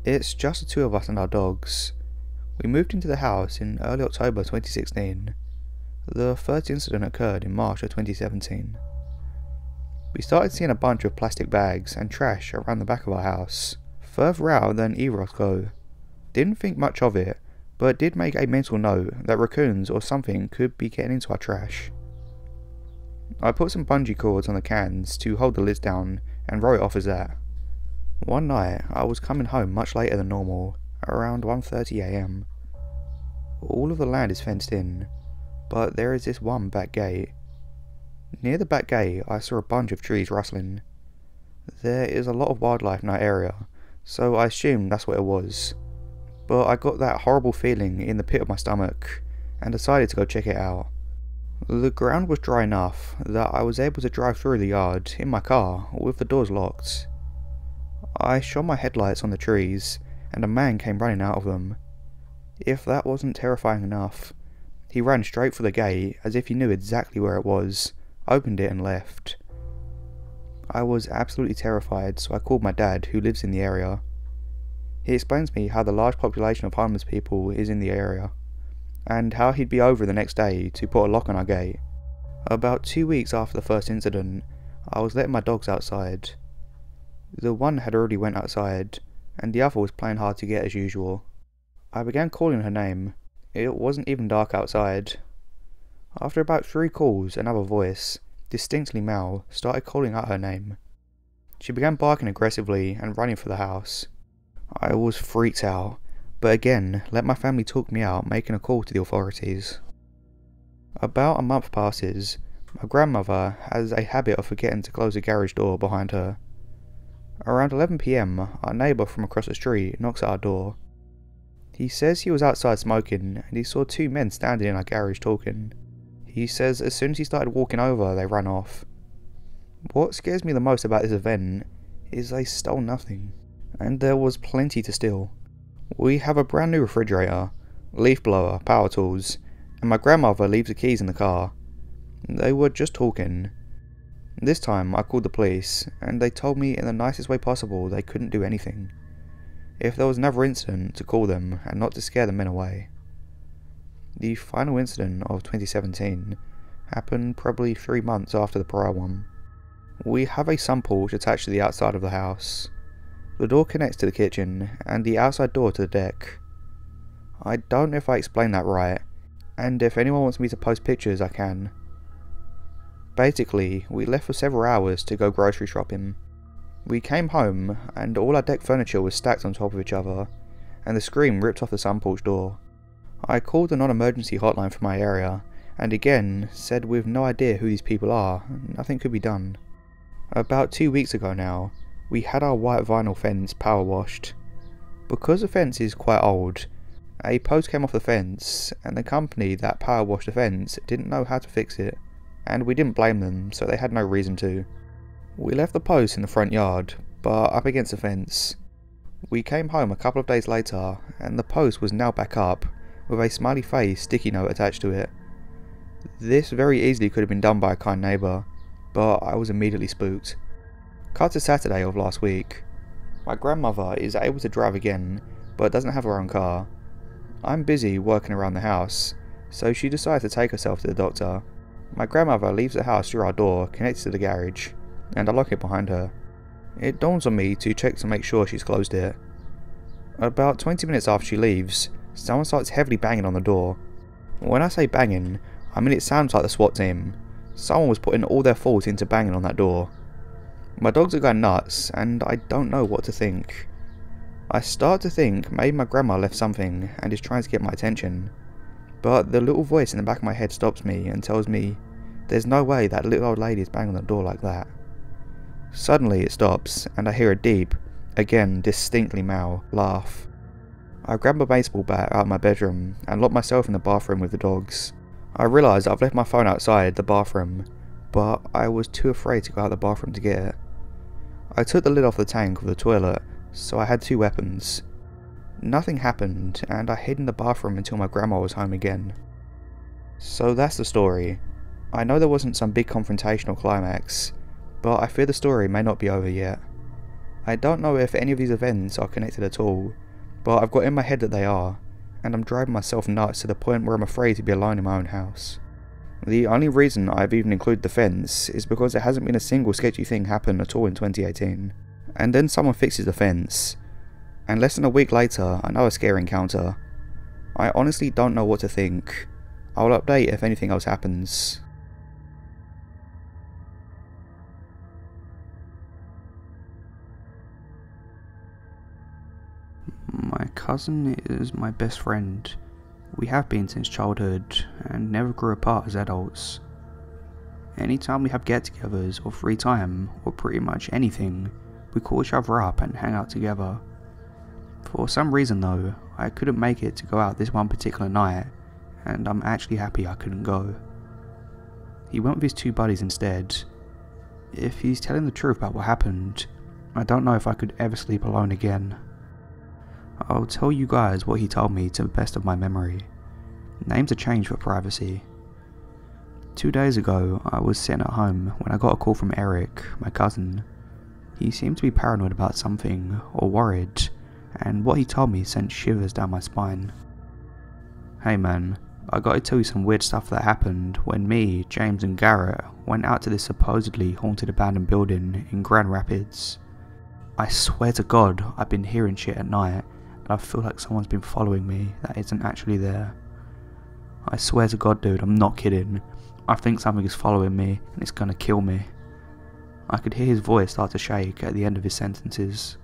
It's just the two of us and our dogs. We moved into the house in early October 2016. The first incident occurred in March of 2017. We started seeing a bunch of plastic bags and trash around the back of our house, further out than either of us go. Didn't think much of it, but did make a mental note that raccoons or something could be getting into our trash. I put some bungee cords on the cans to hold the lids down and wrote it off as that. One night I was coming home much later than normal, around 1:30 AM. All of the land is fenced in, but there is this one back gate. Near the back gate I saw a bunch of trees rustling. There is a lot of wildlife in that area, so I assumed that's what it was. But I got that horrible feeling in the pit of my stomach, and decided to go check it out. The ground was dry enough that I was able to drive through the yard in my car with the doors locked. I shone my headlights on the trees, and a man came running out of them. If that wasn't terrifying enough, he ran straight for the gate as if he knew exactly where it was, opened it and left. I was absolutely terrified, so I called my dad, who lives in the area. He explains to me how the large population of homeless people is in the area, and how he'd be over the next day to put a lock on our gate. About 2 weeks after the first incident, I was letting my dogs outside. The one had already went outside, and the other was playing hard to get as usual. I began calling her name. It wasn't even dark outside. After about 3 calls, another voice, distinctly male, started calling out her name. She began barking aggressively and running for the house. I was freaked out, but again let my family talk me out, making a call to the authorities. About a month passes. My grandmother has a habit of forgetting to close the garage door behind her. Around 11 PM, our neighbour from across the street knocks at our door. He says he was outside smoking and he saw 2 men standing in our garage talking. He says as soon as he started walking over, they ran off. What scares me the most about this event is they stole nothing, and there was plenty to steal. We have a brand new refrigerator, leaf blower, power tools, and my grandmother leaves the keys in the car. They were just talking. This time I called the police, and they told me in the nicest way possible they couldn't do anything. If there was another incident, to call them and not to scare the men away. The final incident of 2017 happened probably 3 months after the prior one. We have a sun porch attached to the outside of the house. The door connects to the kitchen, and the outside door to the deck. I don't know if I explained that right, and if anyone wants me to post pictures I can. Basically, we left for several hours to go grocery shopping. We came home, and all our deck furniture was stacked on top of each other, and the screen ripped off the sun porch door. I called the non-emergency hotline from my area, and again said we've no idea who these people are, nothing could be done. About 2 weeks ago now, we had our white vinyl fence power washed. Because the fence is quite old, a post came off the fence, and the company that power washed the fence didn't know how to fix it, and we didn't blame them, so they had no reason to. We left the post in the front yard, but up against the fence. We came home a couple of days later, and the post was now back up, with a smiley face sticky note attached to it. This very easily could have been done by a kind neighbour, but I was immediately spooked. Cut to Saturday of last week. My grandmother is able to drive again, but doesn't have her own car. I'm busy working around the house, so she decides to take herself to the doctor. My grandmother leaves the house through our door connected to the garage, and I lock it behind her. It dawns on me to check to make sure she's closed it. About 20 minutes after she leaves, someone starts heavily banging on the door. When I say banging, I mean it sounds like the SWAT team. Someone was putting all their force into banging on that door. My dogs are going nuts, and I don't know what to think. I start to think maybe my grandma left something and is trying to get my attention, but the little voice in the back of my head stops me and tells me there's no way that little old lady is banging on the door like that. Suddenly it stops, and I hear a deep, again distinctly male, laugh. I grab a baseball bat out of my bedroom and lock myself in the bathroom with the dogs. I realise I've left my phone outside the bathroom, but I was too afraid to go out the bathroom to get it. I took the lid off the tank of the toilet, so I had 2 weapons. Nothing happened, and I hid in the bathroom until my grandma was home again. So that's the story. I know there wasn't some big confrontational climax, but I fear the story may not be over yet. I don't know if any of these events are connected at all, but I've got in my head that they are, and I'm driving myself nuts to the point where I'm afraid to be alone in my own house. The only reason I've even included the fence is because there hasn't been a single sketchy thing happen at all in 2018. And then someone fixes the fence, and less than a week later, another scary encounter. I honestly don't know what to think. I'll update if anything else happens. My cousin is my best friend. We have been since childhood, and never grew apart as adults. Anytime we have get-togethers or free time, or pretty much anything, we call each other up and hang out together. For some reason though, I couldn't make it to go out this one particular night, and I'm actually happy I couldn't go. He went with his 2 buddies instead. If he's telling the truth about what happened, I don't know if I could ever sleep alone again. I'll tell you guys what he told me to the best of my memory. Names are changed for privacy. 2 days ago, I was sitting at home when I got a call from Eric, my cousin. He seemed to be paranoid about something, or worried, and what he told me sent shivers down my spine. Hey man, I gotta tell you some weird stuff that happened when me, James and Garrett went out to this supposedly haunted abandoned building in Grand Rapids. I swear to God, I've been hearing shit at night, and I feel like someone's been following me that isn't actually there. I swear to God dude, I'm not kidding. I think something is following me and it's gonna kill me. I could hear his voice start to shake at the end of his sentences.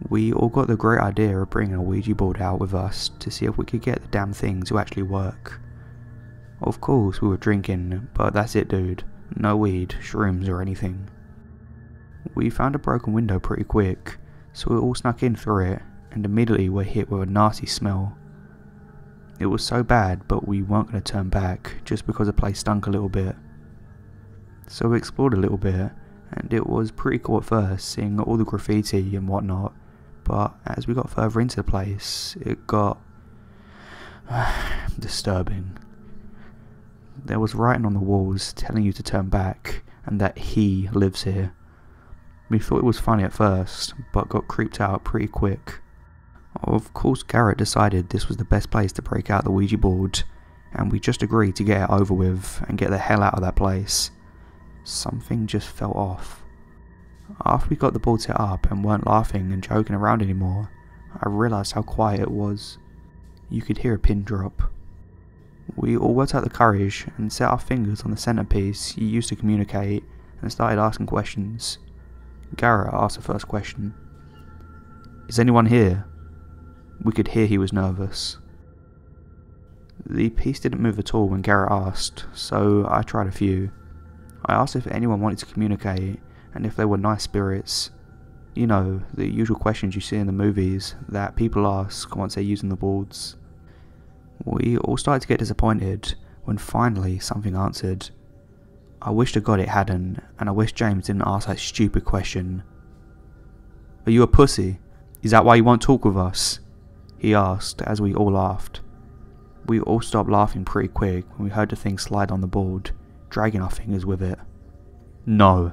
We all got the great idea of bringing a Ouija board out with us to see if we could get the damn thing to actually work. Of course we were drinking, but that's it dude, no weed, shrooms or anything. We found a broken window pretty quick, so we all snuck in through it and immediately were hit with a nasty smell. It was so bad, but we weren't going to turn back just because the place stunk a little bit. So we explored a little bit, and it was pretty cool at first seeing all the graffiti and whatnot, but as we got further into the place, it got disturbing. There was writing on the walls telling you to turn back and that he lives here. We thought it was funny at first, but got creeped out pretty quick. Of course Garrett decided this was the best place to break out the Ouija board, and we just agreed to get it over with and get the hell out of that place. Something just felt off. After we got the board set up and weren't laughing and joking around anymore, I realised how quiet it was. You could hear a pin drop. We all worked out the courage and set our fingers on the centrepiece you used to communicate and started asking questions. Garrett asked the first question. "Is anyone here?" We could hear he was nervous. The piece didn't move at all when Garrett asked, so I tried a few. I asked if anyone wanted to communicate and if they were nice spirits. You know, the usual questions you see in the movies that people ask once they're using the boards. We all started to get disappointed when finally something answered. I wish to God it hadn't, and I wish James didn't ask that stupid question. "Are you a pussy? Is that why you won't talk with us?" he asked as we all laughed. We all stopped laughing pretty quick when we heard the thing slide on the board, dragging our fingers with it. "No."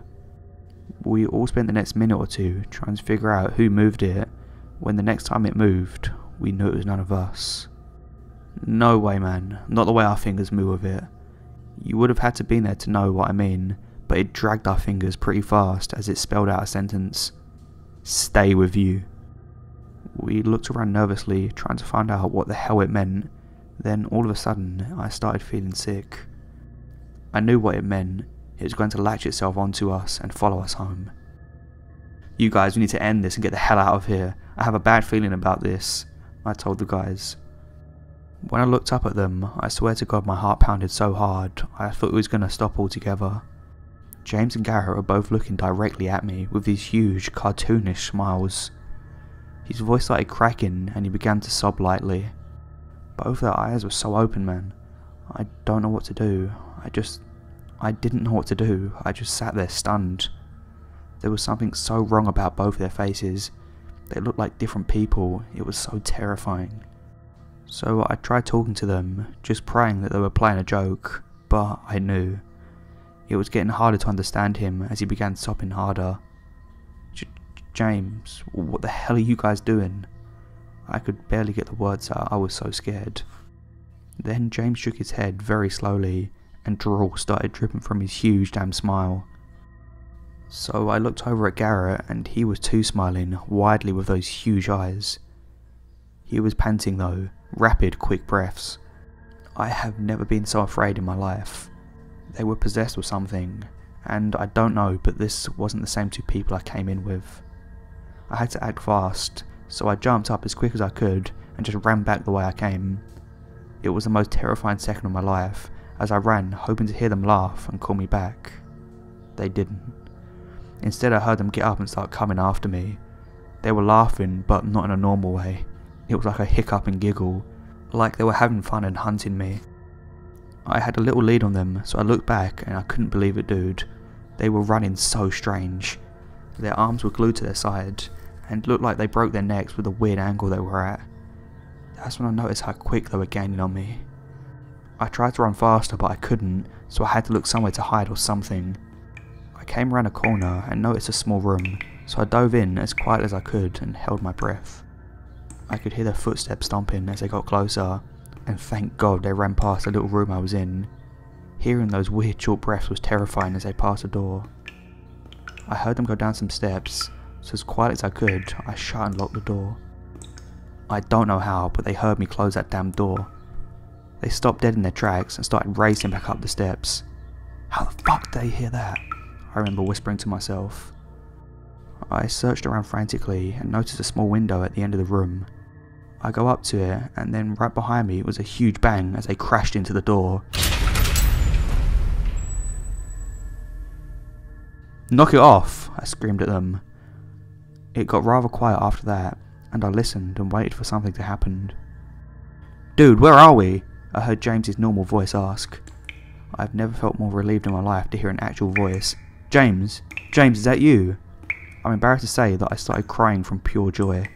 We all spent the next minute or two trying to figure out who moved it, when the next time it moved, we knew it was none of us. No way man, not the way our fingers move with it. You would have had to been there to know what I mean, but it dragged our fingers pretty fast as it spelled out a sentence. "Stay with you." We looked around nervously, trying to find out what the hell it meant. Then all of a sudden, I started feeling sick. I knew what it meant. It was going to latch itself onto us and follow us home. "You guys, we need to end this and get the hell out of here. I have a bad feeling about this," I told the guys. When I looked up at them, I swear to God my heart pounded so hard, I thought it was going to stop altogether. James and Garrett were both looking directly at me with these huge, cartoonish smiles. His voice started cracking and he began to sob lightly. Both their eyes were so open, man. I don't know what to do. I didn't know what to do. I just sat there stunned. There was something so wrong about both their faces. They looked like different people. It was so terrifying. So I tried talking to them, just praying that they were playing a joke, but I knew. It was getting harder to understand him as he began sobbing harder. James, what the hell are you guys doing? I could barely get the words out, I was so scared. Then James shook his head very slowly, and drool started dripping from his huge damn smile. So I looked over at Garrett, and he was too smiling, widely with those huge eyes. He was panting though, rapid, quick breaths. I have never been so afraid in my life. They were possessed with something, and I don't know, but this wasn't the same two people I came in with. I had to act fast, so I jumped up as quick as I could and just ran back the way I came. It was the most terrifying second of my life, as I ran, hoping to hear them laugh and call me back. They didn't. Instead I heard them get up and start coming after me. They were laughing, but not in a normal way. It was like a hiccup and giggle, like they were having fun and hunting me. I had a little lead on them, so I looked back and I couldn't believe it, dude. They were running so strange. Their arms were glued to their side, and looked like they broke their necks with the weird angle they were at. That's when I noticed how quick they were gaining on me. I tried to run faster, but I couldn't, so I had to look somewhere to hide or something. I came around a corner and noticed a small room, so I dove in as quiet as I could and held my breath. I could hear their footsteps stomping as they got closer, and thank God they ran past the little room I was in. Hearing those weird short breaths was terrifying as they passed the door. I heard them go down some steps, so as quiet as I could, I shut and locked the door. I don't know how, but they heard me close that damn door. They stopped dead in their tracks and started racing back up the steps. How the fuck did they hear that? I remember whispering to myself. I searched around frantically and noticed a small window at the end of the room. I go up to it, and then right behind me was a huge bang as they crashed into the door. "Knock it off!" I screamed at them. It got rather quiet after that, and I listened and waited for something to happen. "Dude, where are we?" I heard James's normal voice ask. I've never felt more relieved in my life to hear an actual voice. James, is that you?" I'm embarrassed to say that I started crying from pure joy.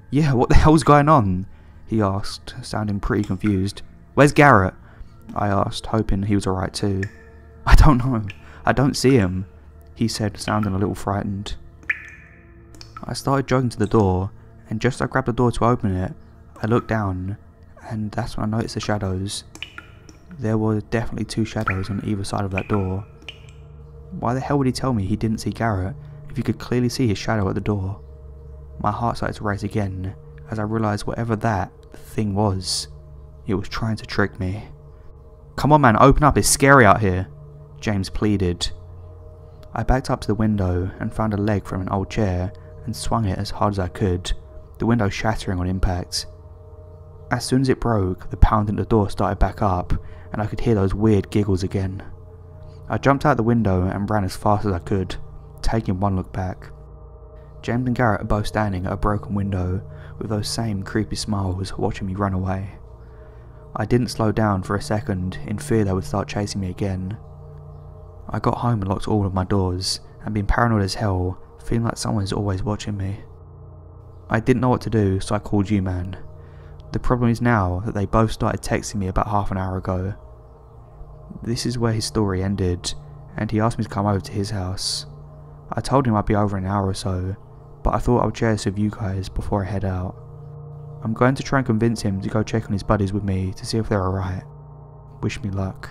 "Yeah, what the hell's going on?" he asked, sounding pretty confused. "Where's Garrett?" I asked, hoping he was alright too. "I don't know. I don't see him," he said, sounding a little frightened. I started jogging to the door, and just as I grabbed the door to open it, I looked down, and that's when I noticed the shadows. There were definitely two shadows on either side of that door. Why the hell would he tell me he didn't see Garrett if you could clearly see his shadow at the door? My heart started to race again as I realised whatever that thing was, it was trying to trick me. "Come on man, open up, it's scary out here," James pleaded. I backed up to the window and found a leg from an old chair and swung it as hard as I could, the window shattering on impact. As soon as it broke, the pounding at the door started back up, and I could hear those weird giggles again. I jumped out the window and ran as fast as I could, taking one look back. James and Garrett are both standing at a broken window, with those same creepy smiles watching me run away. I didn't slow down for a second, in fear they would start chasing me again. I got home and locked all of my doors, and been paranoid as hell, feeling like someone is always watching me. I didn't know what to do, so I called you, man. The problem is now that they both started texting me about half an hour ago. This is where his story ended, and he asked me to come over to his house. I told him I'd be over in an hour or so, but I thought I would share this with you guys before I head out. I'm going to try and convince him to go check on his buddies with me to see if they're alright. Wish me luck.